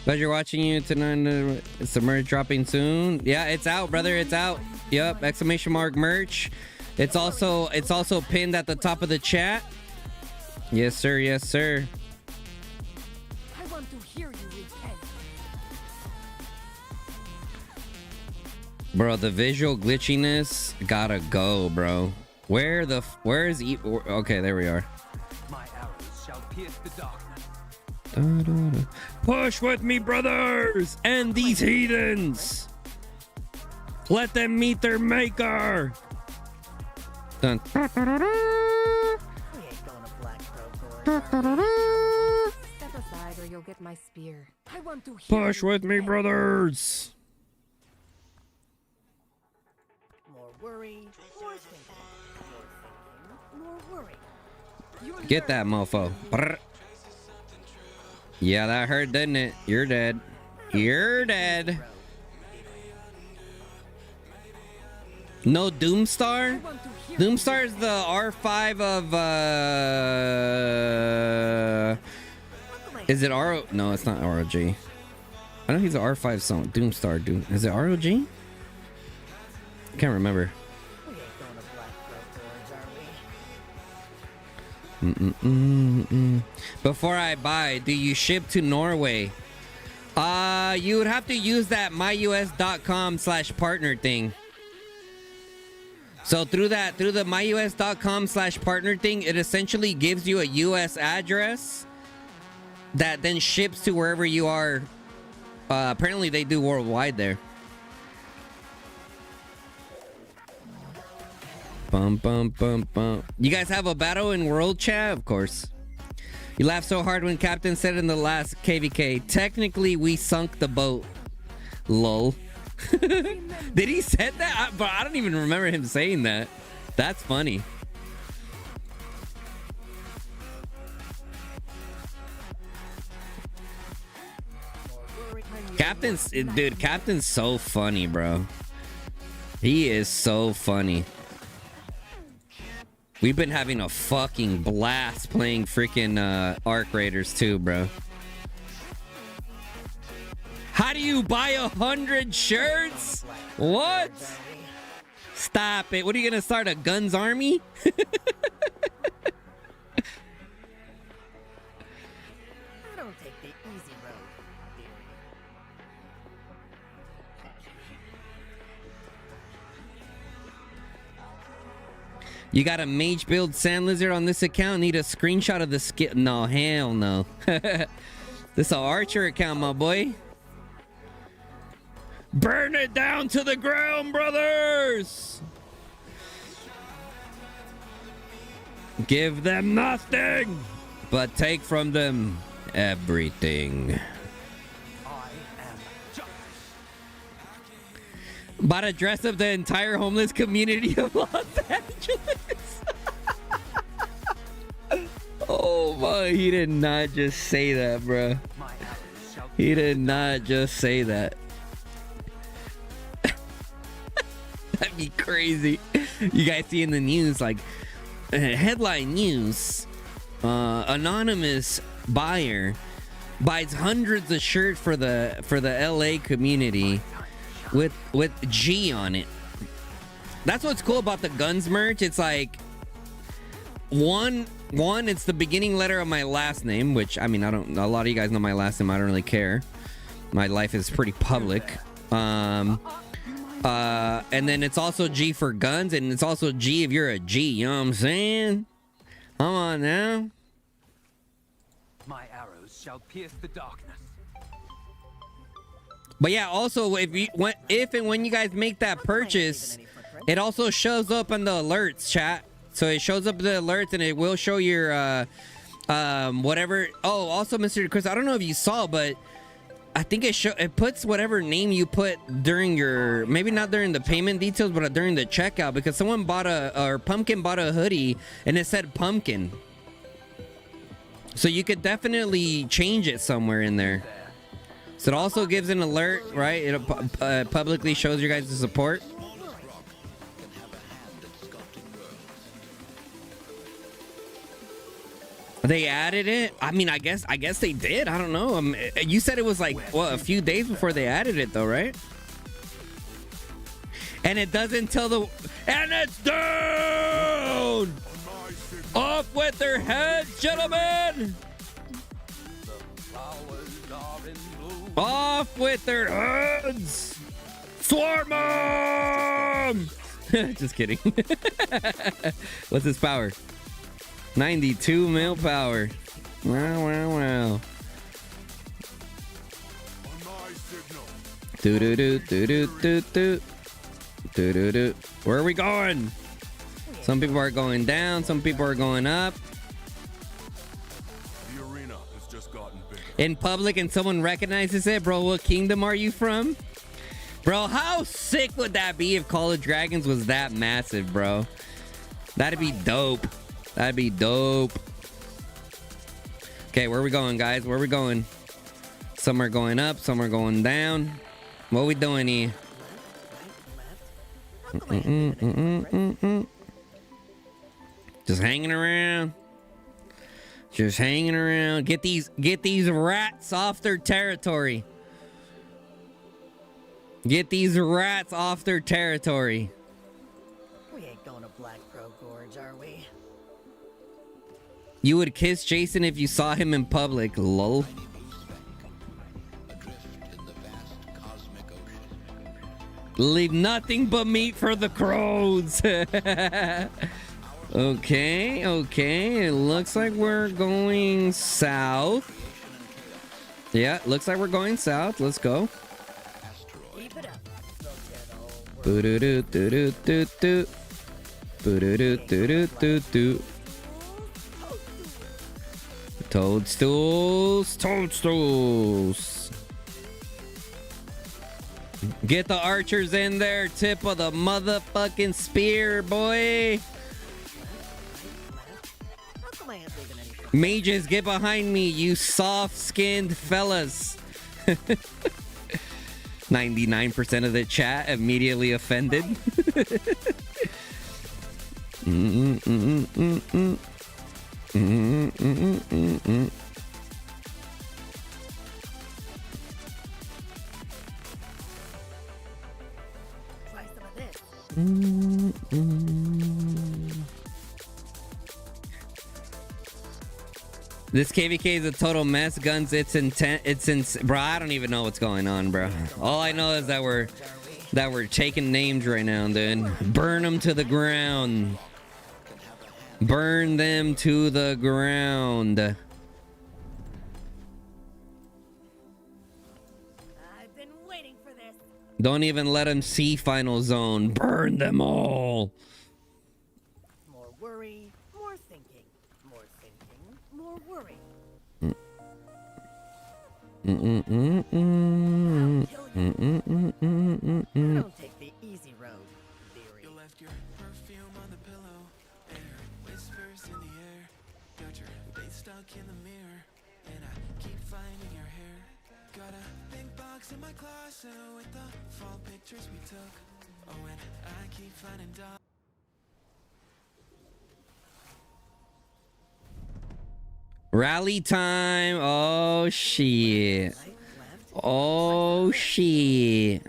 Pleasure watching you tonight. It's the merch dropping soon. Yeah, it's out, brother. It's out. Yep, exclamation mark merch. It's also pinned at the top of the chat. Yes, sir. Yes, sir. I want to hear you repent. Bro, the visual glitchiness gotta go, bro. Where is okay, there we are. My arrows shall pierce the darkness. Push with me, brothers, and these heathens. Let them meet their maker. Done. We ain't going to Black Pro Gorge. Step aside or you'll get my spear. I want to hear Push you with me, repent. brothers. More worry, more thinking. More thinking, more worry. Get that mofo. Brr. Yeah, that hurt, didn't it? You're dead. You're dead. No Doomstar? Doomstar is the R5 of is it R? No, it's not ROG. I know he's an R5 song. Doomstar. Is it ROG? I can't remember. We ain't going to Black Pro Gorge, are we? Before I buy, do you ship to Norway? You would have to use that myus.com/partner thing. So through the myus.com/partner thing, it essentially gives you a US address that then ships to wherever you are. Apparently they do worldwide there. Bum bum bum bum. You guys have a battle in world chat? Of course. You laughed so hard when Captain said in the last KVK, technically we sunk the boat. Lol. Did he said that? But I don't even remember him saying that. That's funny. Captain's so funny, bro. He is so funny. We've been having a fucking blast playing freaking Arc Raiders too, bro. How do you buy 100 shirts? What? Stop it. What are you gonna start, a Gunz army? I don't take the easy road, dearie. You got a mage build sand lizard on this account? Need a screenshot of the skill? No, hell no. This is an archer account, my boy. Burn it down to the ground, brothers! Give them nothing, but take from them everything. I am justice. About to dress up the entire homeless community of Los Angeles. Oh my, he did not just say that, bro. My arrows shall He did not just say that. That'd be crazy. You guys see in the news, like, headline news, anonymous buyer buys hundreds of shirts for the LA community with G on it. That's what's cool about the Gunz merch. It's like one, it's the beginning letter of my last name, which I mean, a lot of you guys know my last name. I don't really care. My life is pretty public. And then it's also G for Gunz, and it's also G if you're a G, you know what I'm saying? Come on now. my arrows shall pierce the darkness. But yeah, also if and when you guys make that purchase, it also shows up in the alerts, chat. So it shows up in the alerts and it will show your whatever. Oh, also, Mr. Chris, I don't know if you saw, but I think it puts whatever name you put during your, maybe not during the payment details, but during the checkout, because someone Pumpkin bought a hoodie and it said Pumpkin. So you could definitely change it somewhere in there. So it also gives an alert, right? It publicly shows you guys the support. They added it. I mean, I guess they did. I don't know. You said it was like a few days before they added it, though, right? And it doesn't tell and it's down. Off with their heads, gentlemen. Off with their heads. Swarm them. Just kidding. What's his power? 92 mil power. Wow, wow, wow. Do do do do do do do do do do. Where are we going? Some people are going down. Some people are going up. The arena has just gotten bigger. In public, and someone recognizes it, bro. What kingdom are you from, bro? How sick would that be if Call of Dragons was that massive, bro? That'd be dope. That'd be dope. Okay, where are we going, guys? Where are we going? Some are going up, some are going down. What are we doing here? Just hanging around. Just hanging around. Get these rats off their territory. Get these rats off their territory. We ain't going to Black Crow Gorge, are we? You would kiss Jason if you saw him in public, lol. Leave nothing but meat for the crows. Okay. It looks like we're going south. Yeah, looks like we're going south. Let's go. Keep it up. Boo doo doo doo doo doo doo. Boo doo doo doo doo doo doo. Toadstools. Get the archers in there. Tip of the motherfucking spear, boy. Mages, get behind me, you soft-skinned fellas. 99% of the chat immediately offended. Try some of this. This KVK is a total mess. Guns, it's bro, I don't even know what's going on, bro. All I know is that we're taking names right now, dude. Burn them to the ground. Burn them to the ground. I've been waiting for this. Don't even let them see Final Zone. Burn them all. More worry, more thinking. More thinking, more worry. I'll kill you. Don't take the easy road, dearie. You left your perfume on the pillow. Air whispers in the air. Got your face stuck in the mirror. And I keep finding your hair. Got a big box in my closet with the fall pictures we took. Oh, and I keep finding dogs. Rally time. Oh shit. Oh shit.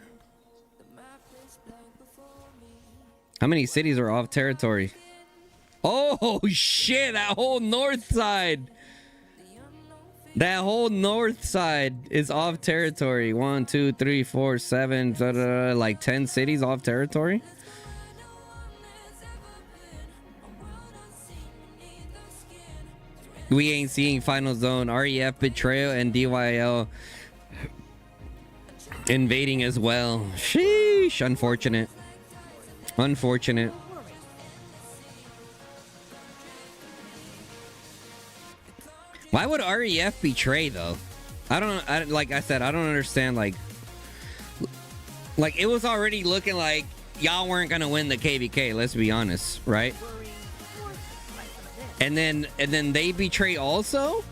How many cities are off territory? Oh shit, that whole north side. That whole north side is off territory. 1, 2, 3, 4, 7, like 10 cities off territory. We ain't seeing Final Zone, REF, Betrayal, and DYL. invading as well. Sheesh, unfortunate. Unfortunate. Why would REF betray though? Like I said, I don't understand. Like it was already looking like y'all weren't gonna win the KVK. Let's be honest, right? And then they betray also.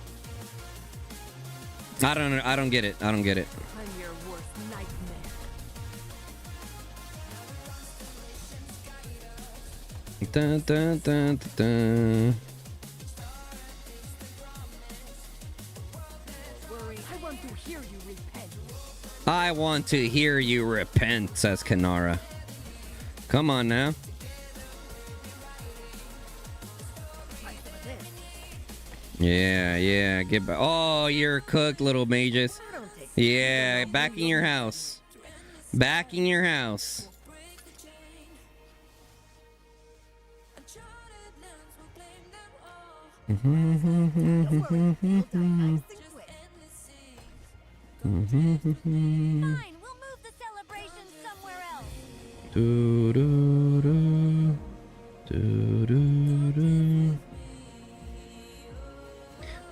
I don't get it. I don't get it. I'm your worst nightmare. Dun, dun, dun, dun, dun. I want to hear you repent. I want to hear you repent, says Kanara. Come on now. Yeah, get back. Oh, you're cooked, little mages. Yeah, back in your house. Back in your house. Fine, we'll move the celebration somewhere else. Do, do, do. Do, do, do.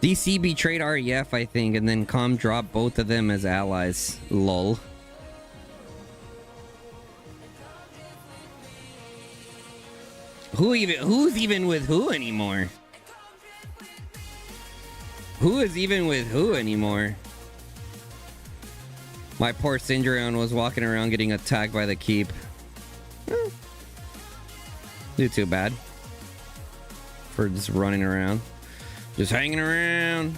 DC betrayed REF, I think, and then Comm dropped both of them as allies. Lol. Who's even with who anymore? Who is even with who anymore? My poor Syndrion was walking around getting attacked by the keep. Do too bad. For just running around. Just hanging around.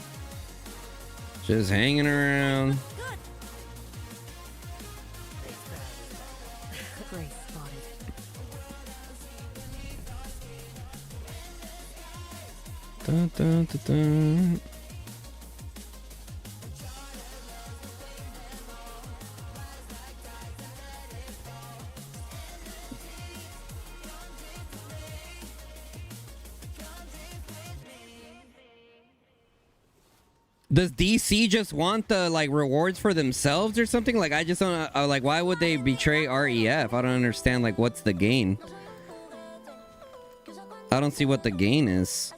Just hanging around. Great spotted. Dun, dun, dun, dun. Does DC just want the like rewards for themselves or something? Like I just don't like why would they betray REF? I don't understand like what's the gain? I don't see what the gain is.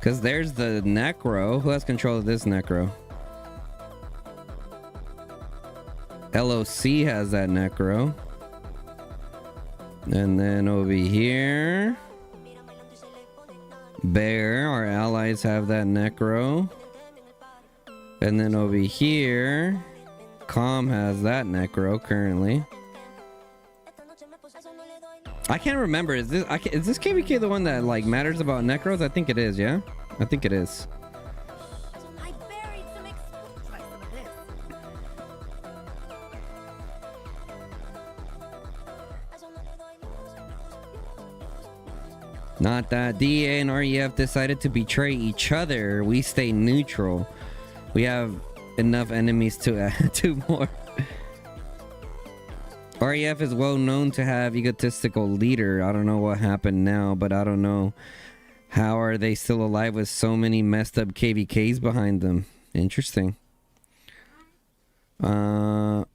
Cause there's the Necro. Who has control of this Necro? LOC has that Necro. And then over here, Bear, our allies have that Necro. And then over here, Comm has that Necro currently. I can't remember. Is this KVK the one that like matters about Necros? I think it is, yeah? I think it is. I buried some try some of this. Not that DA and REF decided to betray each other. We stay neutral. We have enough enemies to add 2 more. REF is well known to have egotistical leader. I don't know what happened now, but I don't know how are they still alive with so many messed up KVKs behind them. Interesting. The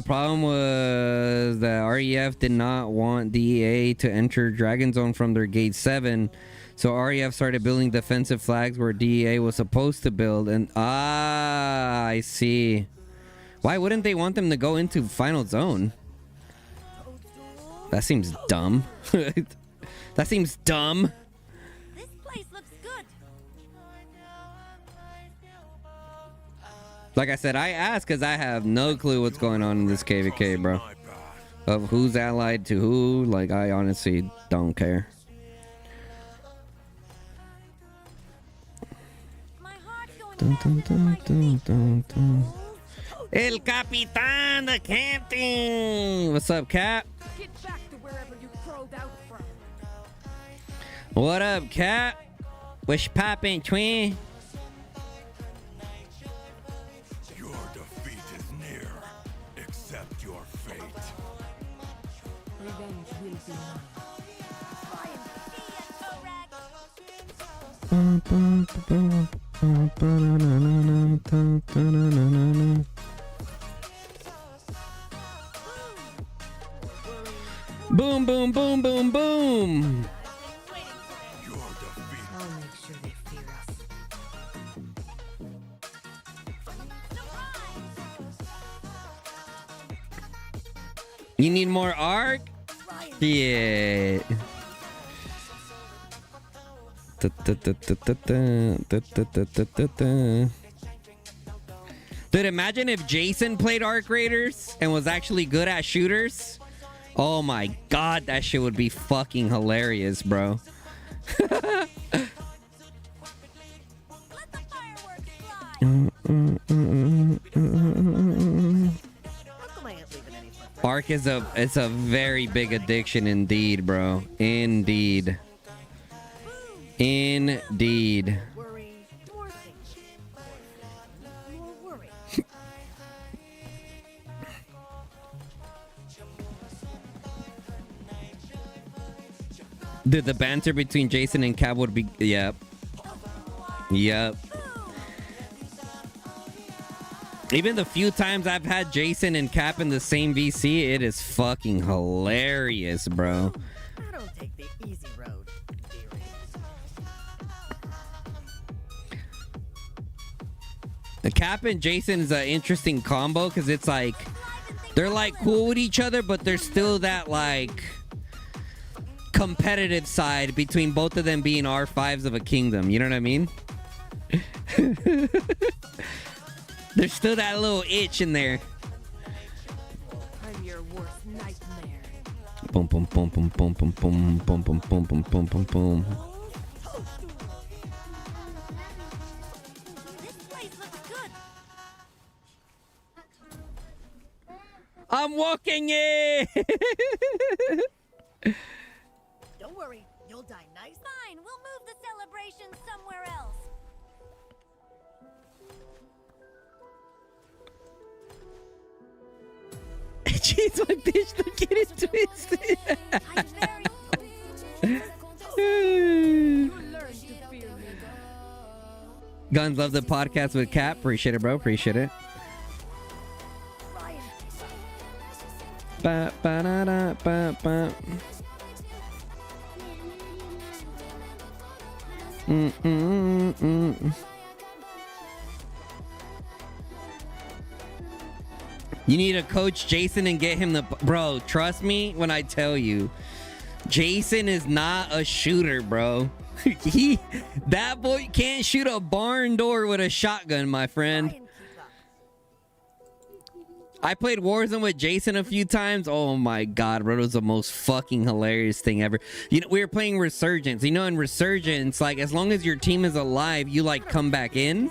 problem was that REF did not want DEA to enter Dragon Zone from their Gate 7. So REF started building defensive flags where DEA was supposed to build. And I see. Why wouldn't they want them to go into Final Zone? That seems dumb. That seems dumb. This place looks good. Like I said, I asked because I have no clue what's going on in this KVK, bro. Of who's allied to who. Like, I honestly don't care. My heart's going Dun, dun, faster than my dun, feet. dun, dun. El Capitan, the captain. What's up, Cap? Get back to wherever you crawled out from. What up, Cap? What's poppin', twin? Your defeat is near. Accept your fate. Revenge will be mine. I am see ya, Korak. Boom, boom, boom, boom, boom. Your defeat. I'll make sure they fear us. You need more arc? Yeah. Dude, imagine if Jason played Arc Raiders and was actually good at shooters. Oh my god, that shit would be fucking hilarious, bro. Let the fireworks fly. How come I ain't leaving any footprints? Arc is a very big addiction indeed, bro. Indeed. Indeed. Worry, more things. More worry. Dude, the banter between Jason and Cab would be... Yep. Yep. Even the few times I've had Jason and Cap in the same VC, it is fucking hilarious, bro. I don't take the easy road, dearie. The Cap and Jason is an interesting combo because it's like... They're like cool with each other, but there's still that like... competitive side between both of them being R5s of a kingdom. You know what I mean? There's still that little itch in there. I'm your worst nightmare. Boom, boom, boom, boom, boom, boom, boom, boom, boom, boom, boom, boom, boom, boom. This place looks good. I'm walking it. Don't worry, you'll die nice. Fine, we'll move the celebration somewhere else. Jeez, my bitch, look at it twisted. I'm very... You learn to fear me. Guns love the podcast with Cap. Appreciate it, bro. Appreciate it. Ba, ba, da, da, ba, ba. You need to coach Jason and get him the... Bro, trust me when I tell you. Jason is not a shooter, bro. That boy can't shoot a barn door with a shotgun, my friend. Try and keep up. I played Warzone with Jason a few times. Oh my god, bro, it was the most fucking hilarious thing ever. You know, we were playing Resurgence. You know, in Resurgence, like, as long as your team is alive, you, like, come back in.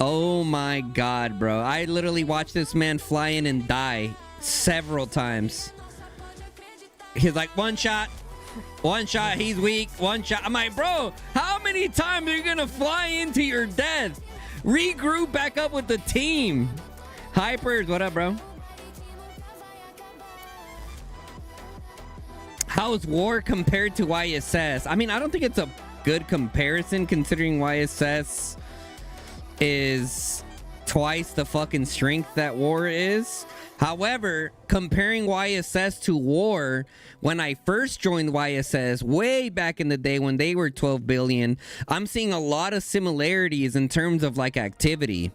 Oh my god, bro. I literally watched this man fly in and die several times. He's like, one shot, he's weak, one shot. I'm like, bro, how many times are you gonna fly into your death? Regroup back up with the team. Hypers, what up, bro? How's War compared to YSS? I mean, I don't think it's a good comparison considering YSS is twice the fucking strength that War is. However, comparing YSS to War, when I first joined YSS way back in the day when they were 12 billion, I'm seeing a lot of similarities in terms of like activity.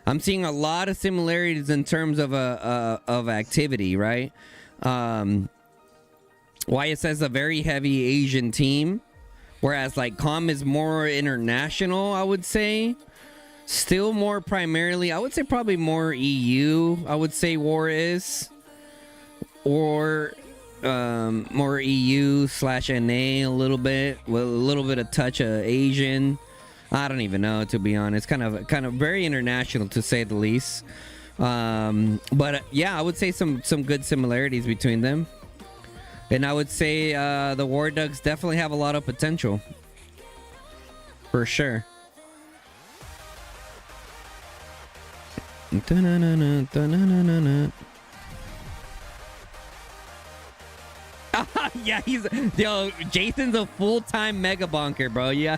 I'm seeing a lot of similarities in terms of activity, right? YSS is a very heavy Asian team, whereas like Comm is more international, I would say. Still more primarily, I would say probably more EU, I would say War is. Or more EU/NA a little bit, with a little bit of touch of Asian. I don't even know, to be honest. Kind of very international, to say the least. But yeah, I would say some good similarities between them. And I would say the War Dogs definitely have a lot of potential. For sure. Yeah, Jason's a full-time mega bonker, bro. Yeah,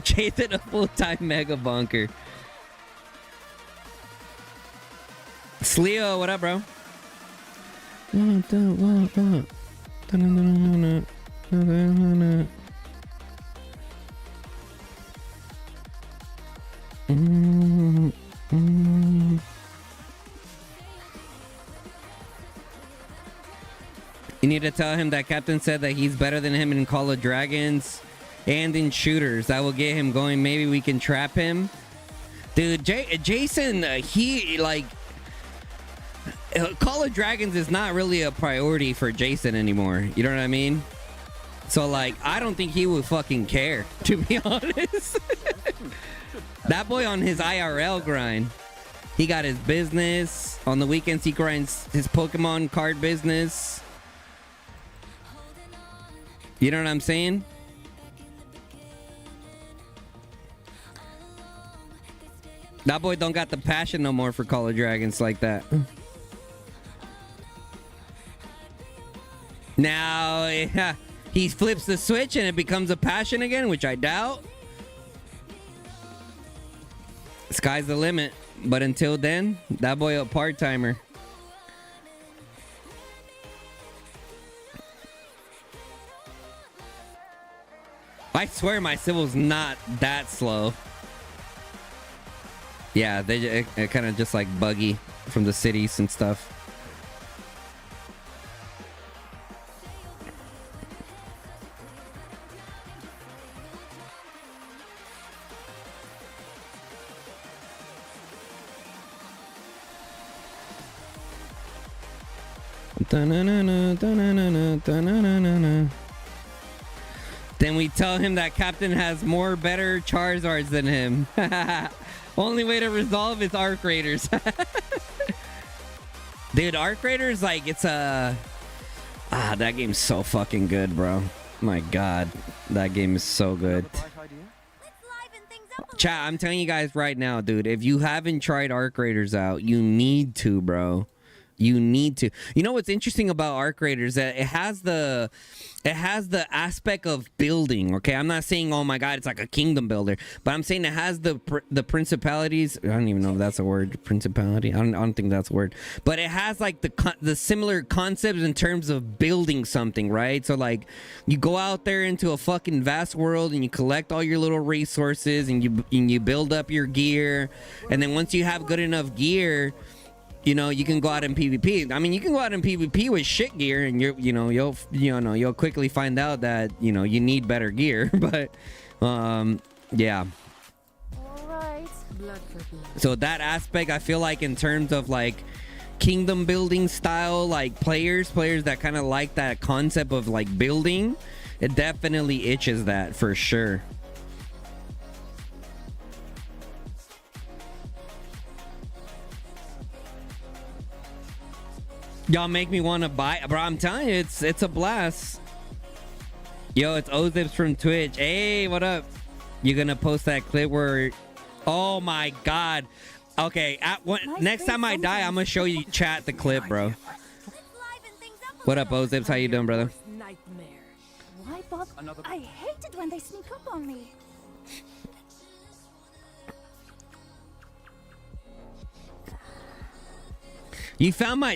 Jason a full-time mega bonker. Sleo, what up, bro? You need to tell him that Captain said that he's better than him in Call of Dragons and in shooters. That will get him going. Maybe we can trap him. Dude, Jason, he like... Call of Dragons is not really a priority for Jason anymore. You know what I mean? So, like, I don't think he would fucking care, to be honest. That boy on his IRL grind. He got his business. On the weekends, he grinds his Pokemon card business. You know what I'm saying? That boy don't got the passion no more for Call of Dragons like that. Now, yeah, he flips the switch and it becomes a passion again, which I doubt. Sky's the limit. But until then, that boy a part-timer. I swear my civil's not that slow. Yeah, they kind of just like buggy from the cities and stuff. Then we tell him that Captain has more better Charizards than him. Only way to resolve is Arc Raiders. Dude, Arc Raiders, like, it's a... that game's so fucking good, bro. My God. That game is so good. Chat, I'm telling you guys right now, dude, if you haven't tried Arc Raiders out, you need to, bro. You need to. You know what's interesting about Arc Raiders? That it has the aspect of building. Okay, I'm not saying, oh my God, it's like a kingdom builder, but I'm saying it has the principalities. I don't even know if that's a word. Principality. I don't think that's a word. But it has like the similar concepts in terms of building something, right? So like, you go out there into a fucking vast world and you collect all your little resources and you build up your gear, and then once you have good enough gear, you know, you can go out in PvP. I mean, you can go out in PvP with shit gear, and you'll quickly find out that you need better gear. But yeah. Alright. So that aspect, I feel like in terms of like kingdom building style, like players that kind of like that concept of like building, it definitely itches that for sure. Y'all make me want to buy, bro. I'm telling you, it's a blast. Yo, it's Ozips from Twitch. Hey, what up? You gonna post that clip where? Oh my God. Okay, next time I die, I'm gonna show you chat the clip, bro. What up, Ozips? How you doing, brother? Nightmare. Why, Bob? I hate it when they sneak up on me. You found my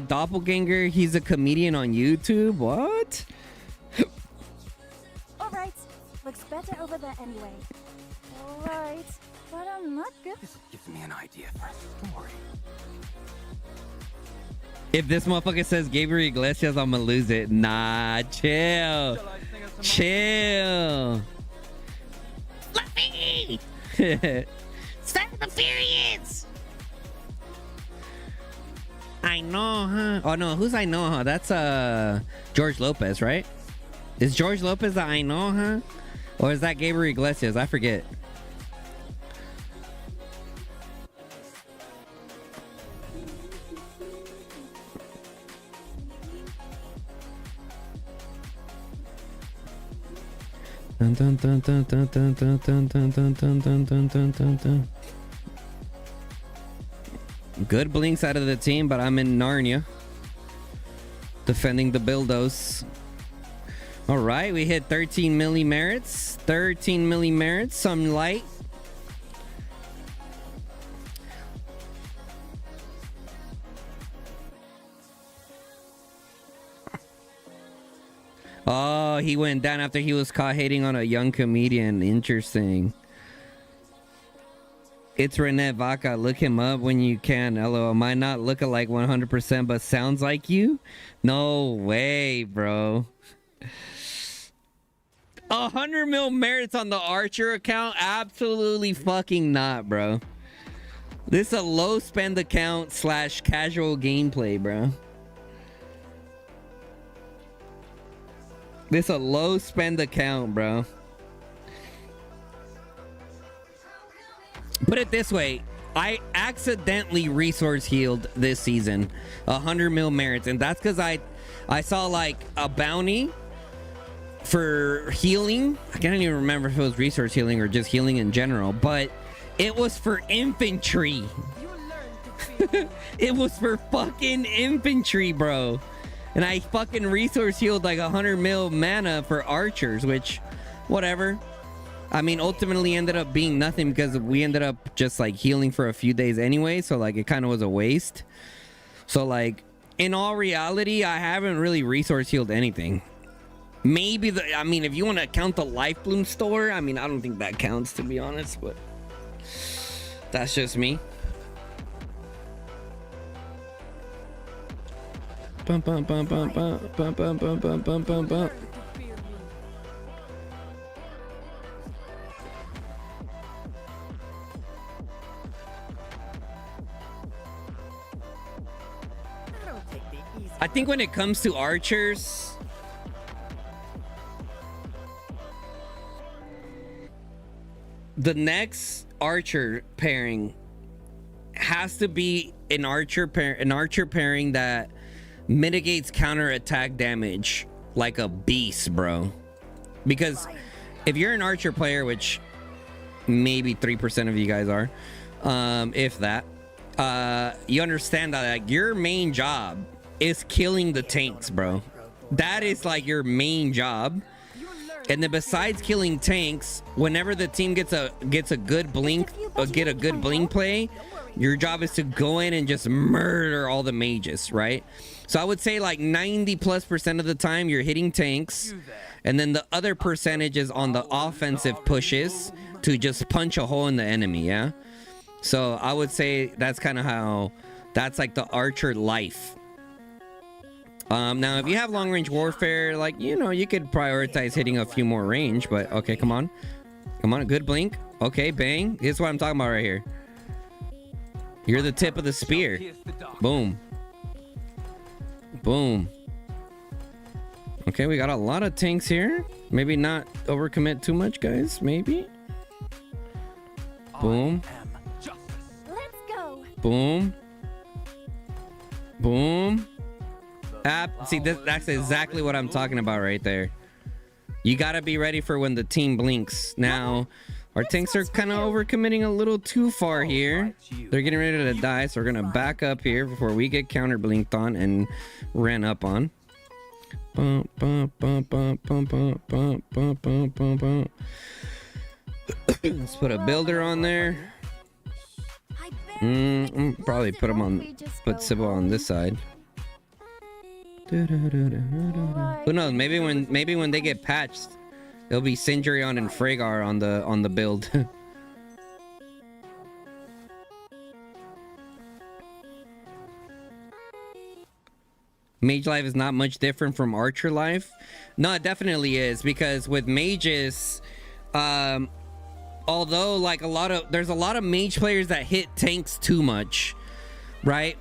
doppelganger. He's a comedian on YouTube. What? Alright. Looks better over there anyway. Alright. But I'm not good. This gives me an idea for a story. If this motherfucker says Gabriel Iglesias, I'm gonna lose it. Nah, chill. Chill. Fluffy! Start the Furious! I know, huh? Oh no, who's I know, huh? That's George Lopez, right? Is George Lopez the I know, huh? Or is that Gabriel Iglesias? I forget. Dun, dun, dun, dun, dun, dun, dun, dun, dun, dun, dun, dun, dun, dun, dun. Good blinks out of the team, but I'm in Narnia. defending the buildos. All right, we hit 13 milli merits. 13 milli merits, some light. Oh, he went down after he was caught hating on a young comedian. Interesting. It's Rene Vaca. Look him up when you can. LOL. Might not look alike 100%, but sounds like you? No way, bro. 100 mil merits on the Archer account? Absolutely fucking not, bro. This is a low spend account / casual gameplay, bro. This a low spend account, bro. Put it this way, I accidentally resource healed this season 100 mil merits, and that's because I saw like a bounty for healing. I can't even remember if it was resource healing or just healing in general, but it was for infantry. It was for fucking infantry, bro. And I fucking resource healed like 100 mil mana for archers, which, whatever. I mean, ultimately ended up being nothing because we ended up just like healing for a few days anyway. So like it kind of was a waste. So like in all reality, I haven't really resource healed anything. Maybe I mean, if you want to count the Life Bloom store, I mean, I don't think that counts, to be honest, but that's just me. Bum, bum, bum, bum, bum, bum, bum, bum, bum, bum, bum, bum. I think when it comes to archers, the next archer pairing has to be an archer pairing that mitigates counter attack damage like a beast, bro. Because if you're an archer player, which maybe 3% of you guys are, if that, you understand that like your main job is killing the tanks, bro. That is like your main job. And then besides killing tanks, whenever the team gets a good blink or get a good blink play, your job is to go in and just murder all the mages, right? So I would say like 90+% of the time you're hitting tanks, and then the other percentage is on the offensive pushes to just punch a hole in the enemy, yeah? So I would say that's kind of how, that's like the archer life. Now if you have long range warfare, like, you know, you could prioritize hitting a few more range, but okay, come on, a good blink. Okay, bang. Here's what I'm talking about right here. You're the tip of the spear. Boom. Boom. Okay, we got a lot of tanks here. Maybe not overcommit too much, guys. Maybe. Boom. Let's go. Boom. Boom. See, that's exactly what I'm talking about right there. You gotta be ready for when the team blinks. Now, our tanks are kind of overcommitting a little too far here. They're getting ready to die, so we're gonna back up here before we get counter blinked on and ran up on. Bum, bum, bum, bum, bum, bum, bum, bum, bum, bum, bum. Let's put a builder on there. Probably put Sybil on this side. Who knows? Maybe when they get patched, it'll be Sindrion and Freygar on the build. Mage life is not much different from archer life. No, it definitely is, because with mages, although like there's a lot of mage players that hit tanks too much, right?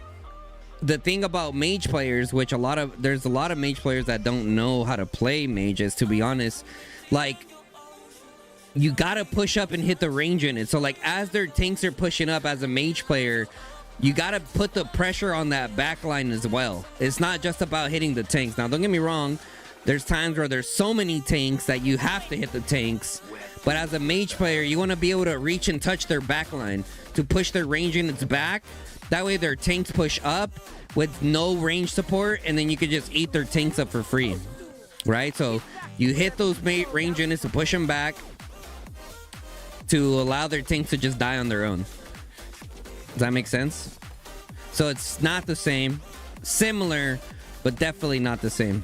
The thing about mage players, which there's a lot of mage players that don't know how to play mages, to be honest. Like, you gotta push up and hit the range in it. So like as their tanks are pushing up as a mage player, you gotta put the pressure on that backline as well. It's not just about hitting the tanks. Now don't get me wrong, there's times where there's so many tanks that you have to hit the tanks, but as a mage player, you want to be able to reach and touch their backline to push their range in its back That way their tanks push up with no range support, and then you could just eat their tanks up for free, right? So you hit those range units to push them back to allow their tanks to just die on their own. Does that make sense? So it's not the same. Similar, but definitely not the same.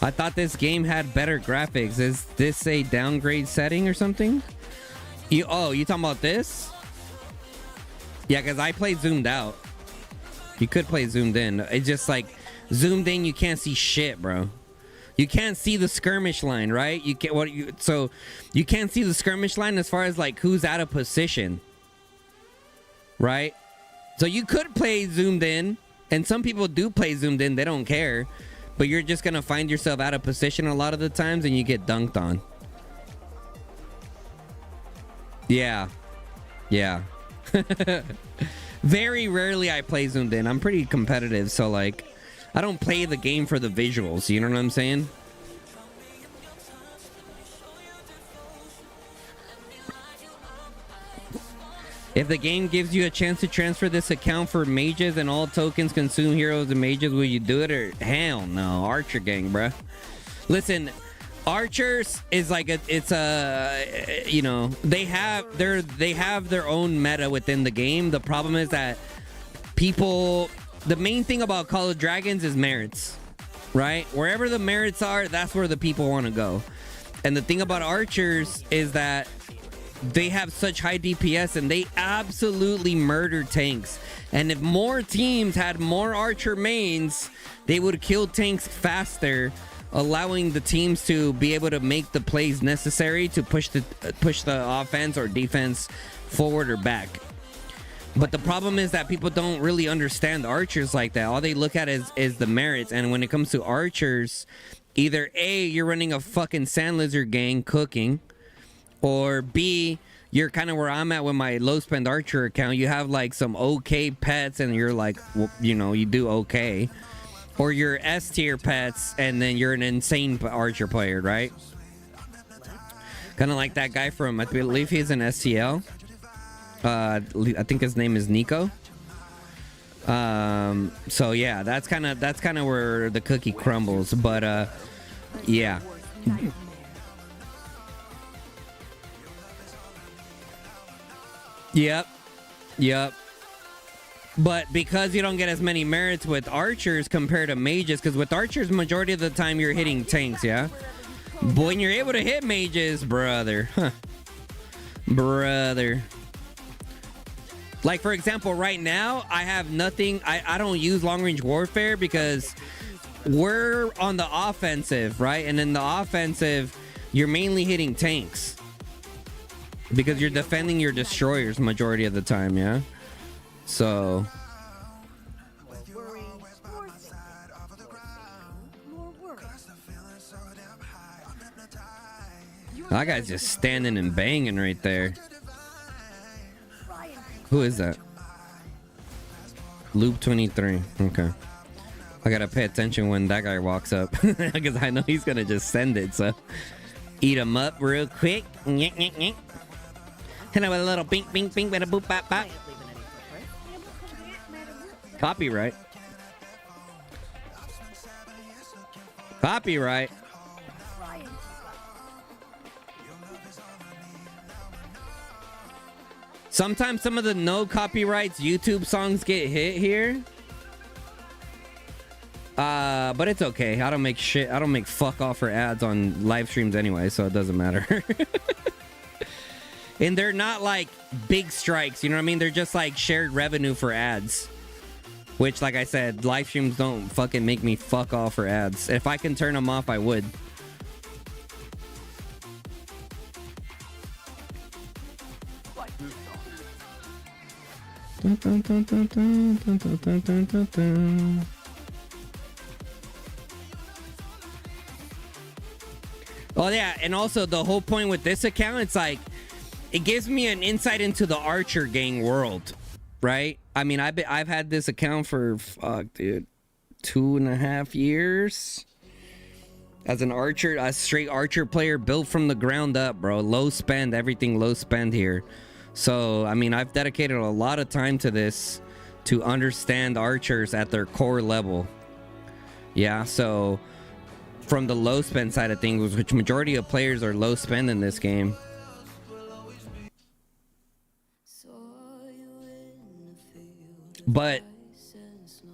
I thought this game had better graphics. Is this a downgrade setting or something? You talking about this? Yeah, because I play zoomed out. You could play zoomed in. It's just like zoomed in, you can't see shit, bro. You can't see the skirmish line, right? You can't see the skirmish line as far as like who's out of position, right? So you could play zoomed in, and some people do play zoomed in. They don't care, but you're just gonna find yourself out of position a lot of the times, and you get dunked on. Yeah. Very rarely I play zoomed in. I'm pretty competitive, so like I don't play the game for the visuals, you know what I'm saying? If the game gives you a chance to transfer this account for mages and all tokens consume heroes and mages, will you do it? Or hell no, Archer gang, bruh. Listen, Archers is like you know, they have their own meta within the game. The problem is that the main thing about Call of Dragons is merits, right? Wherever the merits are, that's where the people want to go. And the thing about Archers is that they have such high DPS and they absolutely murder tanks. And if more teams had more Archer mains, they would kill tanks faster, allowing the teams to be able to make the plays necessary to push the offense or defense forward or back. But the problem is that people don't really understand Archers like that. All they look at is the merits. And when it comes to Archers, either A, you're running a fucking sand lizard gang cooking, or B, you're kind of where I'm at with my low spend Archer account. You have like some okay pets and you're like, well, you know, you do okay. Or you're S tier pets and then you're an insane Archer player, right? Kind of like that guy from, I believe he's an STL. I think his name is Nico. So yeah, that's kind of where the cookie crumbles. But yeah. Yep. But because you don't get as many merits with Archers compared to mages, because with Archers, majority of the time you're hitting tanks, yeah? But when you're able to hit mages, brother. Brother. Like, for example, right now, I have nothing. I don't use long-range warfare because we're on the offensive, right? And in the offensive, you're mainly hitting tanks. Because you're defending your destroyers majority of the time, yeah? So... that guy's just standing and banging right there. Who is that? Loop 23. Okay. I gotta pay attention when that guy walks up. Because I know he's gonna just send it, so... eat him up real quick. Hit him with a little bink, bink, bink, bada boop, bop, bop. Copyright. Copyright. Sometimes some of the no copyrights YouTube songs get hit here. But it's okay. I don't make shit. I don't make fuck off for ads on live streams anyway, so it doesn't matter. And they're not like big strikes, you know what I mean? They're just like shared revenue for ads. Which, like I said, live streams don't fucking make me fuck off for ads. If I can turn them off, I would. Oh yeah, and also the whole point with this account, it's like it gives me an insight into the Archer gang world, right? I mean, I've had this account for 2.5 years as an Archer, a straight Archer player built from the ground up, bro. Low spend, everything low spend here. So, I mean, I've dedicated a lot of time to this to understand archers at their core level. Yeah, so from the low spend side of things, which majority of players are low spend in this game. But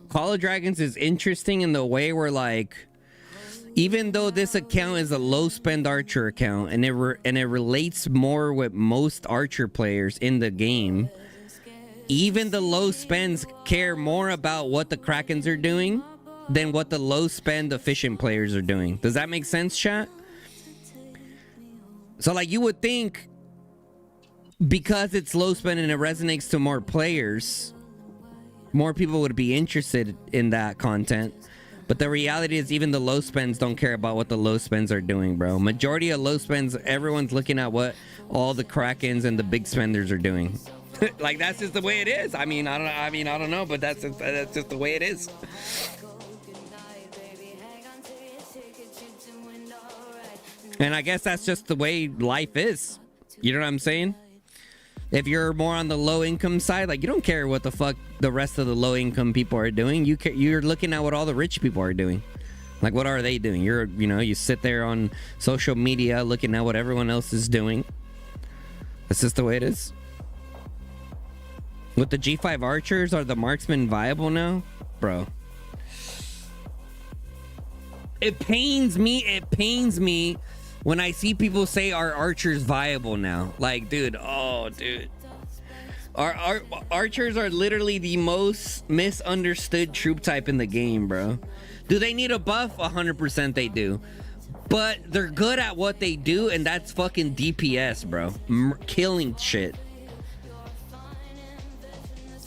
Call of Dragons is interesting in the way where, like, even though this account is a low spend archer account and it relates more with most archer players in the game, even the low spends care more about what the Krakens are doing than what the low spend efficient players are doing. Does that make sense, chat? So, like, you would think because it's low spend and it resonates to more players, more people would be interested in that content. But the reality is even the low spends don't care about what the low spends are doing, bro. Majority of low spends, everyone's looking at what all the Krakens and the big spenders are doing. Like, that's just the way it is. I mean, I don't know, but that's just the way it is. And I guess that's just the way life is. You know what I'm saying? If you're more on the low income side, like, you don't care what the fuck the rest of the low income people are doing. You're looking at what all the rich people are doing. Like, what are they doing? You sit there on social media looking at what everyone else is doing. That's just the way it is. With the G5 archers, are the marksmen viable now? Bro. It pains me when I see people say our archers viable now. Like, dude, dude. Our archers are literally the most misunderstood troop type in the game, bro. Do they need a buff? 100% they do. But they're good at what they do, and that's fucking DPS, bro. Killing shit.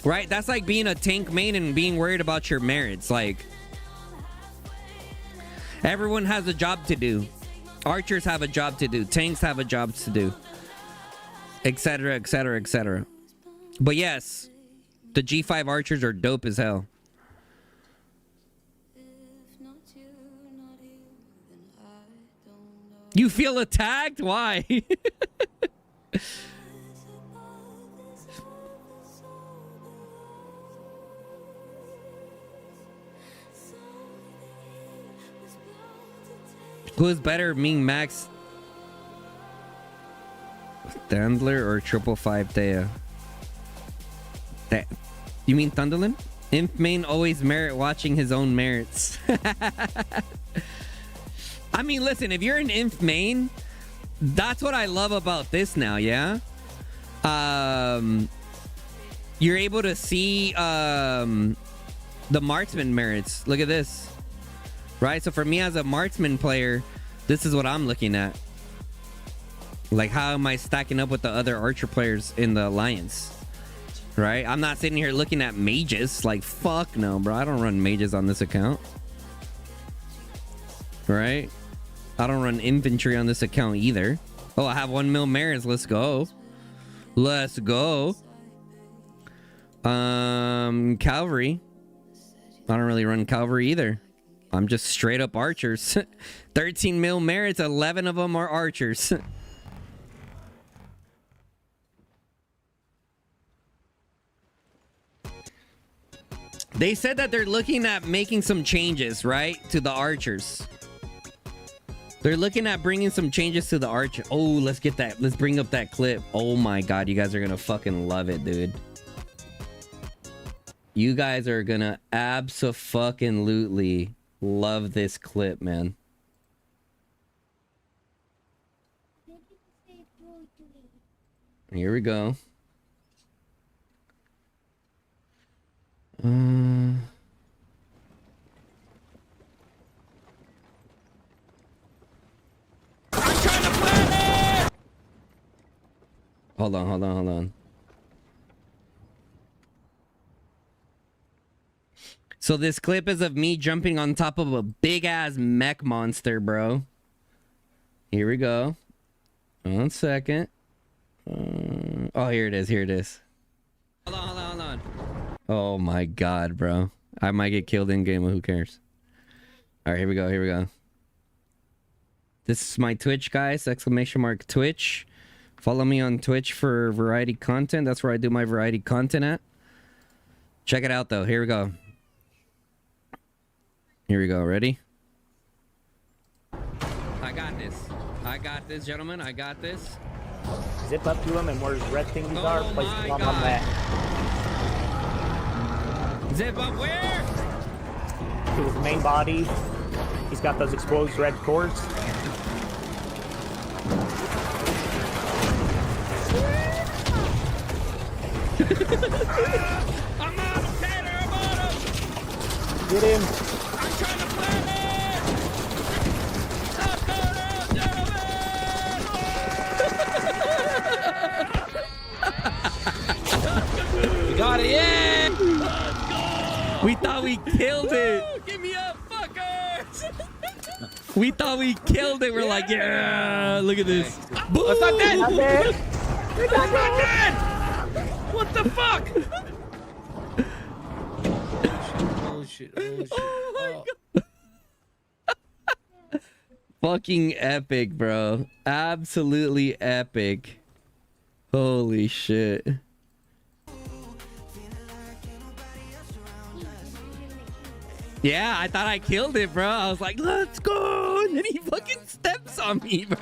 Right? That's like being a tank main and being worried about your merits. Like, everyone has a job to do. Archers have a job to do. Tanks have a job to do. Etc, etc, etc. But yes, the G5 archers are dope as hell. You feel attacked? Why? Who is better, Ming Max Dandler or 555 Thea? That, you mean Thunderland? Imp main always merit watching his own merits. I mean, listen, if you're an Imp main, that's what I love about this now, yeah? You're able to see the marksman merits. Look at this. Right? So for me as a marksman player, this is what I'm looking at. Like, how am I stacking up with the other archer players in the alliance? Right? I'm not sitting here looking at mages. Like, fuck no, bro. I don't run mages on this account. Right? I don't run infantry on this account either. Oh, I have 1 mil merits. Let's go. Let's go. Cavalry. I don't really run cavalry either. I'm just straight up archers. 13 mil merits, 11 of them are archers. They said that they're looking at making some changes, right? To the archers. They're looking at bringing some changes to the archer. Oh, let's get that. Let's bring up that clip. Oh my God, you guys are gonna fucking love it, dude. You guys are gonna abso-fucking-lutely love this clip, man. Here we go. Hold on. So this clip is of me jumping on top of a big ass mech monster, bro. Here we go. 1 second. Oh, here it is. Hold on. Oh my God, bro. I might get killed in game, but who cares? All right, here we go. This is my Twitch, guys. ! Twitch. Follow me on Twitch for variety content. That's where I do my variety content at. Check it out, though. Here we go. Here we go. Ready? I got this. I got this, gentlemen. I got this. Zip up to him, and where his red things are, place my them on God. that. Zip up where? To his main body. He's got those exposed red cords. I'm on him, Taylor. I'm on him. Get him. I'm trying to plant it. Stop going out, gentlemen. We got it, yeah! We thought we killed it. Give me up, fuckers! We thought we killed it. We're like, yeah, look at this. Boom. That's not dead! Not dead. That's not dead! What the fuck? Oh shit, oh shit, oh shit. Fucking epic, bro. Absolutely epic. Holy shit. Yeah, I thought I killed it, bro. I was like, let's go. And then he fucking steps on me, bro.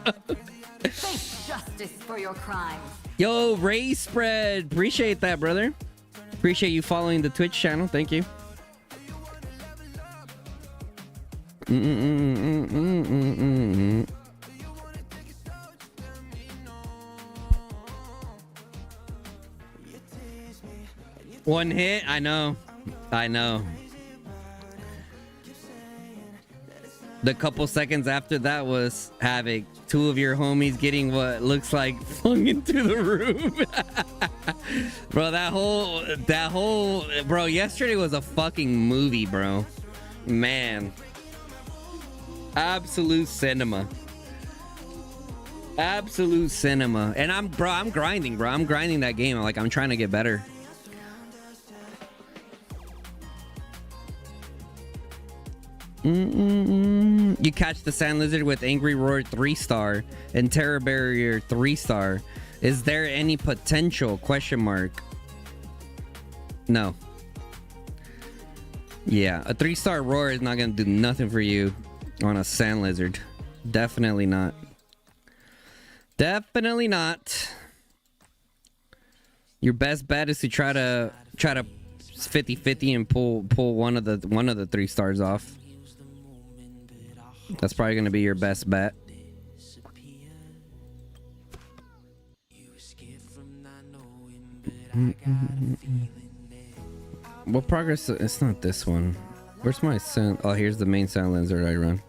Face justice for your crimes. Yo, Ray Spread. Appreciate that, brother. Appreciate you following the Twitch channel. Thank you. One hit? I know. I know. The couple seconds after that was Havoc. Two of your homies getting what looks like flung into the room. Bro, that whole, bro, yesterday was a fucking movie, bro. Man. Absolute cinema. Absolute cinema. And I'm grinding, bro. I'm grinding that game. Like, I'm trying to get better. You catch the Sand Lizard with Angry Roar 3-star and Terror Barrier 3-star. Is there any potential? Question mark. No. Yeah, a 3-star Roar is not gonna do nothing for you on a Sand Lizard. Definitely not. Definitely not. Your best bet is to try to 50-50 and pull one of the 3-stars off. That's probably gonna be your best bet. What progress? It's not this one. Where's my sand? Oh, here's the main Sand Lizard I run.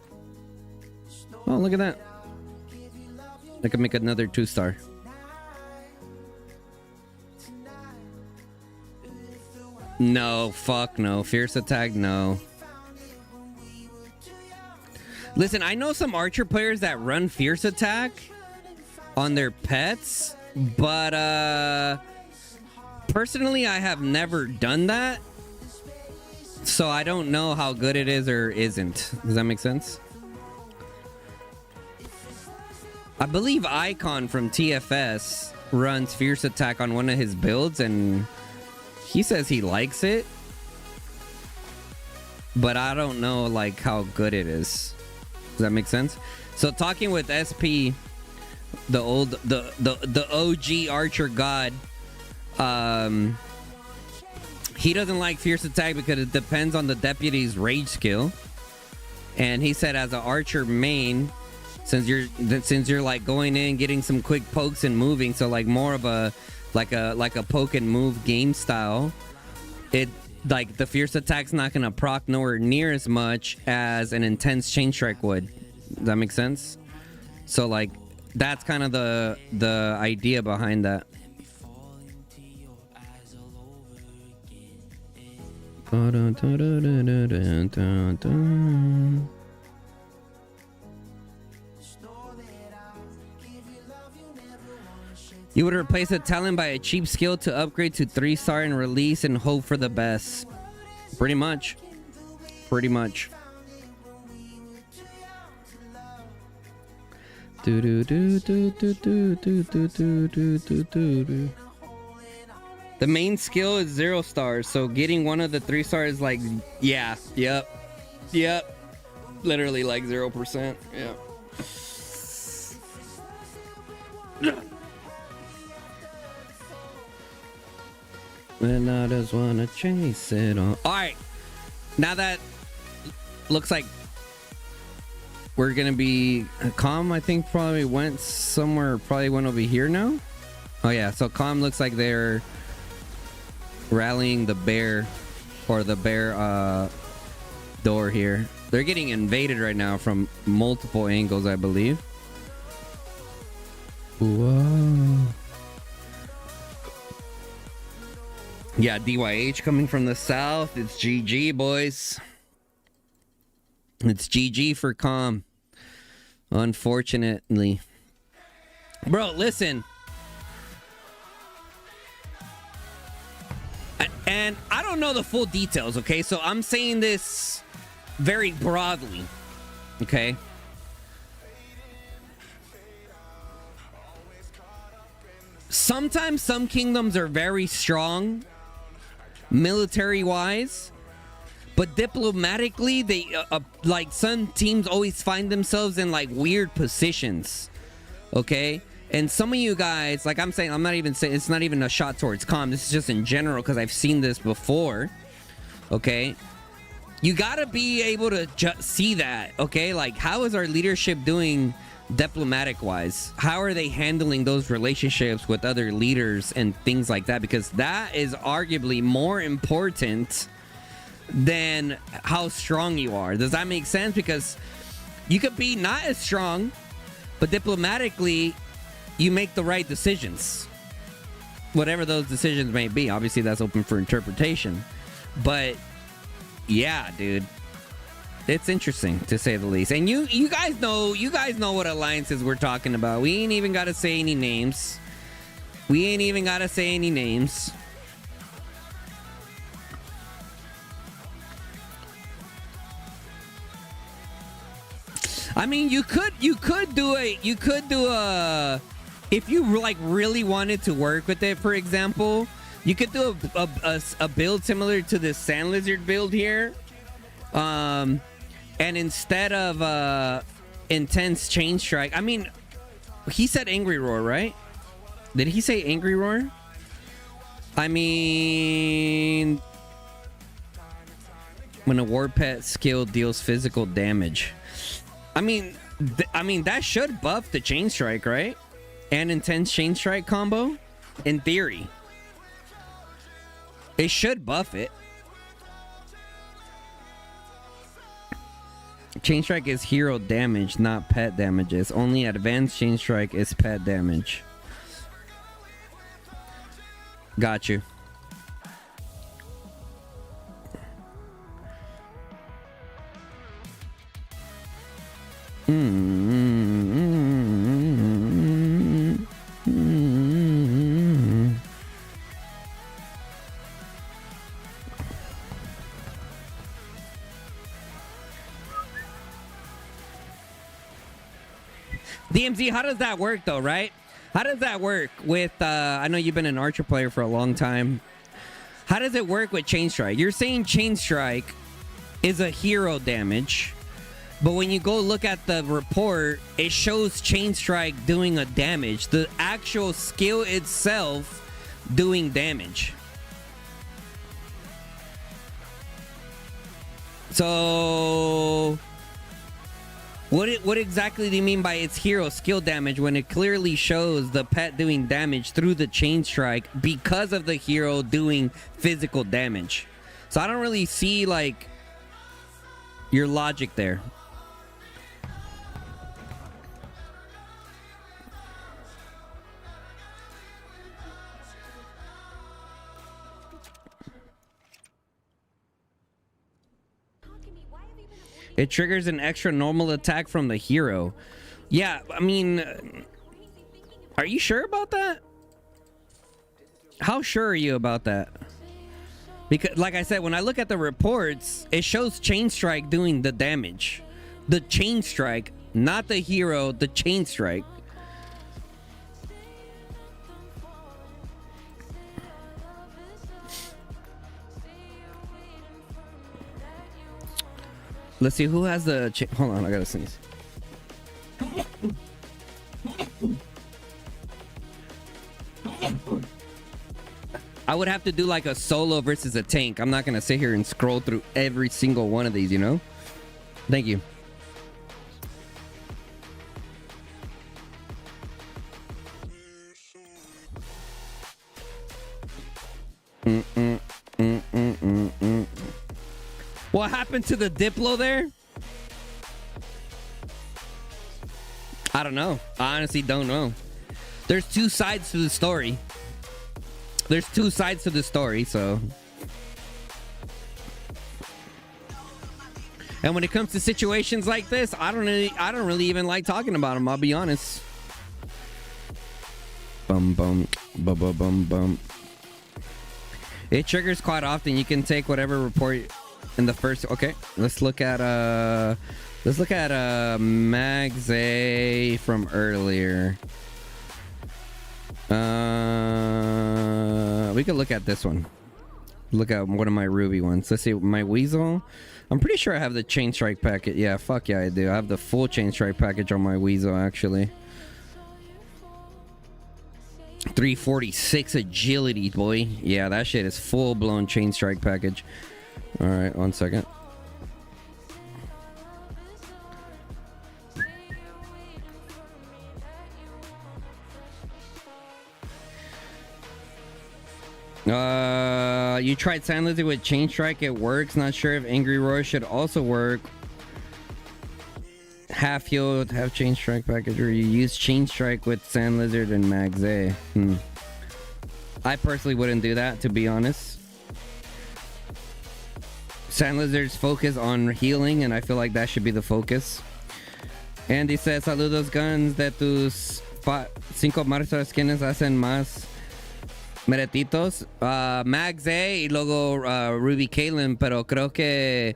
Oh, look at that. I can make another 2-star. No, fuck no. Fierce Attack, no. Listen, I know some Archer players that run Fierce Attack on their pets, but personally, I have never done that. So I don't know how good it is or isn't. Does that make sense? I believe Icon from TFS runs Fierce Attack on one of his builds, and he says he likes it. But I don't know like how good it is. Does that make sense? So talking with SP, the OG Archer God, he doesn't like Fierce Attack because it depends on the deputy's rage skill. And he said as an Archer main, since you're like going in, getting some quick pokes and moving, so like more of a like a poke and move game style, it like the Fierce Attack's not gonna proc nowhere near as much as an intense Chain Strike would. Does that make sense? So like that's kind of the idea behind that. You would replace a talent by a cheap skill to upgrade to 3-star and release and hope for the best. Pretty much. Pretty much. Do do do do do do do do do do do do. The main skill is 0 stars, so getting one of the 3 stars is like, yeah, yep, literally like 0%. Yeah. And I just wanna chase it on. All right, now that looks like we're gonna be Comm, I think probably went somewhere, probably went over here now. Oh yeah, so Comm looks like they're rallying the bear, or the bear door here. They're getting invaded right now from multiple angles, I believe. Whoa. Yeah, DYH coming from the south. It's GG, boys. It's GG for Comm. Unfortunately. Bro, listen. And I don't know the full details, okay? So I'm saying this very broadly, okay? Sometimes some kingdoms are very strong military-wise, but diplomatically, they like some teams always find themselves in like weird positions, okay? And some of you guys, like I'm saying, I'm not even saying, it's not even a shot towards Comm. This is just in general because I've seen this before, okay? You gotta be able to see that, okay? Like, how is our leadership doing diplomatic-wise? How are they handling those relationships with other leaders and things like that? Because that is arguably more important than how strong you are. Does that make sense? Because you could be not as strong, but diplomatically, you make the right decisions. Whatever those decisions may be. Obviously, that's open for interpretation. But, yeah, dude. It's interesting, to say the least. And you guys know what alliances we're talking about. We ain't even got to say any names. I mean, you could do a if you like really wanted to work with it, for example, you could do a build similar to this Sand Lizard build here. And instead of intense chain strike, I mean, he said angry roar, right? Did he say angry roar? I mean, when a war pet skill deals physical damage. I mean, that should buff the chain strike, right? And intense chain strike combo, in theory. It should buff it. Chain strike is hero damage, not pet damages. Only advanced chain strike is pet damage. Got you. DMZ, how does that work though, right? How does that work with, I know you've been an Archer player for a long time. How does it work with Chain Strike? You're saying Chain Strike is a hero damage, but when you go look at the report, it shows Chain Strike doing a damage. The actual skill itself doing damage. So what exactly do you mean by its hero skill damage when it clearly shows the pet doing damage through the chain strike because of the hero doing physical damage? So I don't really see like your logic there. It triggers an extra normal attack from the hero. Yeah, I mean, are you sure about that? How sure are you about that? Because, like I said, when I look at the reports, it shows Chain Strike doing the damage. The Chain Strike not the hero, the chain strike. Let's see who has the hold on, I gotta sneeze. I would have to do like a solo versus a tank. I'm not gonna sit here and scroll through every single one of these, you know? Thank you. What happened to the Diplo there? I don't know. I honestly don't know. There's two sides to the story. There's two sides to the story, so. And when it comes to situations like this, I don't really even like talking about them, I'll be honest. Bum bum bum bum bum bum. It triggers quite often. You can take whatever report in the first. Okay, let's look at Mags A from earlier. We could look at this one. Look at one of my Ruby ones. Let's see, my Weasel. I'm pretty sure I have the Chain Strike packet. Yeah, fuck yeah, I do. I have the full Chain Strike package on my Weasel, actually. 346 agility, boy. Yeah, that shit is full-blown Chain Strike package. All right, 1 second. You tried Sand Lizard with Chain Strike, it works. Not sure if Angry Roar should also work. Half healed, half Chain Strike package, or you use Chain Strike with Sand Lizard and Mags A. I personally wouldn't do that, to be honest. Sand Lizard's focus on healing, and I feel like that should be the focus. Andy says, saludos Gunz, de tus 5 marchas quienes hacen más meretitos. Mags A y luego Ruby Kaylin, pero creo que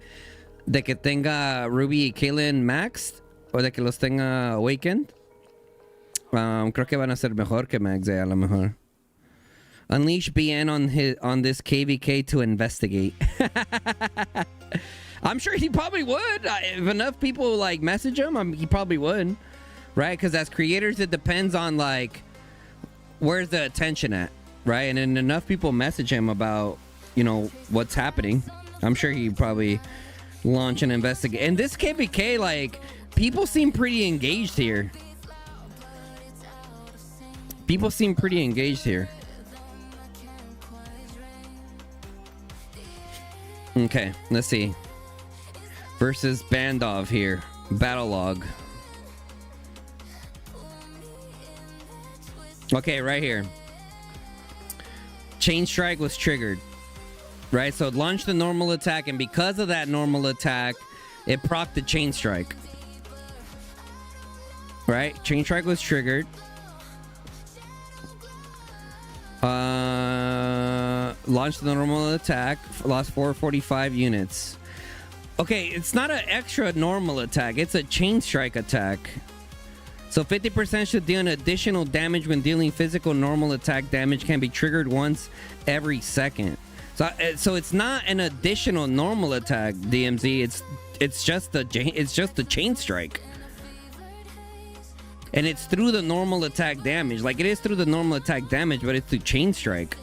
de que tenga Ruby y Kaylin maxed o de que los tenga awakened, creo que van a ser mejor que Mags A lo mejor. Unleash BN on this KVK to investigate. I'm sure he probably would. If enough people like message him, he probably would, right? Because as creators, it depends on like where's the attention at, right? And then enough people message him about, you know, what's happening. I'm sure he probably launch an investigate. And this KVK, like, people seem pretty engaged here. People seem pretty engaged here. Okay, let's see. Versus Bandov here. Battle log. Okay, right here. Chain Strike was triggered. Right, so it launched the normal attack, and because of that normal attack, it procced the Chain Strike. Right, Chain Strike was triggered. Launched the normal attack, lost 445 units. Okay, it's not an extra normal attack, it's a Chain Strike attack. So 50% should deal an additional damage when dealing physical normal attack damage, can be triggered once every second. So it's not an additional normal attack, DMZ. It's just the Chain Strike, and it's through the normal attack damage. Like, it is through the normal attack damage, but it's through Chain Strike.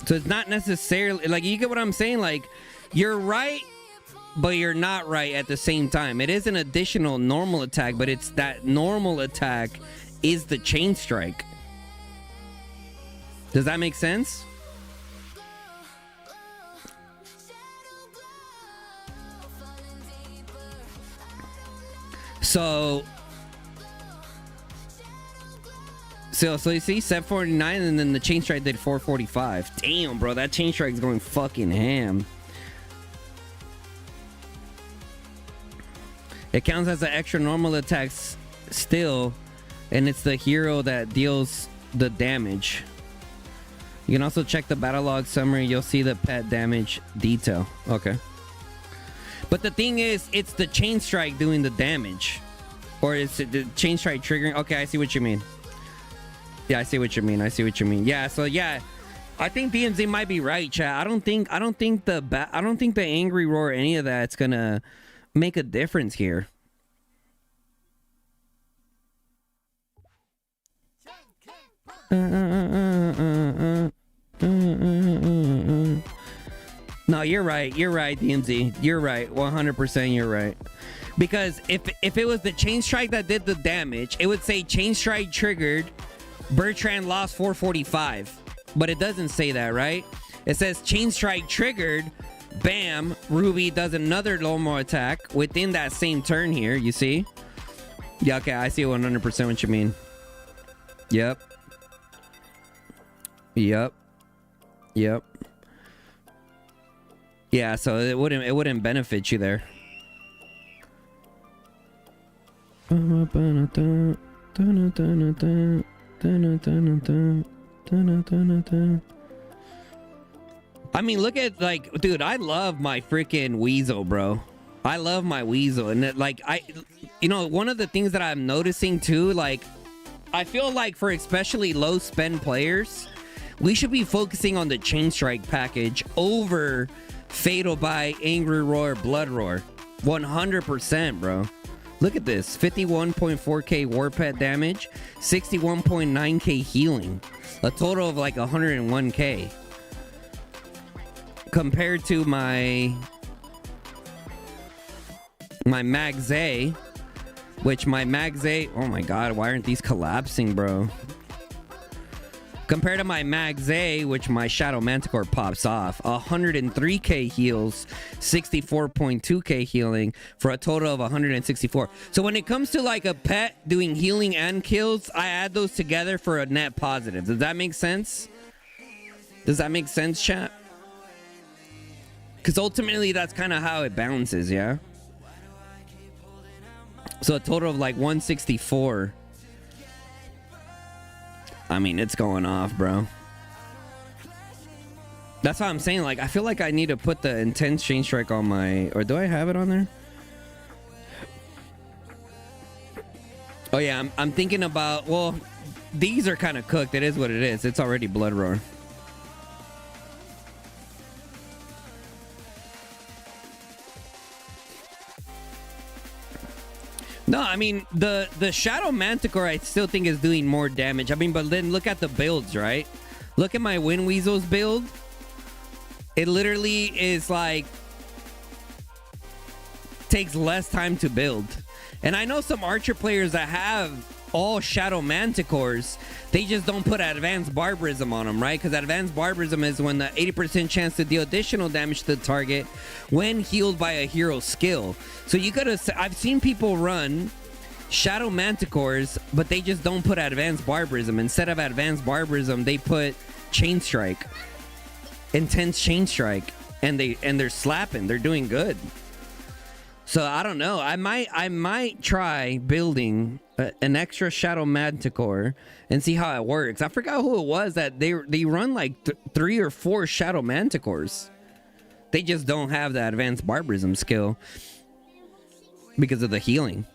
So it's not necessarily, like, you get what I'm saying? Like, you're right, but you're not right at the same time. It is an additional normal attack, but it's that normal attack is the Chain Strike. Does that make sense? So you see 749, and then the Chain Strike did 445. Damn, bro, that Chain Strike is going fucking ham. It counts as an extra normal attack still, and it's the hero that deals the damage. You can also check the battle log summary. You'll see the pet damage detail. Okay. But the thing is, it's the chain strike doing the damage. Or is it the chain strike triggering? Okay, I see what you mean. Yeah, I see what you mean. I see what you mean. Yeah, so yeah, I think DMZ might be right, chat. I don't think the angry roar or any of that's gonna make a difference here. No, you're right. You're right, DMZ. You're right. 100% you're right. Because if it was the chain strike that did the damage, it would say chain strike triggered, Bertrand lost 445. But it doesn't say that, right? It says chain strike triggered, bam, Ruby does another Lomo attack within that same turn here, you see? Yeah, okay, I see 100% what you mean. Yep. Yep. Yep. Yeah, so it wouldn't benefit you there. I mean, look at, like, dude, I love my freaking Weasel, bro. I love my Weasel. And it, like, you know, one of the things that I'm noticing too, like, I feel like for especially low spend players, we should be focusing on the chain strike package over Fatal Bite, Angry Roar, Blood Roar. 100%, bro. Look at this. 51.4k war pet damage, 61.9k healing. A total of like 101k. Compared to my Mag's A, which my Mag's A, oh my god, why aren't these collapsing, bro? Compared to my Mag's A, which my Shadow Manticore pops off, 103k heals, 64.2k healing for a total of 164. So when it comes to like a pet doing healing and kills, I add those together for a net positive. Does that make sense? Does that make sense, chat? Because ultimately that's kind of how it balances, yeah? So a total of like 164. I mean, it's going off, bro. That's what I'm saying. Like, I feel like I need to put the intense chain strike on my... Or do I have it on there? Oh, yeah. I'm thinking about... Well, these are kind of cooked. It is what it is. It's already Blood Roar. No, I mean, the Shadow Manticore I still think is doing more damage. I mean, but then look at the builds, right? Look at my Wind Weasel's build. It literally is like... takes less time to build. And I know some Archer players that have all Shadow Manticores. They just don't put Advanced Barbarism on them, right? Because Advanced Barbarism is when the 80% chance to deal additional damage to the target when healed by a hero skill. So you could have... I've seen people run Shadow Manticores, but they just don't put Advanced Barbarism. Instead of Advanced Barbarism, they put Chain Strike. Intense Chain Strike. And they're slapping. They're doing good. So I don't know. I might try building an extra Shadow Manticore and see how it works. I forgot who it was that they run like 3 or 4 Shadow Manticores. They just don't have the Advanced Barbarism skill because of the healing.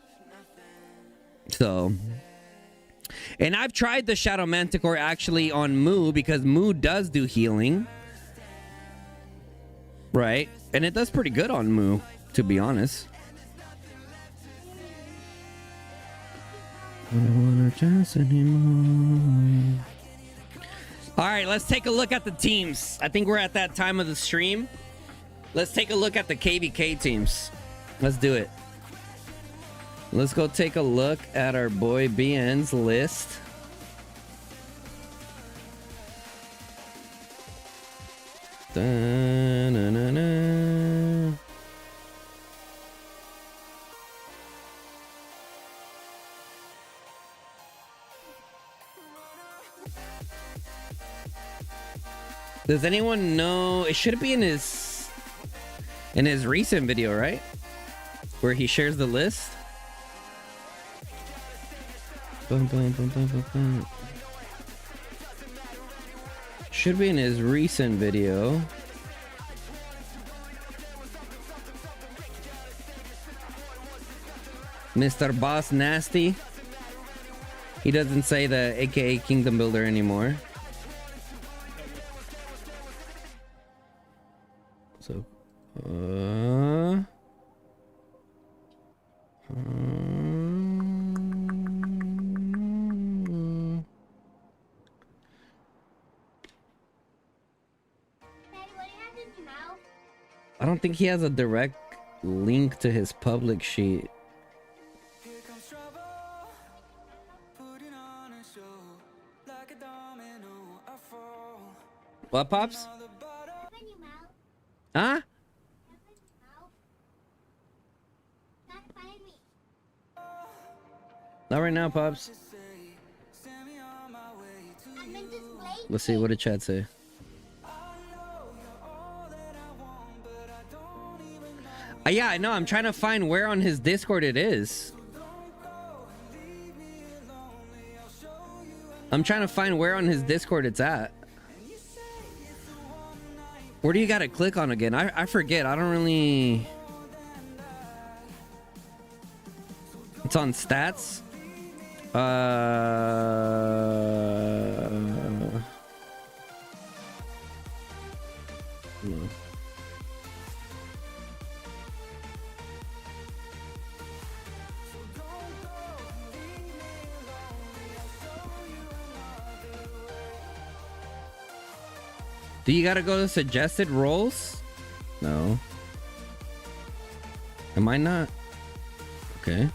So, and I've tried the Shadow Manticore actually on Moo because Moo does do healing, right? And it does pretty good on Moo, to be honest. I don't want to chance anymore. All right, let's take a look at the teams. I think we're at that time of the stream. Let's take a look at the KVK teams. Let's do it. Let's go take a look at our boy BN's list. Da-na-na-na. Does anyone know? It should be in his recent video, right? Where he shares the list. Bum, bum, bum, bum, bum, bum. Should be in his recent video. Mr. Boss Nasty. He doesn't say the AKA Kingdom Builder anymore. So, I don't think he has a direct link to his public sheet. What, Pops? Huh? Not right now, Pops. Let's see, what did chat say? Yeah, I know. I'm trying to find where on his Discord it is. I'm trying to find where on his Discord it's at. Where do you gotta click on again? I forget. I don't really... It's on stats. No. Do you gotta go to suggested roles? No. Am I not? Okay.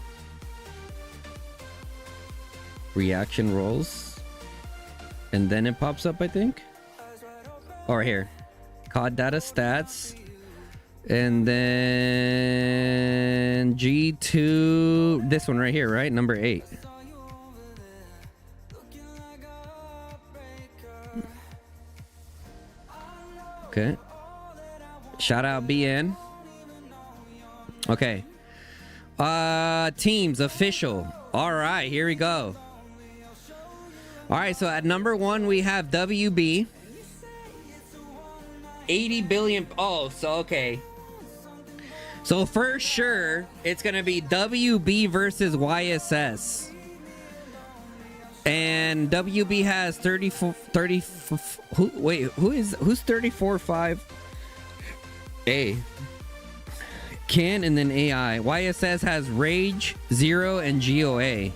Reaction roles. And then it pops up, I think. Or here. COD data stats. And then G2. This one right here, right? Number 8. Okay. Shout out BN. Okay. Teams official. All right, here we go. All right, so at number 1 we have WB. 80 billion. Oh, so okay. So for sure it's gonna be WB versus YSS. And WB has 34 who's 34.5? A. Can and then AI. YSS has Rage, Zero, and GOA.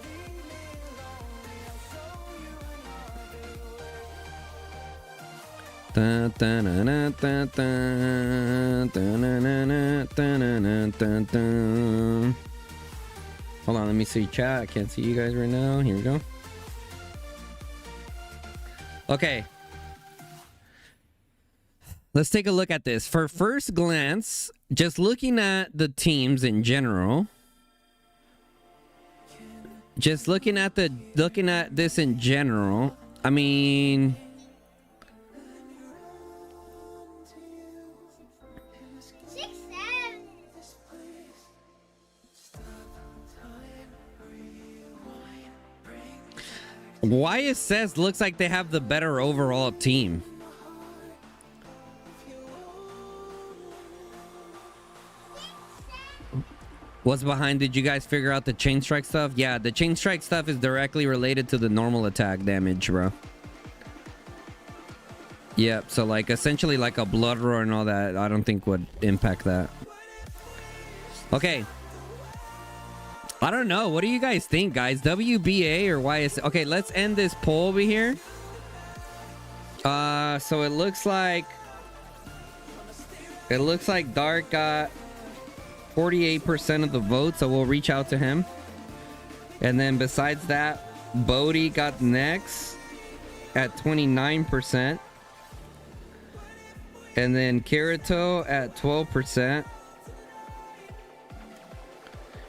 Hold on, let me see chat. I can't see you guys right now. Here we go. Okay. Let's take a look at this. For first glance, just looking at the teams in general, looking at this in general, I mean, YSS looks like they have the better overall team. What's behind? Did you guys figure out the chain strike stuff? Yeah, the chain strike stuff is directly related to the normal attack damage, bro. Yep, so like essentially like a blood roar and all that, I don't think would impact that. Okay. I don't know. What do you guys think, guys? WBA or YS? Okay, let's end this poll over here. So it looks like Dark got 48% of the vote, so we'll reach out to him. And then besides that, Bodhi got next at 29%. And then Kirito at 12%.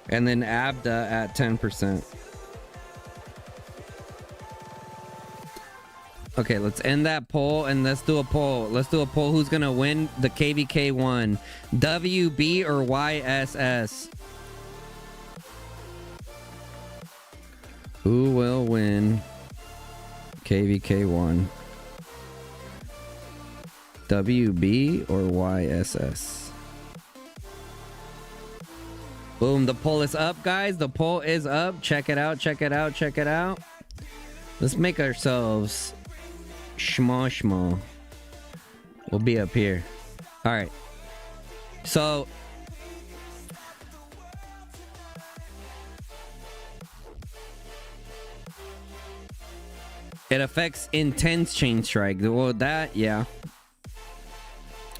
And then Abda at 10%. Okay, let's end that poll and let's do a poll. Let's do a poll. Who's gonna win the KVK 1? WB or YSS? Who will win KVK 1? WB or YSS? Boom, the poll is up, guys. The poll is up. Check it out, check it out, check it out. Let's make ourselves schmo. We'll be up here. All right. So it affects intense chain strike. Well, that, yeah.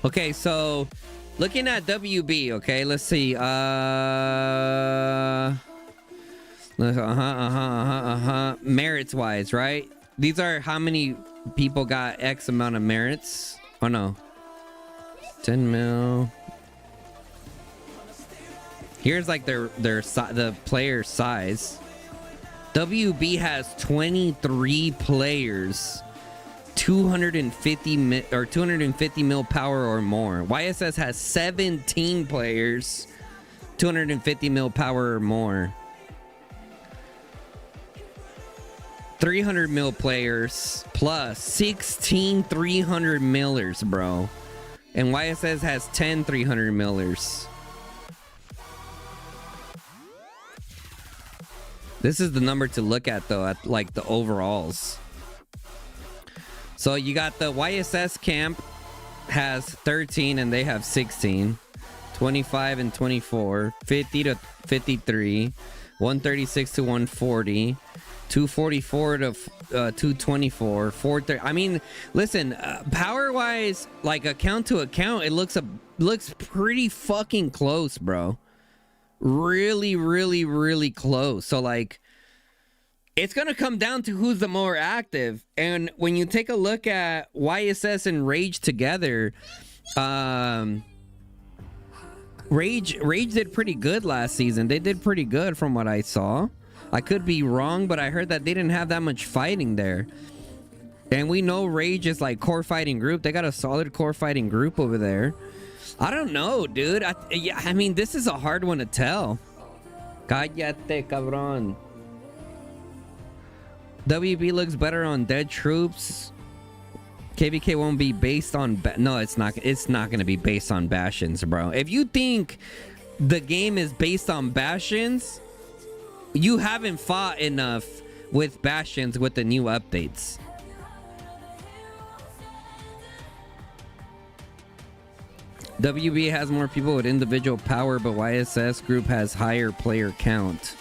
Okay, so looking at WB, okay, let's see. Merits wise, right? These are how many people got X amount of merits. Oh no, 10 mil. Here's like the player size. WB has 23 players, 250 mil power or more. YSS has 17 players, 250 mil power or more. 300 mil players plus 16 300 millers, bro. And YSS has 10 300 millers. This is the number to look at though, at like the overalls. So you got the YSS camp has 13 and they have 16. 25 and 24. 50 to 53. 136 to 140. 244 to 224. 430. I mean, listen, power wise, like account to account, it looks pretty fucking close, bro. Really close. So like, it's gonna come down to who's the more active. And when you take a look at YSS and Rage together, Rage did pretty good last season. They did pretty good from what I saw. I could be wrong, but I heard that they didn't have that much fighting there. And we know Rage is like core fighting group. They got a solid core fighting group over there. I don't know, dude. I mean, this is a hard one to tell. Cállate, cabrón. WB looks better on dead troops. KVK won't be based on... No, it's not. It's not going to be based on Bastions, bro. If you think the game is based on Bastions, you haven't fought enough with Bastions with the new updates. WB has more people with individual power, but YSS group has higher player count.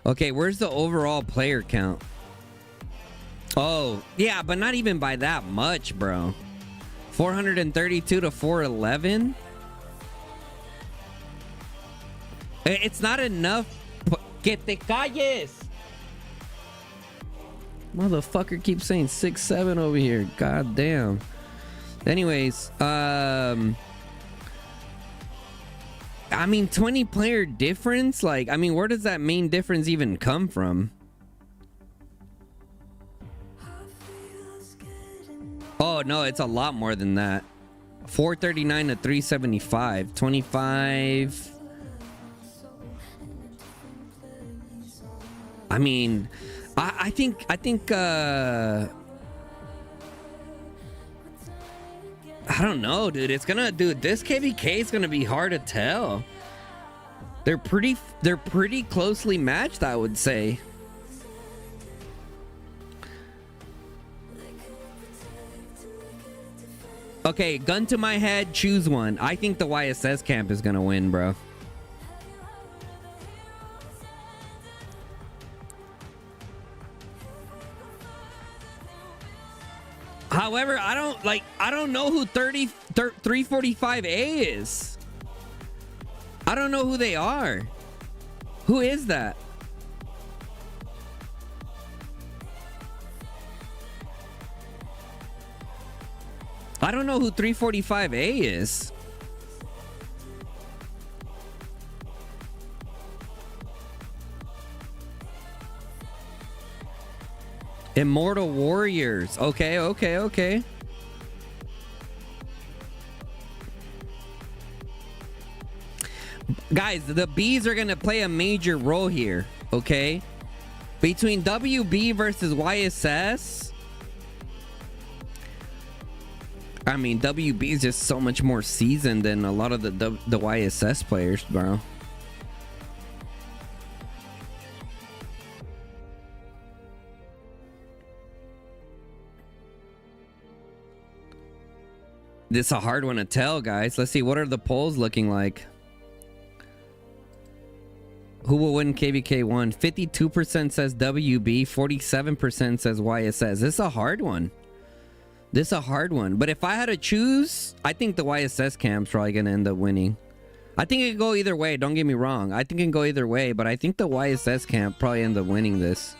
Okay, where's the overall player count? Oh, yeah, but not even by that much, bro. 432 to 411? It's not enough. Que te calles! Motherfucker keeps saying 6-7 over here. God damn. Anyways, I mean, 20 player difference? Like, I mean, where does that main difference even come from? Oh, no, it's a lot more than that. 439 to 375. 25. I mean, I think I don't know, dude. It's gonna, dude, this KVK is gonna be hard to tell. They're pretty closely matched, I would say. Okay, gun to my head, choose one. I think the YSS camp is gonna win, bro. However, I don't know who 345A is. I don't know who they are. Who is that? I don't know who 345A is. Immortal Warriors. Okay. Guys, the Bs are gonna play a major role here, okay? Between WB versus YSS, I mean, WB is just so much more seasoned than a lot of the YSS players, bro. This is a hard one to tell, guys. Let's see. What are the polls looking like? Who will win KVK 1? 52% says WB. 47% says YSS. This is a hard one. This is a hard one. But if I had to choose, I think the YSS camp's probably going to end up winning. I think it can go either way. Don't get me wrong. I think it can go either way. But I think the YSS camp probably end up winning this.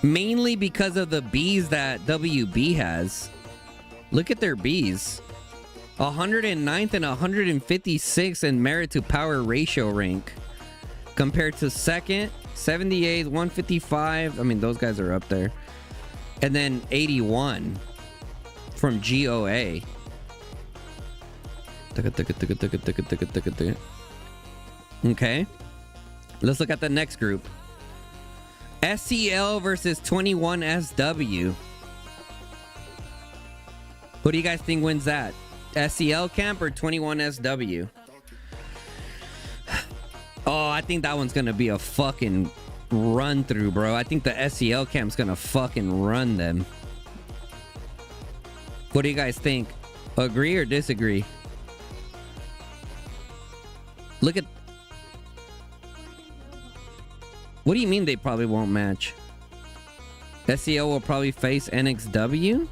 Mainly because of the Bs that WB has. Look at their Bs. 109th and 156 in merit to power ratio rank. Compared to second, 78, 155. I mean, those guys are up there. And then 81 from GOA. Okay. Let's look at the next group. SCL versus 21SW. Who do you guys think wins that? SCL camp or 21SW? Oh, I think that one's gonna be a fucking run through, bro. I think the SCL camp's gonna fucking run them. What do you guys think? Agree or disagree? Look at... What do you mean they probably won't match? SEO will probably face NXW?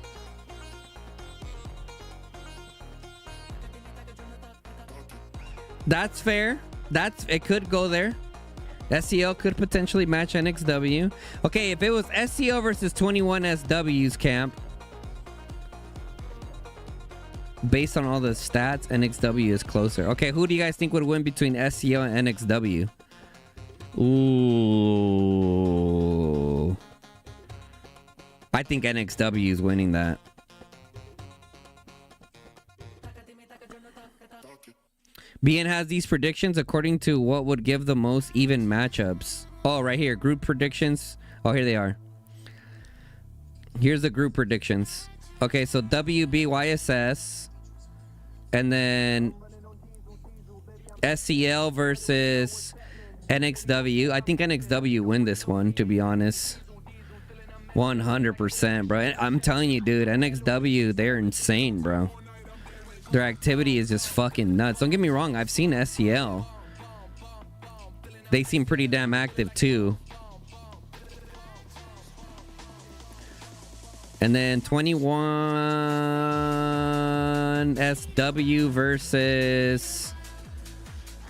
That's fair. It could go there. SEO could potentially match NXW. Okay, if it was SEO versus 21SW's camp, based on all the stats, NXW is closer. Okay, who do you guys think would win between SEO and NXW? Ooh. I think NXW is winning that. BN has these predictions according to what would give the most even matchups. Oh, right here. Group predictions. Oh, here they are. Here's the group predictions. Okay, so WBYSS. And then SCL versus NXW. I think NXW win this one, to be honest. 100%, bro. I'm telling you, dude. NXW, they're insane, bro. Their activity is just fucking nuts. Don't get me wrong. I've seen SCL. They seem pretty damn active, too. And then 21SW versus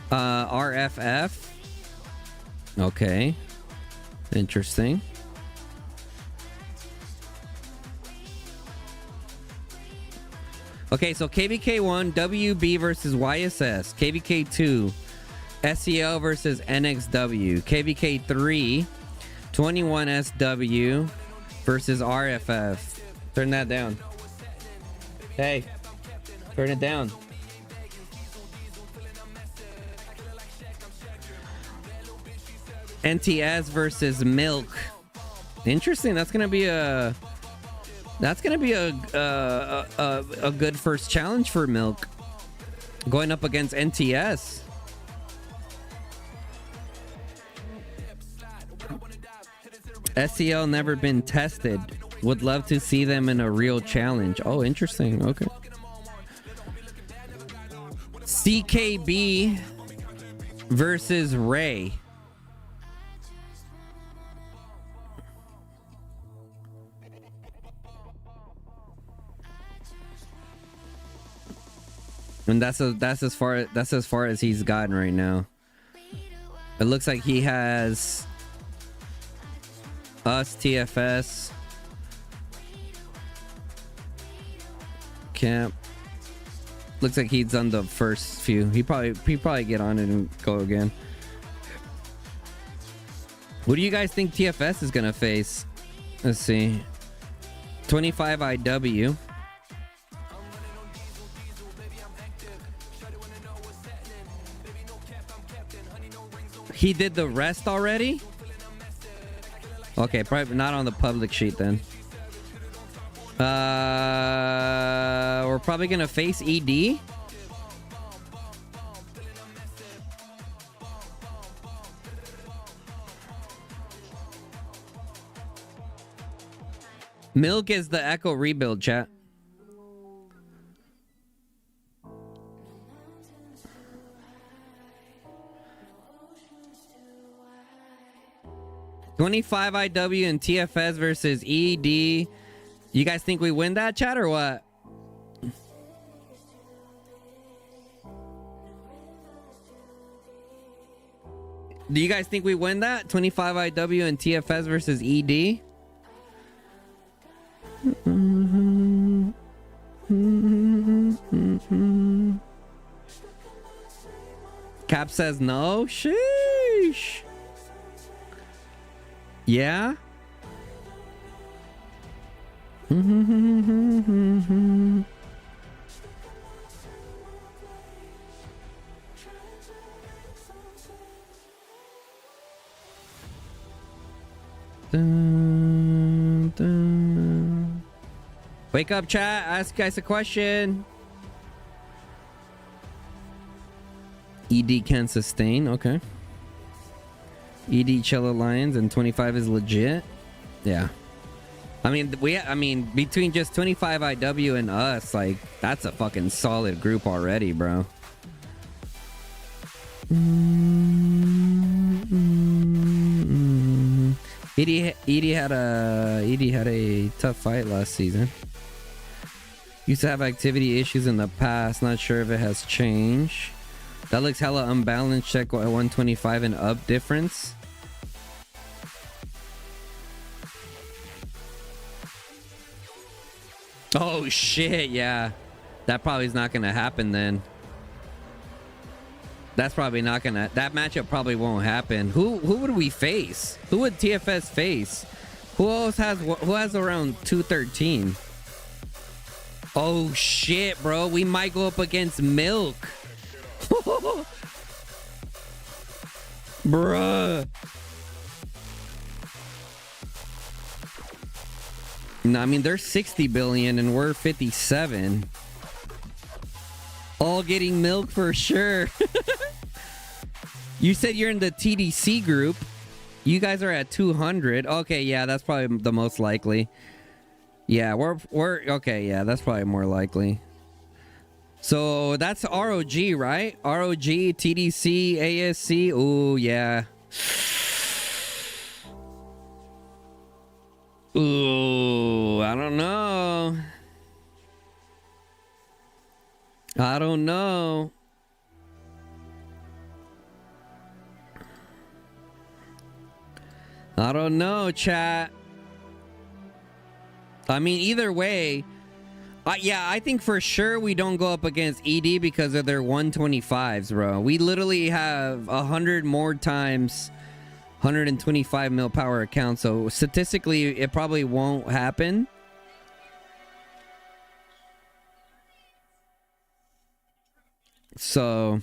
RFF. Okay. Interesting. Okay, so KVK1, WB versus YSS. KVK2, SEL versus NXW. KVK3, 21SW versus RFF. Turn that down. Hey, turn it down. NTS versus Milk. Interesting. That's gonna be a good first challenge for Milk, going up against NTS. SEL never been tested. Would love to see them in a real challenge. Oh, interesting. Okay. CKB versus Ray. And that's as far as he's gotten right now. It looks like he has us, TFS, camp. Looks like he's done the first few. He probably get on it and go again. What do you guys think TFS is gonna face? Let's see. 25 IW. He did the rest already? Okay, probably not on the public sheet then. We're probably gonna face ED. Milk is the Echo rebuild, chat. $25 IW and TFS versus ED. You guys think we win that, chat, or what? Do you guys think we win that? 25 IW and TFS versus ED? Cap says no. Sheesh. Yeah? Dun, dun. Wake up, chat. Ask you guys a question. ED can sustain. Okay. ED Cello Lions and 25 is legit. Yeah. I mean, between just 25 IW and us, like, that's a fucking solid group already, bro. ED had a tough fight last season. Used to have activity issues in the past. Not sure if it has changed. That looks hella unbalanced. Check 125 and up difference. Oh shit, yeah. That probably is not gonna happen then. That's probably not gonna... That matchup probably won't happen. Who would we face? Who would TFS face? Who else has... Who has around 213? Oh shit, bro. We might go up against Milk. Bruh. No, I mean, they're 60 billion and we're 57. All getting Milk for sure. You said you're in the TDC group. You guys are at 200. Okay, yeah, that's probably the most likely. Yeah, we're okay, yeah, that's probably more likely. So that's ROG, right? ROG, TDC, ASC. Ooh, yeah. Ooh, I don't know. I don't know. I don't know, chat. I mean, either way, yeah, I think for sure we don't go up against ED because of their 125s, bro. We literally have 100 more times 125 mil power account, so statistically it probably won't happen. So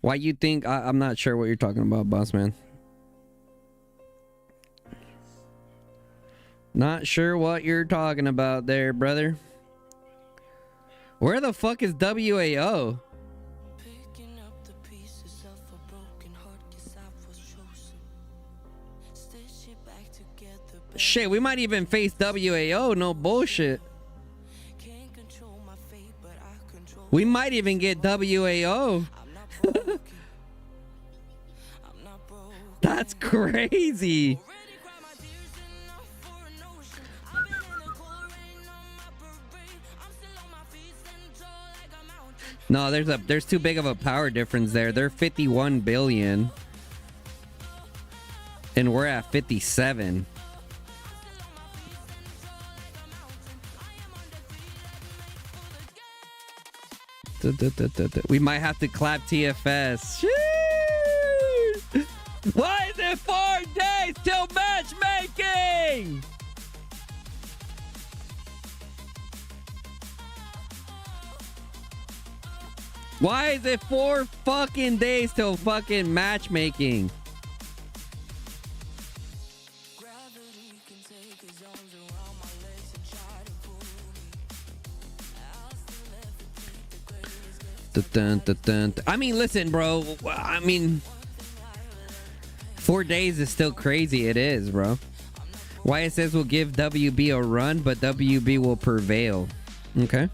why you think I'm not sure what you're talking about, boss man. Not sure what you're talking about there, brother. Where the fuck is WAO? Shit, we might even face WAO, no bullshit. We might even get WAO. That's crazy. No, there's too big of a power difference there. They're 51 billion. And we're at 57. We might have to clap TFS. Sheesh. Why is it 4 days till matchmaking? Why is it 4 fucking days till fucking matchmaking? I mean, listen, bro. I mean, 4 days is still crazy. It is, bro. YSS will give WB a run, but WB will prevail. Okay.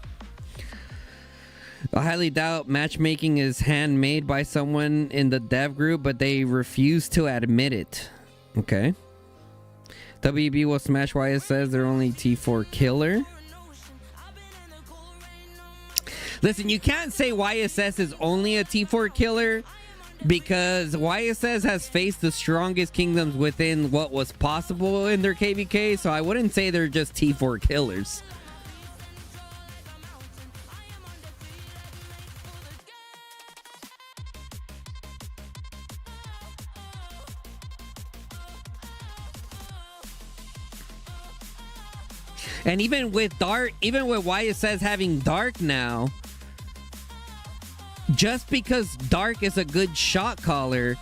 I highly doubt matchmaking is handmade by someone in the dev group, but they refuse to admit it. Okay. WB will smash YSS. They're only T4 killer. Listen, you can't say YSS is only a T4 killer because YSS has faced the strongest kingdoms within what was possible in their KVK, so I wouldn't say they're just T4 killers. And even with Dark, even with YSS having Dark now, just because Dark is a good shot caller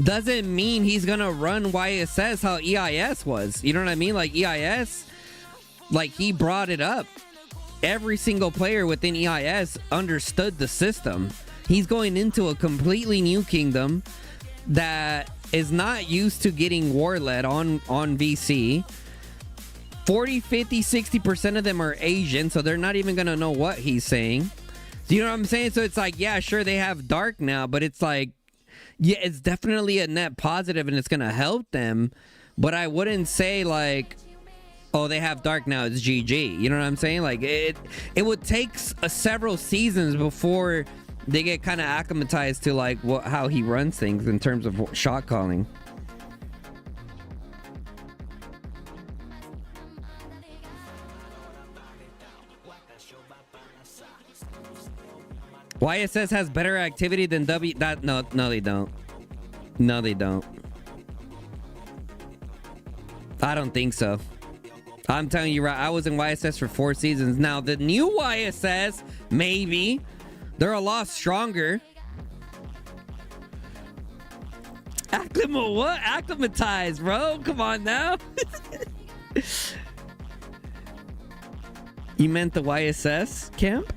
doesn't mean he's gonna run YSS how EIS was. You know what I mean? Like EIS, like he brought it up. Every single player within EIS understood the system. He's going into a completely new kingdom that is not used to getting war led on VC. 40, 50, 60% of them are Asian, so they're not even gonna know what he's saying. Do you know what I'm saying? So it's like, yeah, sure, they have Dark now, but it's like, yeah, it's definitely a net positive and it's gonna help them. But I wouldn't say like, oh, they have Dark now, it's GG. You know what I'm saying? Like it would take several seasons before they get kind of acclimatized to like how he runs things in terms of shot calling. YSS has better activity than no, they don't. No, they don't. I don't think so. I'm telling you right, I was in YSS for 4 seasons. Now, the new YSS, maybe. They're a lot stronger. What? Acclimatize, bro. Come on now. You meant the YSS camp?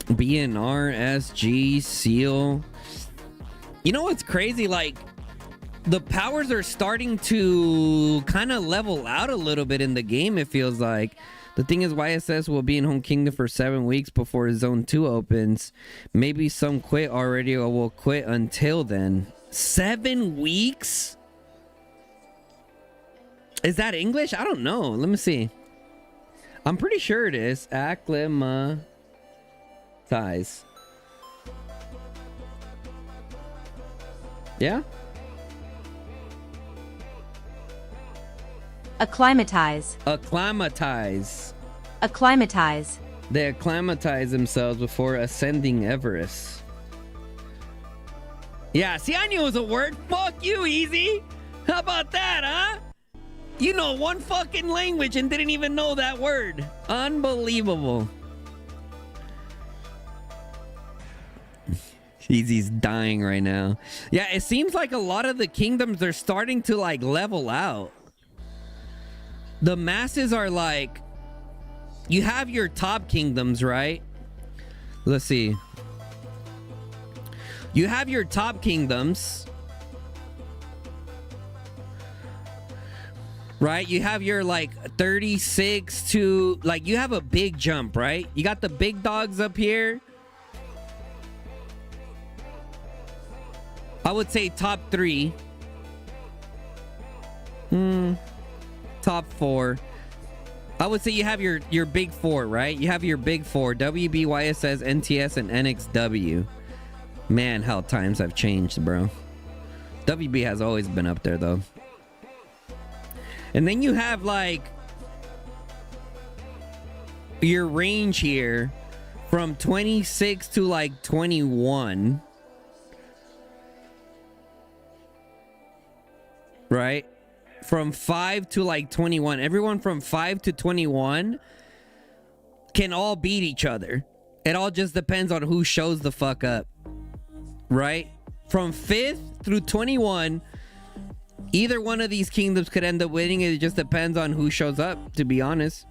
BNR, SG, SEAL. You know what's crazy? Like, the powers are starting to kind of level out a little bit in the game, it feels like. The thing is, YSS will be in Home Kingdom for 7 weeks before Zone 2 opens. Maybe some quit already or will quit until then. 7 weeks? Is that English? I don't know. Let me see. I'm pretty sure it is. Acclimatize. Yeah? Acclimatize. Acclimatize. Acclimatize. They acclimatize themselves before ascending Everest. Yeah, see, I knew it was a word. Fuck you, Easy. How about that, huh? You know one fucking language and didn't even know that word. Unbelievable. Easy's dying right now. Yeah, it seems like a lot of the kingdoms are starting to like level out. The masses are like, you have your top kingdoms, right? Let's see. You have your top kingdoms, right? You have your like 36 to like, you have a big jump, right? You got the big dogs up here. I would say top 3. Top 4. I would say you have your big 4, right? You have your big 4. WB, YSS, NTS, and NXW. Man, how times have changed, bro. WB has always been up there, though. And then you have, like, your range here from 26 to, like, 21. Right? From 5 to like 21. Everyone from 5 to 21 can all beat each other. It all just depends on who shows the fuck up. Right? From 5th through 21, either one of these kingdoms could end up winning. It just depends on who shows up, to be honest.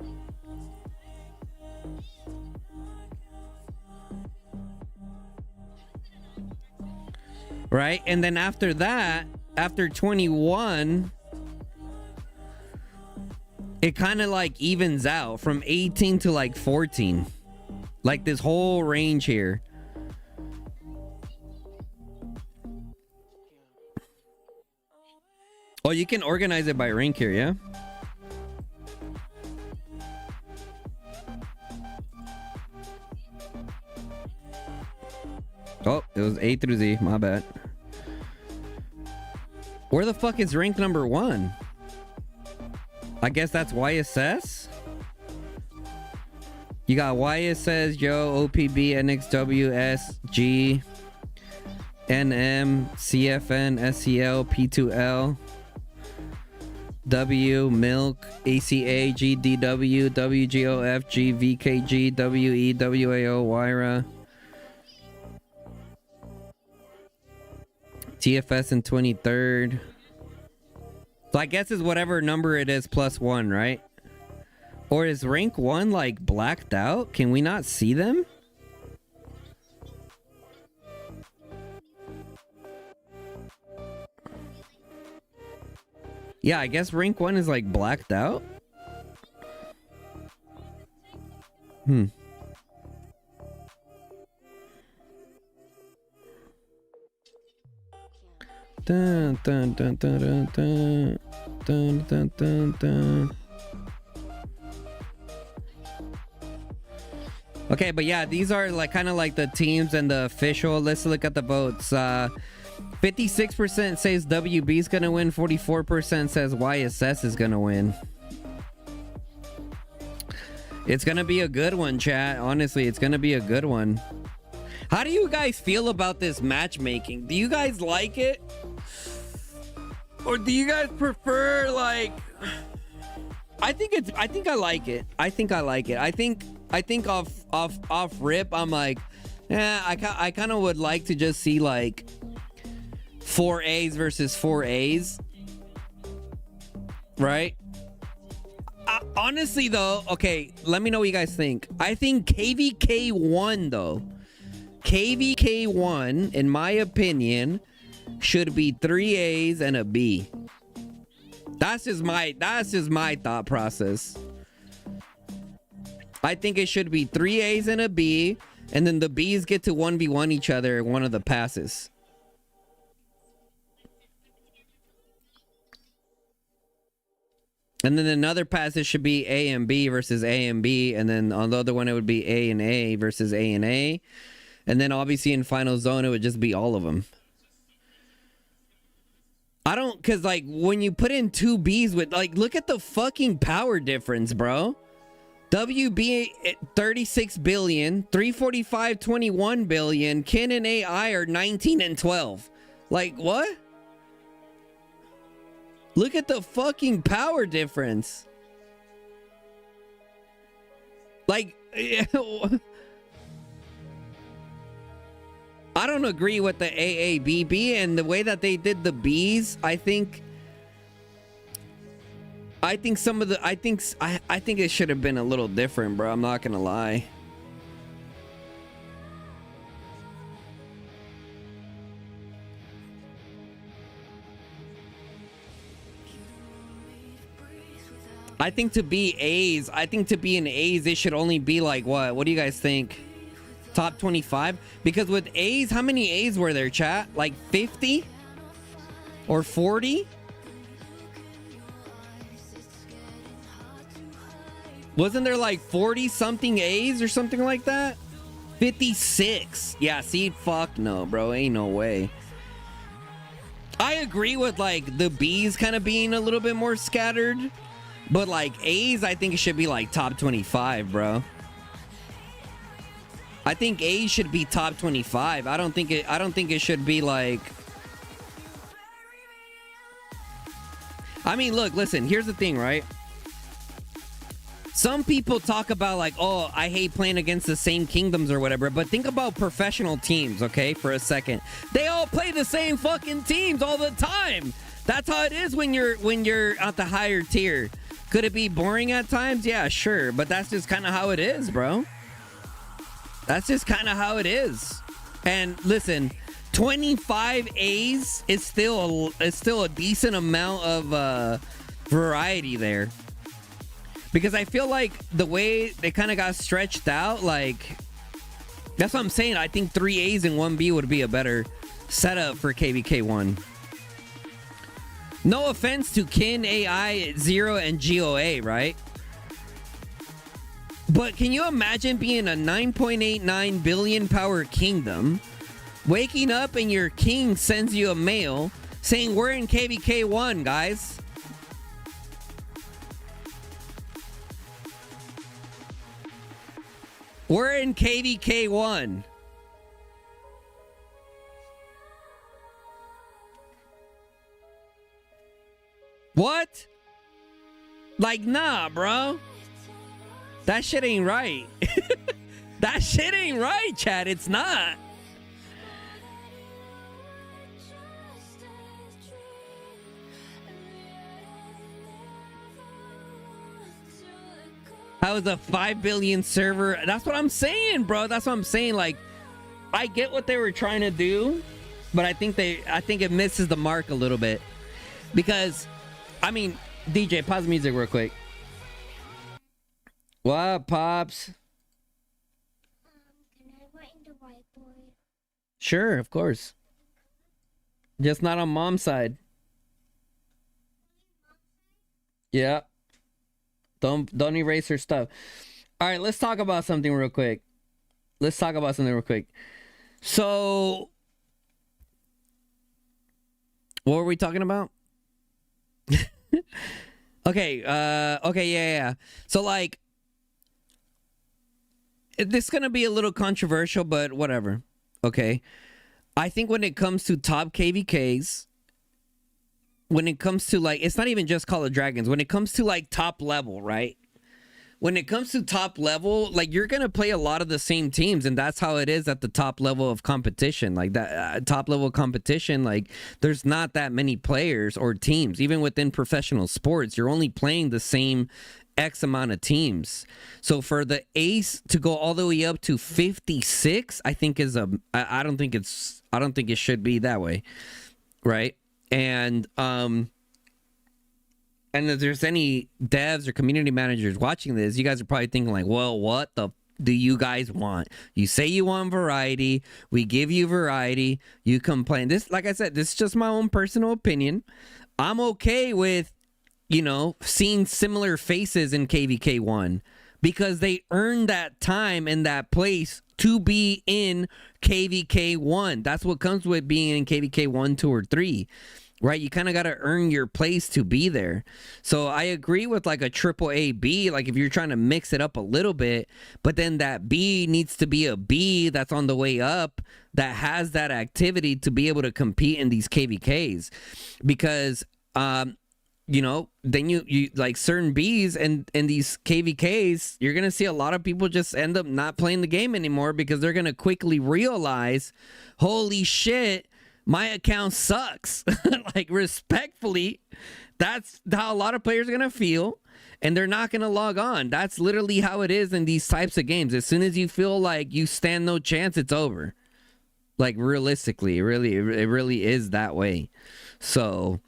right? And then after that, after 21, it kind of like evens out from 18 to like 14. Like this whole range here. Oh, you can organize it by rank here, yeah? Oh, it was A through Z. My bad. Where the fuck is rank number 1? I guess that's YSS? You got YSS, Yo, OPB, NXW, SG, NM, CFN, SCL, P2L, W, Milk, ACA, GDW, WGOF, VKG, WE, WAO, Wyra, TFS in 23rd. So I guess is whatever number it is plus 1, right? Or is rank 1 like blacked out? Can we not see them? Yeah, I guess rank 1 is like blacked out. Dun, dun, dun, dun, dun, dun, dun, dun, dun, dun. Okay, but yeah, these are like kind of like the teams and the official. Let's look at the votes. 56% says WB is gonna win. 44% says YSS is gonna win. It's gonna be a good one, chat. Honestly, it's gonna be a good one. How do you guys feel about this matchmaking? Do you guys like it? Or do you guys prefer like... I think I like it. I think off rip, I'm like, yeah, I kind of would like to just see like 4 A's versus 4 A's. Right? Honestly though, okay, let me know what you guys think. I think KVK1 though. KVK1, in my opinion, should be 3 A's and a B. That's just my thought process. I think it should be 3 A's and a B, and then the B's get to 1v1 each other in one of the passes. And then another passage should be A and B versus A and B, and then on the other one it would be A and A versus A and A. And then obviously in Final Zone it would just be all of them. I don't, cause like when you put in 2 B's with like, look at the fucking power difference, bro. WB 36 billion, 345 21 billion, Kin and AI are 19 and 12. Like what? Look at the fucking power difference. Like I don't agree with the AABB and the way that they did the B's. I think some of the I think it should have been a little different, bro. I'm not gonna lie. I think to be A's, I think to be an A's, it should only be like what? What do you guys think? Top 25? Because with A's, how many A's were there, chat? Like 50? Or 40? Wasn't there like 40 something A's or something like that? 56. Yeah, see, fuck no, bro. Ain't no way. I agree with like the B's kind of being a little bit more scattered. But like A's, I think it should be like top 25, bro. I think A's should be top 25. I don't think it should be like... I mean, look, listen, here's the thing, right? Some people talk about like, oh, I hate playing against the same kingdoms or whatever, but think about professional teams, okay, for a second. They all play the same fucking teams all the time. That's how it is when you're at the higher tier. Could it be boring at times? Yeah, sure, but that's just kind of how it is, bro. That's just kind of how it is. And listen, 25 A's is still a decent amount of variety there. Because I feel like the way they kind of got stretched out, like, that's what I'm saying. I think 3 A's and 1 B would be a better setup for KVK1. No offense to Kin, AI, Zero, and GOA, right? But can you imagine being a 9.89 billion power kingdom, waking up and your king sends you a mail saying, we're in KVK1, guys? We're in KVK1. What? Like, nah, bro. That shit ain't right. That shit ain't right, Chad. It's not. How is a 5 billion server? That's what I'm saying, bro. That's what I'm saying. Like, I get what they were trying to do, but I think it misses the mark a little bit. Because, I mean, DJ, pause the music real quick. What up, Pops? Can I write in the whiteboard? Sure, of course. Just not on mom's side. Yeah. Don't erase her stuff. All right, let's talk about something real quick. So, what were we talking about? Okay, yeah. So, like, this is gonna be a little controversial, but whatever. Okay, I think when it comes to top KVKs, when it comes to, like, it's not even just Call of Dragons. When it comes to, like, top level, right? When it comes to top level, like, you're gonna play a lot of the same teams, and that's how it is at the top level of competition. Like, that top level competition, like, there's not that many players or teams. Even within professional sports, you're only playing the same X amount of teams. So for the ace to go all the way up to 56, I think is I don't think it should be that way, right? And if there's any devs or community managers watching this, you guys are probably thinking like, well, what the do you guys want? You say you want variety, we give you variety, you complain. This, like I said, this is just my own personal opinion. I'm okay with, you know, seeing similar faces in KVK1 because they earned that time and that place to be in KVK1. That's what comes with being in KVK1, 2, or 3. Right, you kind of got to earn your place to be there. So I agree with like a triple A B, like if you're trying to mix it up a little bit, but then that B needs to be a B that's on the way up, that has that activity to be able to compete in these KVKs. Because, you know, then you like certain Bs and these KVKs, you're going to see a lot of people just end up not playing the game anymore because they're going to quickly realize, holy shit, my account sucks. Like, respectfully, that's how a lot of players are going to feel, and they're not going to log on. That's literally how it is in these types of games. As soon as you feel like you stand no chance, it's over. Like, realistically, it really is that way. So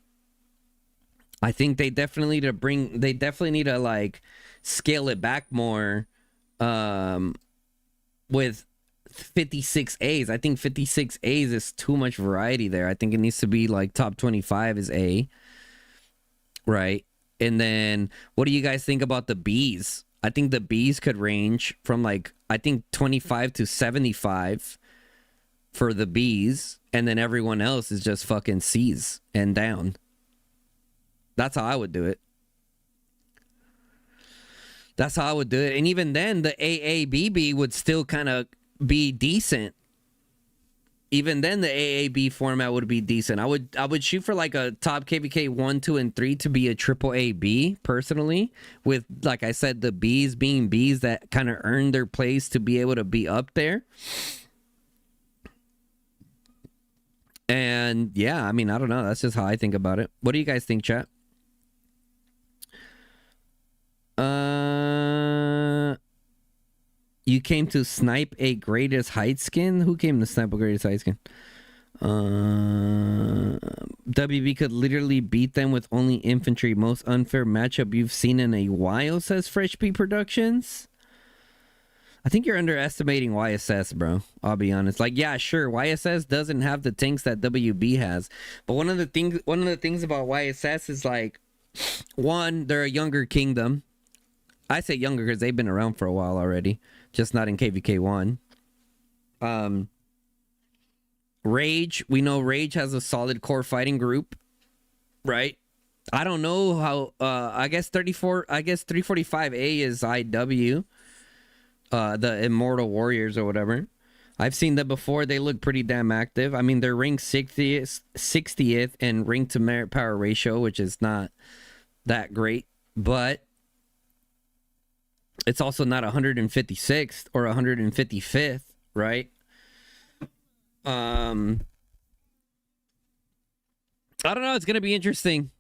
I think they definitely need to like scale it back more with 56 A's. I think 56 A's is too much variety there. I think it needs to be like top 25 is A, right? And then what do you guys think about the B's? I think the B's could range from like, I think 25 to 75 for the B's, and then everyone else is just fucking C's and down. That's how I would do it. And even then, the AABB would still kind of be decent. Even then, the AAB format would be decent. I would shoot for like a top KVK 1, 2, and 3 to be a triple AB personally, with, like I said, the Bs being Bs that kind of earned their place to be able to be up there. And yeah, I mean, I don't know. That's just how I think about it. What do you guys think, chat? You came to snipe a greatest height skin? Who came to snipe a greatest height skin? WB could literally beat them with only infantry. Most unfair matchup you've seen in a while, says Fresh P Productions. I think you're underestimating YSS, bro. I'll be honest. Like, yeah, sure, YSS doesn't have the tanks that WB has, but one of the things about YSS is like, one, they're a younger kingdom. I say younger because they've been around for a while already, just not in KVK1. Rage, we know Rage has a solid core fighting group, right? I don't know how. I guess 345A is IW. The Immortal Warriors or whatever. I've seen them before. They look pretty damn active. I mean, they're ranked 60th and ranked to merit power ratio, which is not that great, but it's also not 156th or 155th, right? I don't know. It's gonna be interesting.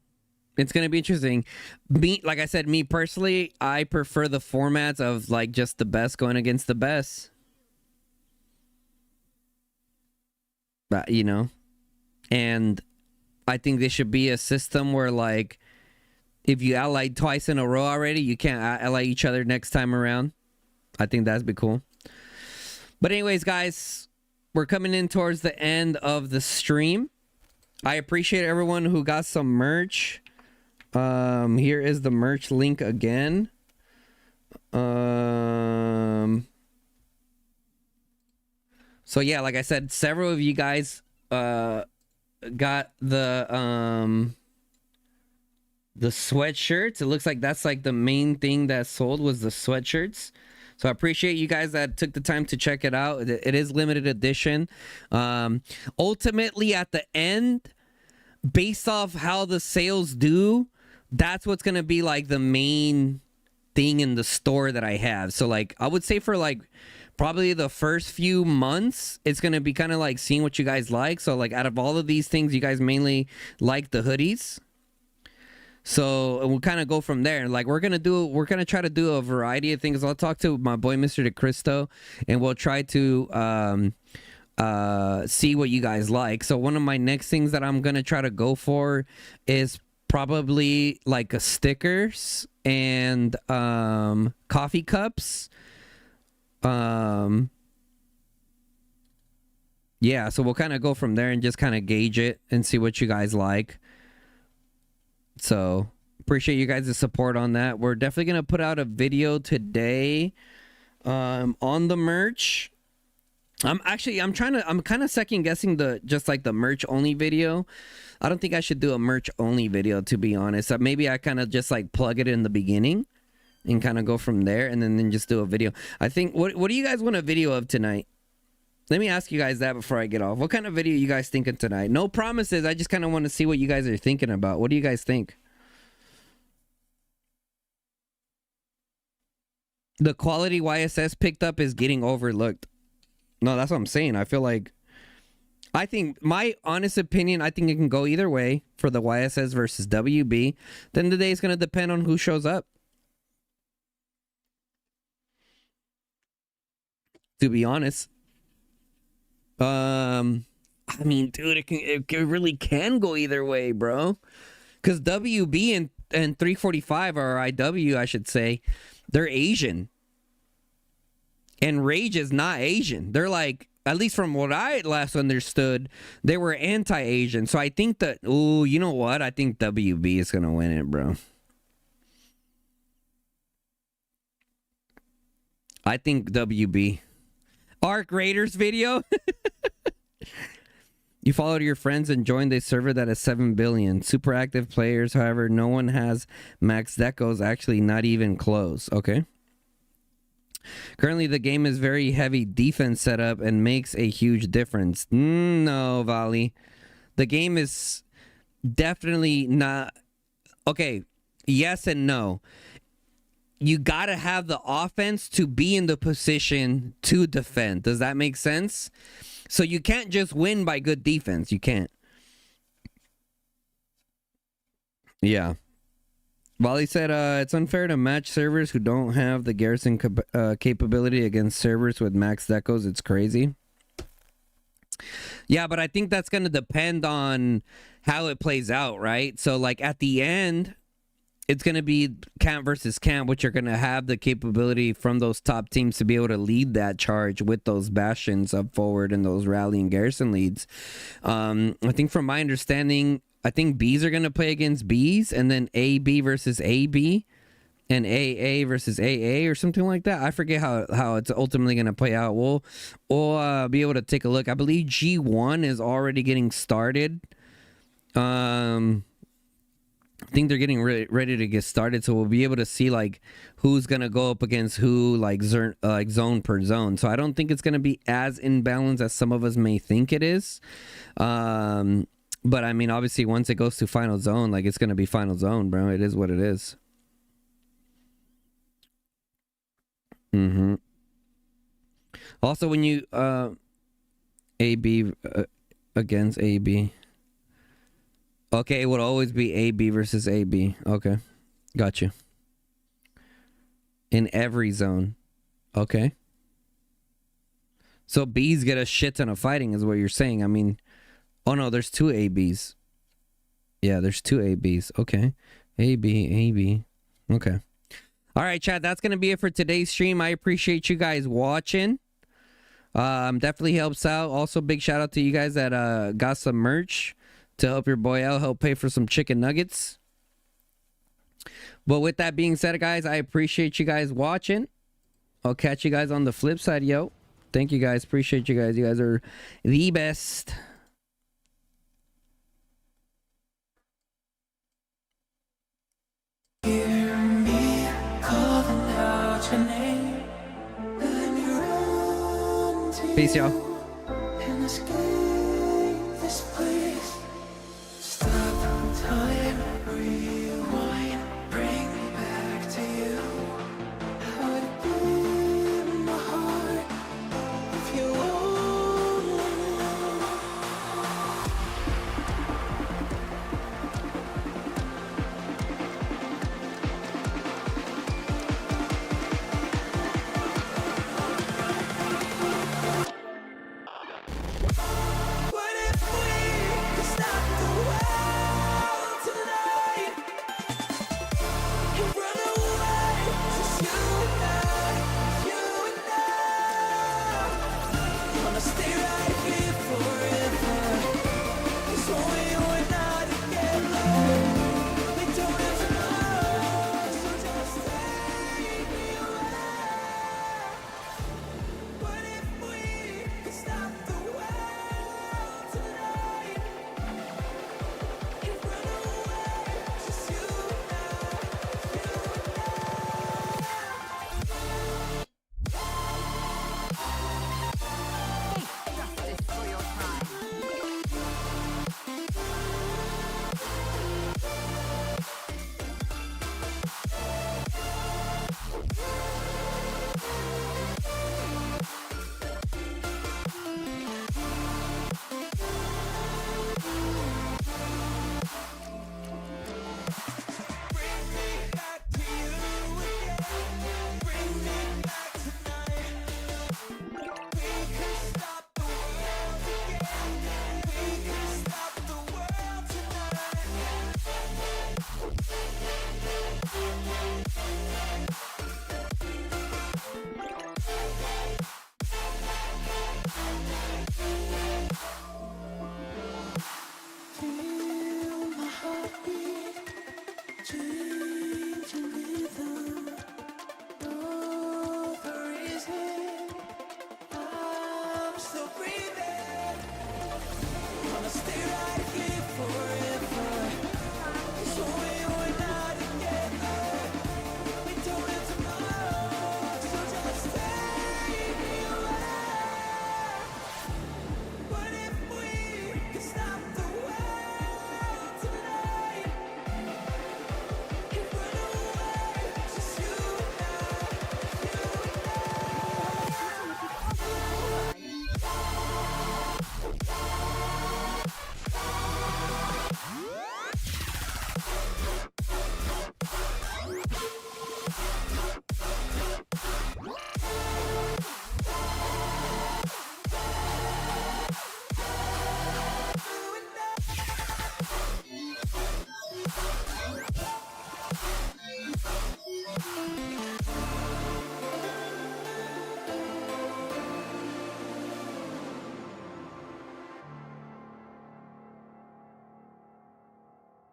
It's gonna be interesting. Like I said, me personally, I prefer the formats of like just the best going against the best. But you know, and I think there should be a system where like if you allied twice in a row already, you can't ally each other next time around. I think that'd be cool. But anyways, guys, we're coming in towards the end of the stream. I appreciate everyone who got some merch. Here is the merch link again. So yeah, like I said, several of you guys got the sweatshirts. It looks like that's like the main thing that sold was the sweatshirts. So I appreciate you guys that took the time to check it out. It is limited edition. Ultimately, at the end, based off how the sales do, that's what's going to be like the main thing in the store that I have. So like, I would say for like probably the first few months, it's going to be kind of like seeing what you guys like. So like out of all of these things, you guys mainly like the hoodies. So we'll kind of go from there. Like we're gonna try to do a variety of things. I'll talk to my boy Mr. DeCristo, and we'll try to see what you guys like. So one of my next things that I'm gonna try to go for is probably like a stickers and coffee cups. Yeah, so we'll kind of go from there and just kind of gauge it and see what you guys like. So appreciate you guys' support on that. We're definitely gonna put out a video today on the merch. I'm kind of second guessing the merch only video. I don't think I should do a merch only video, to be honest. Maybe I kind of just like plug it in the beginning and kind of go from there, and then just do a video. I think what do you guys want a video of tonight? Let me ask you guys that before I get off. What kind of video are you guys thinking tonight? No promises. I just kind of want to see what you guys are thinking about. What do you guys think? The quality YSS picked up is getting overlooked. No, that's what I'm saying. I think my honest opinion, I think it can go either way for the YSS versus WB. Then the day is going to depend on who shows up. To be honest. I mean, dude, it really can go either way, bro. Because WB and 345 or IW, I should say, they're Asian. And Rage is not Asian. They're like, at least from what I last understood, they were anti-Asian. So I think that, you know what? I think WB is going to win it, bro. I think WB. Arc Raiders video. You followed your friends and joined a server that has 7 billion. Super active players, however, no one has max decos, actually not even close. Okay. Currently, the game is very heavy defense setup and makes a huge difference. No, Vali. The game is definitely not... Okay, yes and no. You gotta have the offense to be in the position to defend. Does that make sense? So you can't just win by good defense. You can't. Yeah. Wally said it's unfair to match servers who don't have the garrison capability against servers with max decos. It's crazy. Yeah, but I think that's going to depend on how it plays out, right? So, like, at the end, it's going to be camp versus camp, which are going to have the capability from those top teams to be able to lead that charge with those bastions up forward and those rally and garrison leads. I think from my understanding, I think Bs are going to play against Bs, and then AB versus AB, and AA versus AA or something like that. I forget how it's ultimately going to play out. We'll be able to take a look. I believe G1 is already getting started. I think they're getting ready to get started, so we'll be able to see like who's gonna go up against who, like zone per zone. So I don't think it's gonna be as imbalanced as some of us may think it is. But I mean, obviously, once it goes to final zone, like it's gonna be final zone, bro. It is what it is. Also, when you AB against AB. Okay, it would always be AB versus AB. Okay. Got you. In every zone. Okay. So B's get a shit ton of fighting is what you're saying. I mean, oh no, there's two ABs. Yeah, there's two ABs. Okay. AB. Okay. All right, chat. That's going to be it for today's stream. I appreciate you guys watching. Definitely helps out. Also, big shout out to you guys that got some merch to help your boy out, help pay for some chicken nuggets. But with that being said, guys, I appreciate you guys watching. I'll catch you guys on the flip side, yo. Thank you guys. Appreciate you guys. You guys are the best. Hear me calling out your name. Let me run to Peace, y'all. and escape this place. Stop time, rewind, bring me back to you. How would it be in my heart if you only knew? What if we could stop